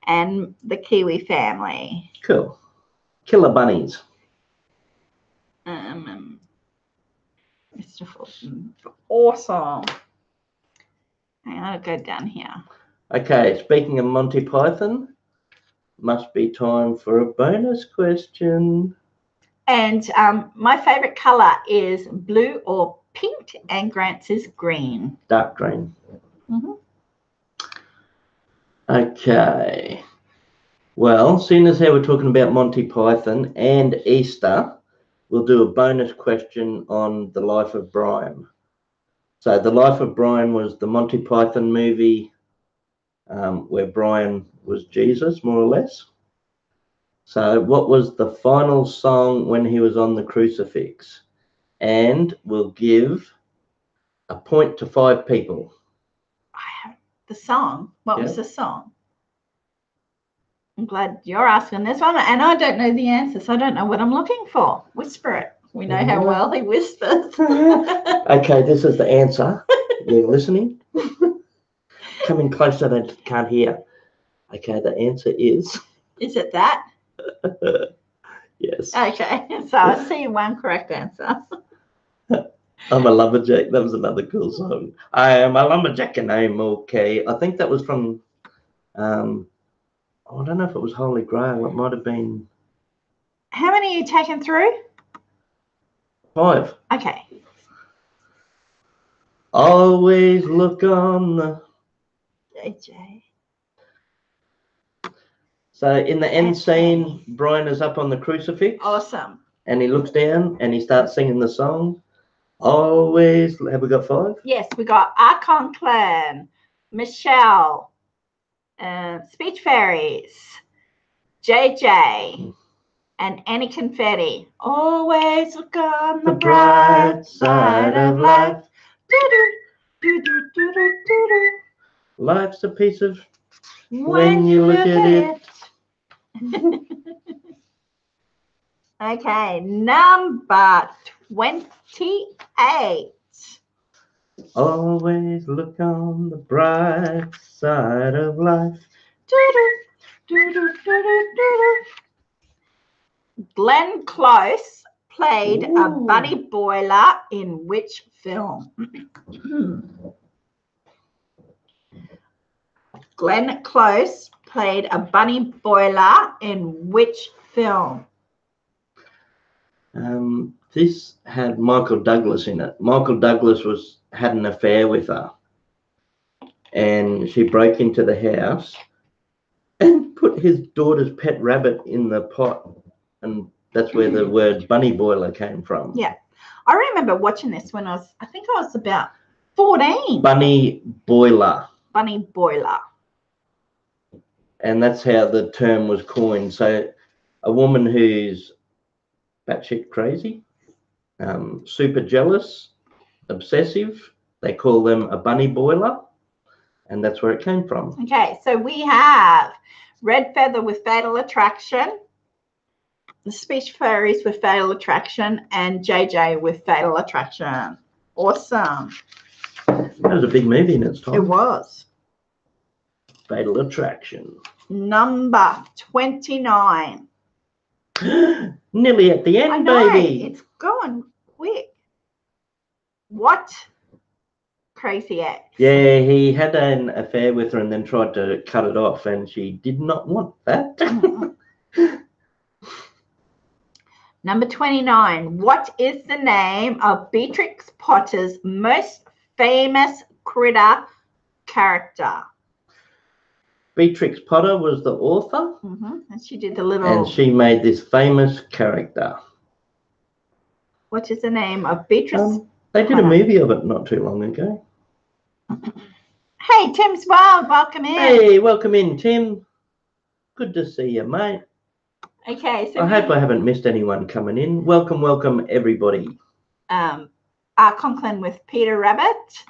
and the Kiwi family. Cool. Killer bunnies. Mr. Fulton. Awesome. Hang on, I'll go down here. Okay, speaking of Monty Python, must be time for a bonus question. And my favorite color is blue or pink, and Grant's is green. Dark green. Mm-hmm. Okay. Well, seeing as how we're talking about Monty Python and Easter, we'll do a bonus question on the life of Brian. So the life of Brian was the Monty Python movie where Brian was Jesus, more or less. So what was the final song when he was on the crucifix? And we'll give a point to 5 people. The song. What was the song? I'm glad you're asking this one, and I don't know the answer, so I don't know what I'm looking for. Whisper it. We know how well he whispers. Okay, this is the answer. You're listening? Coming closer, they can't hear. Okay, the answer is... Is it that? Yes. Okay, so I see one correct answer. I'm a lumberjack. That was another cool song. I am a lumberjack and I'm okay. I think that was from... I don't know if it was Holy Grail. It might have been... How many are you taking through? 5. Okay. Always look on the... JJ. So in the end scene, Brian is up on the crucifix. Awesome. And he looks down and he starts singing the song. Always... Have we got 5? Yes, we got Archon Clan, Michelle, Speech Fairies, JJ, and Annie Confetti. Always look on the bright side of life. Life's a piece of... When you look at it. Okay, number 28. Always look on the bright side of life. Glenn Close played a bunny boiler in which film? Glenn Close played a bunny boiler in which film? This had Michael Douglas in it. Michael Douglas had an affair with her, and she broke into the house and put his daughter's pet rabbit in the pot, and that's where the word bunny boiler came from. Yeah, I remember watching this when I think I was about 14. Bunny boiler. Bunny boiler. And that's how the term was coined. So a woman who's batshit crazy, super jealous, obsessive, they call them a bunny boiler, and that's where it came from. Okay, so we have Red Feather with Fatal Attraction, the Speech Fairies with Fatal Attraction, and JJ with Fatal Attraction. Awesome. That was a big movie in its time. It was. Fatal Attraction. Number 29. Nearly at the end, I know, baby. it's going quick. What crazy ex? Yeah, he had an affair with her and then tried to cut it off, and she did not want that. Number 29. What is the name of Beatrix Potter's most famous critter character? Beatrix Potter was the author. And she did the little... And she made this famous character. What is the name of Beatrix They did a movie of it not too long ago. Hey, Tim's Wild, welcome in. Hey, welcome in, Tim. Good to see you, mate. Okay, so I hope I haven't missed anyone coming in. Welcome, everybody. Conklin with Peter Rabbit,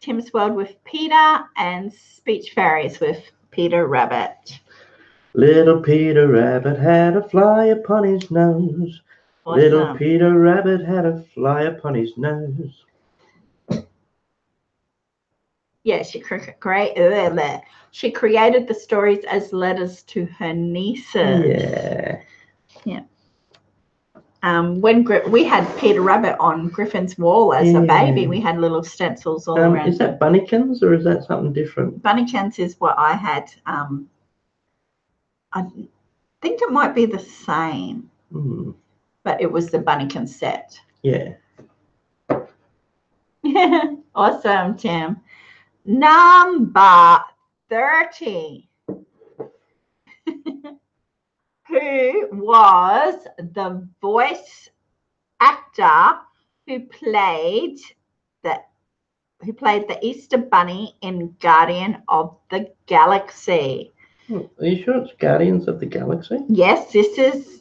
Tim's World with Peter, and Speech Fairies with Peter Rabbit. Little Peter Rabbit had a fly upon his nose. Awesome. Little Peter Rabbit had a fly upon his nose. Yeah, she created the stories as letters to her nieces. Yeah. When we had Peter Rabbit on Griffin's wall as a baby, we had little stencils all around. Is that Bunnykins or is that something different? Bunnykins is what I had. I think it might be the same, but it was the Bunnykin set. Yeah. Awesome, Tim. Number 30. Who was the voice actor who played the Easter Bunny in Guardian of the Galaxy? Are you sure it's Guardians of the Galaxy? Yes, this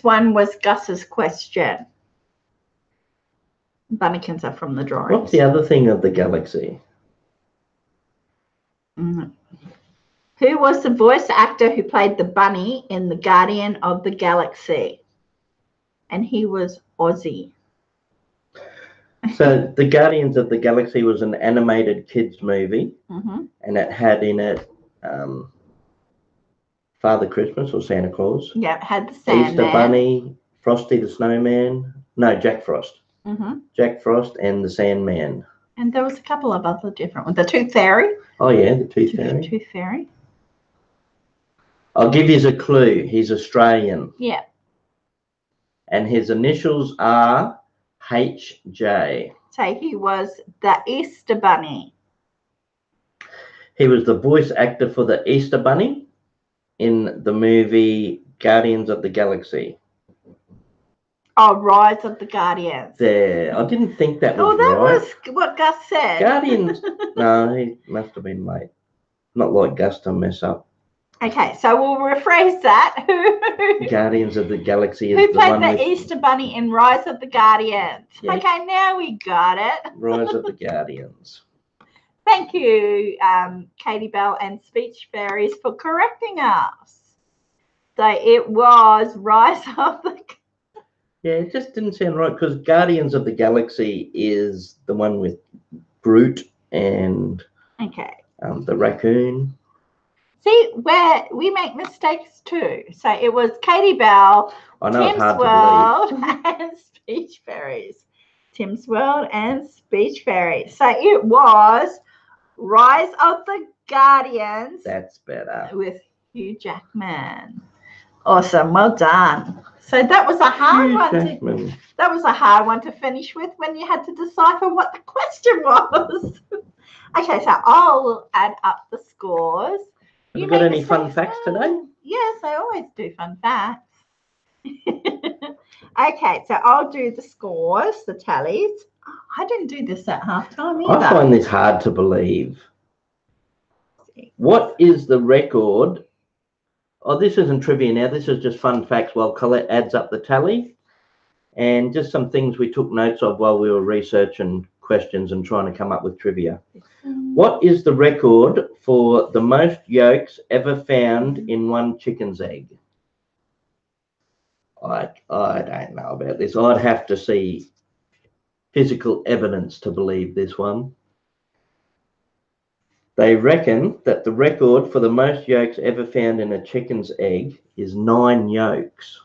one was Gus's question. Bunnykins are from the drawings. What's the other thing of the galaxy? Who was the voice actor who played the bunny in The Guardian of the Galaxy? And he was Aussie. So The Guardians of the Galaxy was an animated kids movie, and it had in it Father Christmas or Santa Claus. Yeah, it had the Sandman. Easter Bunny, Frosty the Snowman. No, Jack Frost. Jack Frost and the Sandman. And there was a couple of other different ones. The Tooth Fairy. Oh, yeah, the Tooth Fairy. Tooth Fairy. I'll give you a clue. He's Australian. Yeah. And his initials are HJ. So he was the Easter Bunny. He was the voice actor for the Easter Bunny in the movie Guardians of the Galaxy. Oh, Rise of the Guardians. There. I didn't think that was right. Oh, that right. was what Gus said. Guardians. No, he must have been late. Not like Gus to mess up. Okay, so we'll rephrase that. Guardians of the Galaxy is who the played one the with Easter Bunny in Rise of the Guardians? Yeah. Okay, now we got it. Rise of the Guardians. Thank you, Katie Bell and Speech Fairies, for correcting us. So it was Rise of the... Yeah, it just didn't sound right because Guardians of the Galaxy is the one with Groot and the raccoon. See, where we make mistakes too. So it was Katie Bell, Tim's World, and Speech Fairies. Tim's World and Speech Fairies. So it was Rise of the Guardians. That's better. With Hugh Jackman. Awesome, well done. So that was a hard one. That was a hard one to finish with when you had to decipher what the question was. Okay, so I'll add up the scores. Have you got any fun facts today? Yes, I always do fun facts. Okay, so I'll do the scores, the tallies. Oh, I didn't do this at halftime either. I find this hard to believe. What is the record? Oh, this isn't trivia now. This is just fun facts while Collette adds up the tally. And just some things we took notes of while we were researching questions and trying to come up with trivia. What is the record for the most yolks ever found in one chicken's egg? I don't know about this. I'd have to see physical evidence to believe this one. They reckon that the record for the most yolks ever found in a chicken's egg is 9 yolks.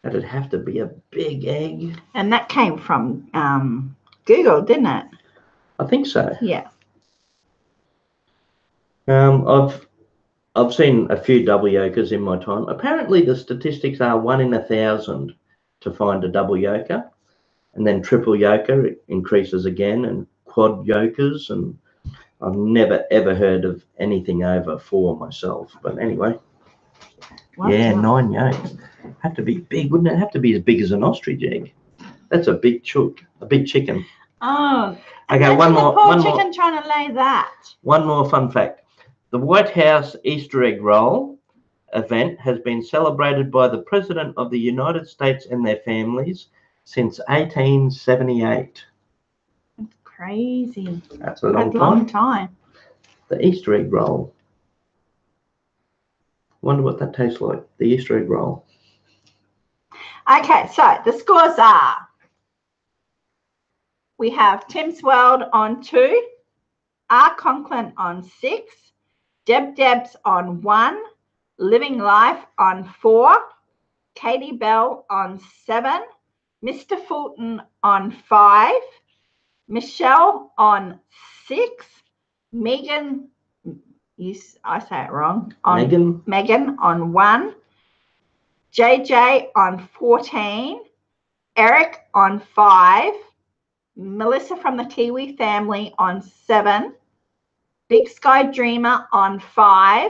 That'd have to be a big egg. And that came from Google, didn't it? I think so. Yeah. I've seen a few double yolkers in my time. Apparently the statistics are 1 in 1,000 to find a double yoker, and then triple yoker it increases again, and quad yokers, and I've never ever heard of anything over 4 myself. But anyway, yeah, 9 yolks. Have to be big, wouldn't it? Have to be as big as an ostrich egg. That's a big chook, a big chicken. Oh, okay. One more. Chicken trying to lay that. One more fun fact: the White House Easter egg roll event has been celebrated by the President of the United States and their families since 1878. That's crazy. That's a long time. The Easter egg roll. Wonder what that tastes like. The Easter egg roll. Okay, so the scores are: we have Tim's World on 2, R. Conklin on 6, Deb's on 1, Living Life on 4, Katie Bell on 7, Mr. Fulton on 5, Michelle on 6, Megan, I say it wrong, Megan on 1, JJ on 14, Eric on 5, Melissa from the Kiwi family on 7, Big Sky Dreamer on 5.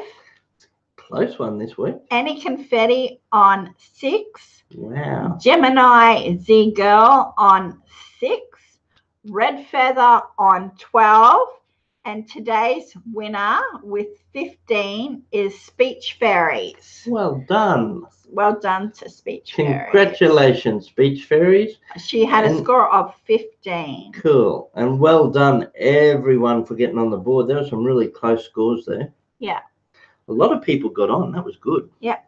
Close one this week. Annie Confetti on 6. Wow. Gemini Z Girl on 6. Red Feather on 12. And today's winner with 15 is Speech Fairies. Well done. Well done to Speech Fairies. Congratulations, Speech Fairies. She had a score of 15. Cool. And well done, everyone, for getting on the board. There were some really close scores there. Yeah. A lot of people got on. That was good. Yeah.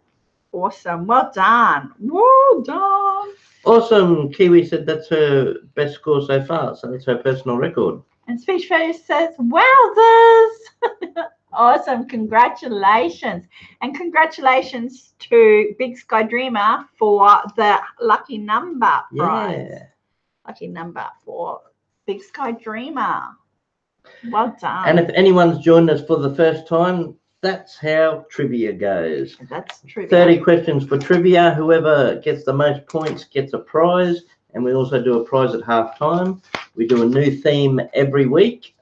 Awesome. Well done. Well done. Awesome. Kiwi said that's her best score so far. So that's her personal record. And Speech Fairy says, wowzers. Awesome. Congratulations. And congratulations to Big Sky Dreamer for the lucky number prize. Yeah. Lucky number for Big Sky Dreamer. Well done. And if anyone's joined us for the first time, that's how trivia goes. That's trivia. 30 questions for trivia. Whoever gets the most points gets a prize. And we also do a prize at half time. We do a new theme every week.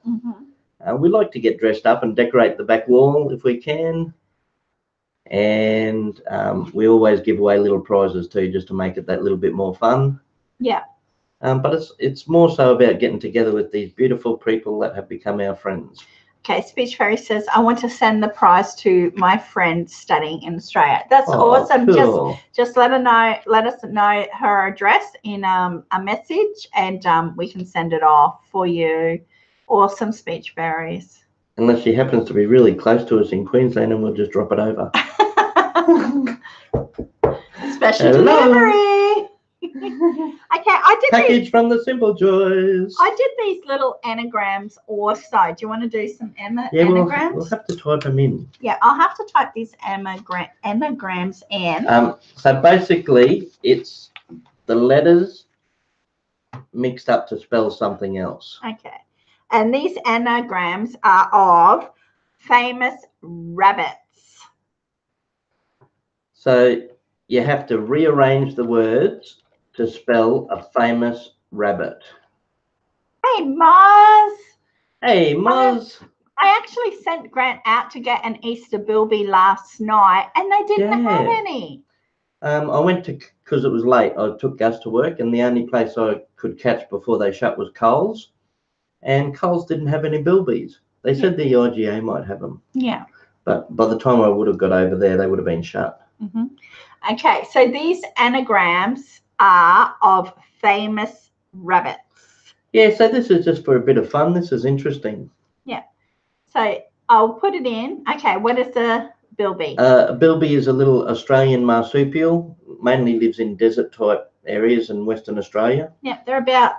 We like to get dressed up and decorate the back wall if we can. And we always give away little prizes too, just to make it that little bit more fun. Yeah. But it's more so about getting together with these beautiful people that have become our friends. Okay, Speech Fairy says, I want to send the prize to my friend studying in Australia. That's awesome. Cool. Just let us know her address in a message, and we can send it off for you. Awesome, Speech Fairies. Unless she happens to be really close to us in Queensland, and we'll just drop it over. Special delivery. Okay, I did package from the Simple Joys. I did these little anagrams also. Do you want to do some anagrams? We'll have to type them in. Yeah, I'll have to type these anagrams in. So basically, it's the letters mixed up to spell something else. Okay, and these anagrams are of famous rabbits. So you have to rearrange the words to spell a famous rabbit. Hey, Mars. Hey, Mars. I actually sent Grant out to get an Easter bilby last night, and they didn't have any. I went to, because it was late, I took Gus to work, and the only place I could catch before they shut was Coles, and Coles didn't have any bilbies. They said the IGA might have them. Yeah. But by the time I would have got over there, they would have been shut. Okay, so these anagrams are of famous rabbits. Yeah, so this is just for a bit of fun. This is interesting. Yeah. So I'll put it in. Okay, what is the bilby? A bilby is a little Australian marsupial, mainly lives in desert type areas in Western Australia. Yeah, they're about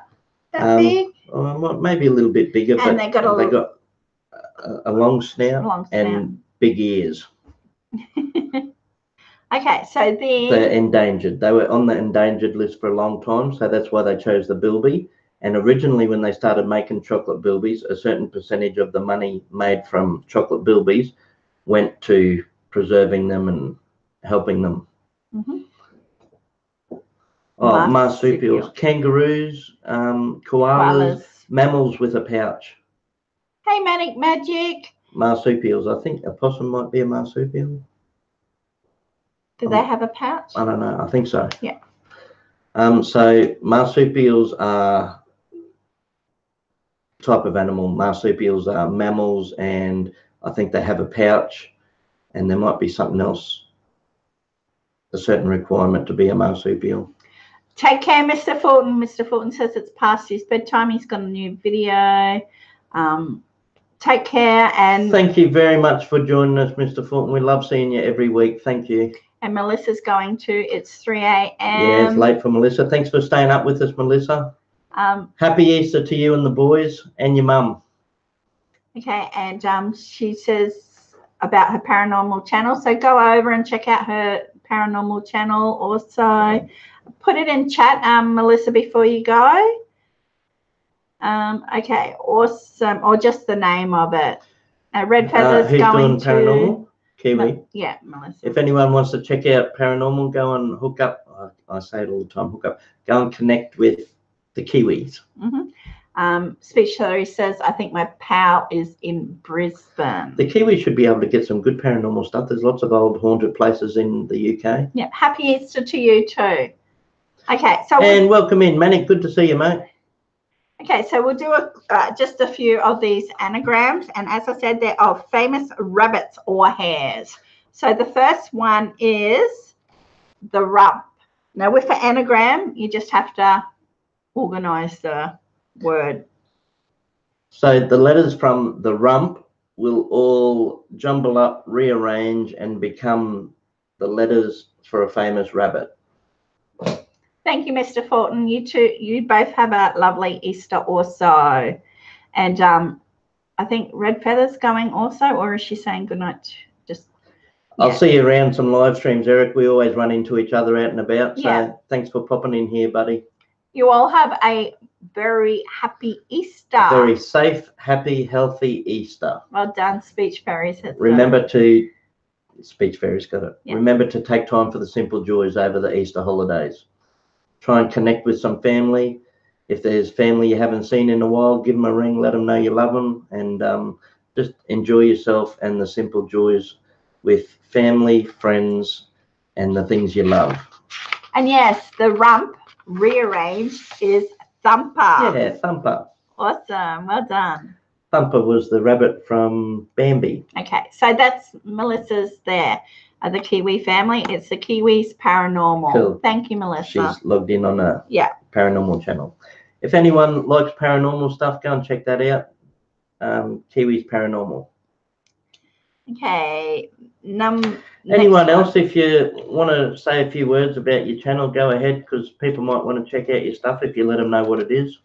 that big. Maybe a little bit bigger, and but they got a long snout and big ears. Okay, so they're endangered. They were on the endangered list for a long time, so that's why they chose the bilby. And originally, when they started making chocolate bilbies, a certain percentage of the money made from chocolate bilbies went to preserving them and helping them. Marsupials, kangaroos, koalas, mammals with a pouch. Hey, Manic Magic. Marsupials. I think a possum might be a marsupial. Do they have a pouch? I don't know. I think so. Yeah. So marsupials are type of animal. Marsupials are mammals, and I think they have a pouch, and there might be something else, a certain requirement to be a marsupial. Take care, Mr. Fulton. Mr. Fulton says it's past his bedtime. He's got a new video. Take care. And thank you very much for joining us, Mr. Fulton. We love seeing you every week. Thank you. And Melissa's going to. It's 3 a.m. Yeah, it's late for Melissa. Thanks for staying up with us, Melissa. Happy Easter to you and the boys and your mum. Okay, and she says about her paranormal channel. So go over and check out her paranormal channel. Also, put it in chat, Melissa, before you go. Okay, awesome. Or just the name of it. Red Feather's who's going doing paranormal? Kiwi. Yeah, Melissa. If anyone wants to check out paranormal, go and hook up. I say it all the time, hook up. Go and connect with the Kiwis. Speech Hillary says, I think my pal is in Brisbane. The Kiwis should be able to get some good paranormal stuff. There's lots of old haunted places in the UK. Yeah, happy Easter to you too. Okay, so and welcome in, Manic. Good to see you, mate. Okay, so we'll do just a few of these anagrams, and as I said, they're of famous rabbits or hares. So the first one is the rump. Now, with the anagram, you just have to organise the word. So the letters from the rump will all jumble up, rearrange, and become the letters for a famous rabbit. Thank you, Mr. Fulton. You two, you both have a lovely Easter also. And I think Red Feather's going also, or is she saying good night? Just I'll see you around some live streams, Eric. We always run into each other out and about. So thanks for popping in here, buddy. You all have a very happy Easter. A very safe, happy, healthy Easter. Well done, Speech Fairies. Remember to, Speech Fairies got it. Yeah. Remember to take time for the simple joys over the Easter holidays. Try and connect with some family. If there's family you haven't seen in a while, give them a ring, let them know you love them, and just enjoy yourself and the simple joys with family, friends, and the things you love. And yes, the rump rearranged is Thumper. Yeah, Thumper. Awesome. Well done. Thumper was the rabbit from Bambi. Okay, so that's Melissa's there. The Kiwi family. It's the Kiwis Paranormal. Cool. Thank you, Melissa. She's logged in on a paranormal channel. If anyone likes paranormal stuff, go and check that out. Kiwis Paranormal. Okay. Anyone else, if you want to say a few words about your channel, go ahead, because people might want to check out your stuff if you let them know what it is.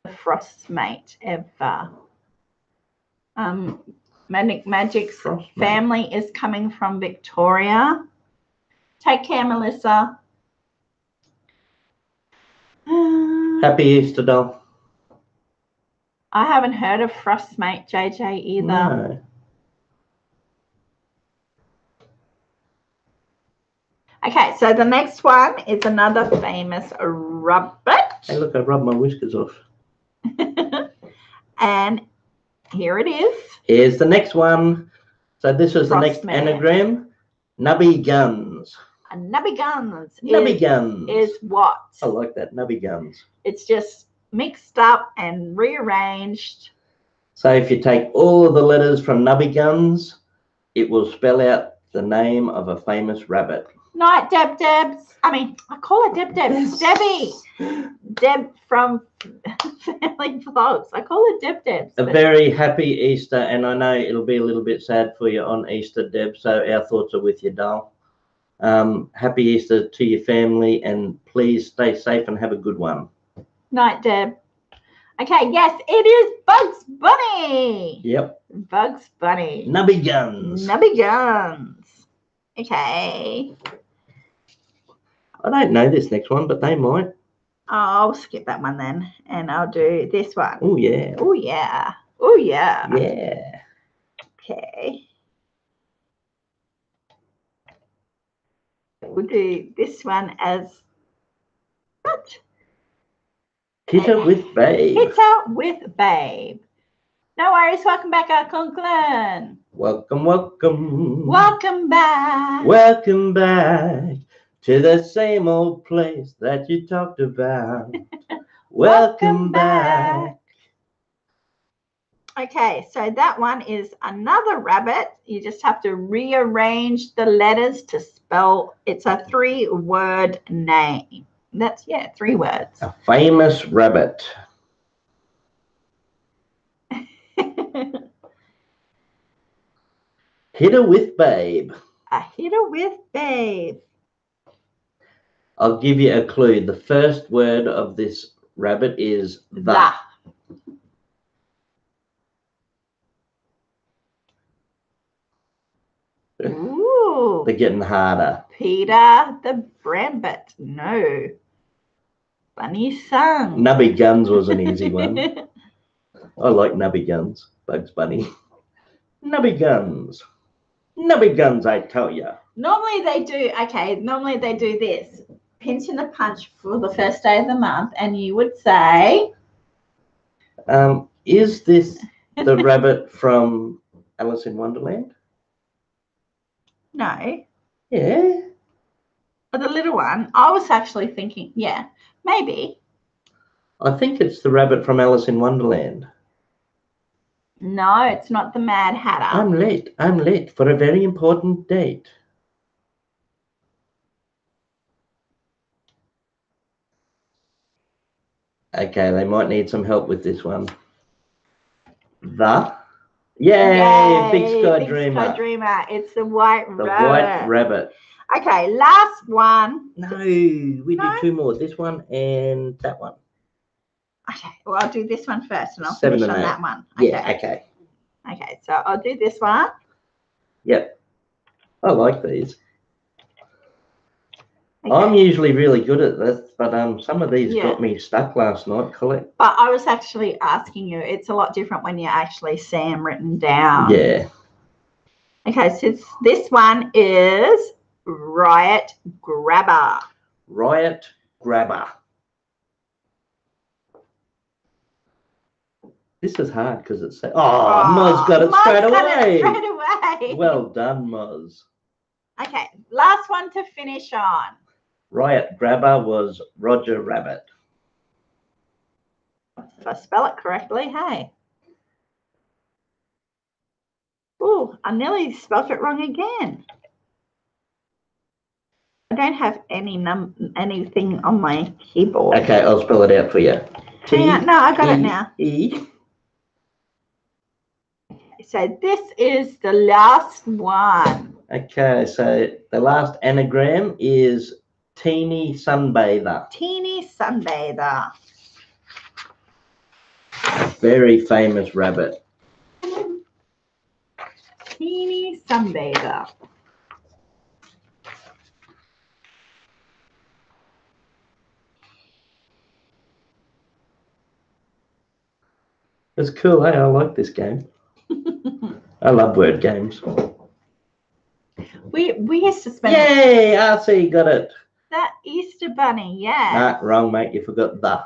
Frostmate ever. Magic's family is coming from Victoria. Take care, Melissa. Happy Easter, doll. I haven't heard of Frostmate JJ either. No. Okay, so the next one is another famous rabbit. Hey, look, I rubbed my whiskers off. And here it is. Here's the next one. So this is the next anagram. Nubby Guns. A nubby guns. Nubby Guns. Is what? I like that. Nubby Guns. It's just mixed up and rearranged. So if you take all of the letters from Nubby Guns, it will spell out the name of a famous rabbit. Night, Debs. I mean, I call her Debs. Debbie. Deb from Family Vlogs. I call her Debs. A very happy Easter, and I know it'll be a little bit sad for you on Easter, Deb, so our thoughts are with you, doll. Happy Easter to your family, and please stay safe and have a good one. Night, Deb. Okay, yes, it is Bugs Bunny. Yep. Bugs Bunny. Nubby Guns. Nubby Guns. Okay. I don't know this next one, but they might. I'll skip that one then, and I'll do this one. Oh, yeah. Oh, yeah. Oh, yeah. Yeah. Okay. We'll do this one as what? Hitter with Babe. Hitter with Babe. No worries. Welcome back, Conklin. Welcome, welcome. Welcome back. Welcome back to the same old place that you talked about. Welcome back. Okay, so that one is another rabbit. You just have to rearrange the letters to spell. It's a 3-word name. That's, 3 words. A famous rabbit. Hitter with Babe. A hitter with Babe. I'll give you a clue. The first word of this rabbit is the. Ooh. They're getting harder. Peter the Brambit. No. Bunny Sung. Nubby Guns was an easy one. I like Nubby Guns. Bugs Bunny. Nubby Guns. Nubby Guns, I tell you. Normally they do this. Pinch in the punch for the first day of the month, and you would say... is this the rabbit from Alice in Wonderland? No. Yeah. The little one. I was actually thinking, maybe. I think it's the rabbit from Alice in Wonderland. No, it's not the Mad Hatter. I'm late for a very important date. Okay, they might need some help with this one. Yay, Big Sky Big Dreamer. Sky Dreamer. It's the white The rabbit. white rabbit. Okay, last one. No, we No? did two more. This one and that one. Okay, well, I'll do this one first and I'll 7 finish and on 8. that one. Okay. Yeah, okay. Okay, so I'll do this one. Yep. I like these. Okay. I'm usually really good at this, but some of these Yeah. got me stuck last night, Collette. But I was actually asking you, it's a lot different when you actually see them written down. Yeah. Okay, so this one is Riot Grabber. Riot Grabber. This is hard because it's... Oh, Moz got it straight away. Well done, Moz. Okay, last one to finish on. Riot Grabber was Roger Rabbit. If I spell it correctly, hey. Oh, I nearly spelled it wrong again. I don't have anything on my keyboard. Okay, I'll spell it out for you. Hang on, no, I got it now. E. So this is the last one. Okay, so the last anagram is Teeny Sunbather. Teeny Sunbather. Very famous rabbit. Teeny Sunbather. It's cool, hey? I like this game. I love word games. We used to spend... Yay! RC got it. That Easter Bunny, yeah. Nah, wrong, mate. You forgot the.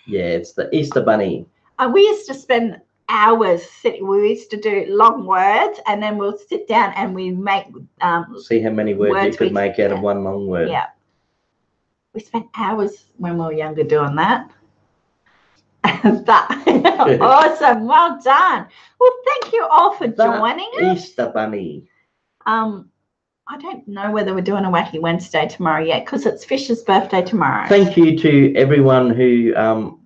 Yeah, it's the Easter Bunny. We used to spend hours sitting. We used to do long words, and then we'll sit down and we make... See how many words you could make out of one long word. Yeah. We spent hours when we were younger doing that. Awesome. Well done. Well, thank you all for joining us. Easter Bunny. I don't know whether we're doing a Wacky Wednesday tomorrow yet because it's Fisher's birthday tomorrow. Thank you to everyone who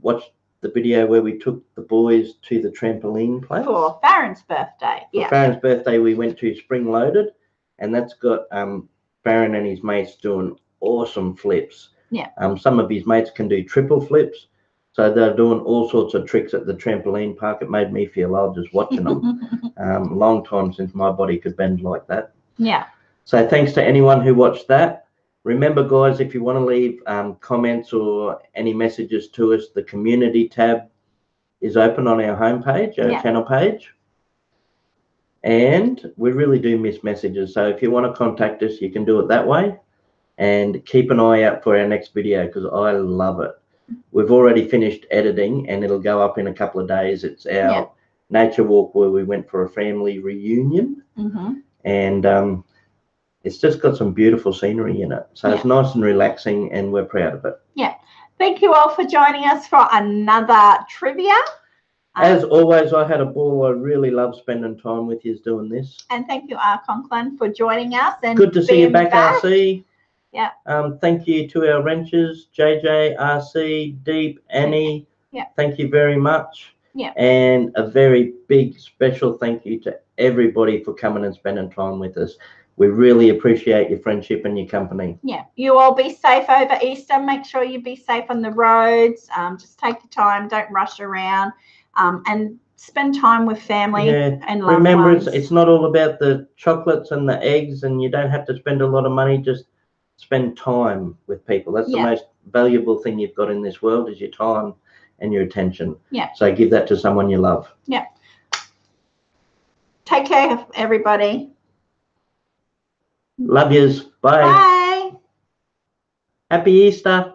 watched the video where we took the boys to the trampoline place. For Farron's birthday. For Farron's birthday, we went to Spring Loaded, and that's got Farron and his mates doing awesome flips. Yeah. Some of his mates can do triple flips. So they're doing all sorts of tricks at the trampoline park. It made me feel old just watching them. Long time since my body could bend like that. Yeah. So thanks to anyone who watched that. Remember, guys, if you want to leave comments or any messages to us, the community tab is open on our homepage, our channel page. And we really do miss messages. So if you want to contact us, you can do it that way. And keep an eye out for our next video because I love it. We've already finished editing and it'll go up in a couple of days. It's our nature walk where we went for a family reunion. And it's just got some beautiful scenery in it. So it's nice and relaxing and we're proud of it. Yeah. Thank you all for joining us for another trivia. As always, I had a ball. I really love spending time with you doing this. And thank you, R. Conklin, for joining us. And good to see you back, RC. Yeah. Thank you to our wrenchers, JJ, RC, Deep, Annie. Yeah. Thank you very much. Yeah. And a very big special thank you to everybody for coming and spending time with us. We really appreciate your friendship and your company. Yeah. You all be safe over Easter. Make sure you be safe on the roads. Just take your time. Don't rush around. And spend time with family and loved Remember, ones. it's not all about the chocolates and the eggs, and you don't have to spend a lot of money. Just spend time with people. That's the most valuable thing you've got in this world is your time and your attention. Yeah. So give that to someone you love. Yeah. Take care, everybody. Love yous. Bye. Bye. Happy Easter.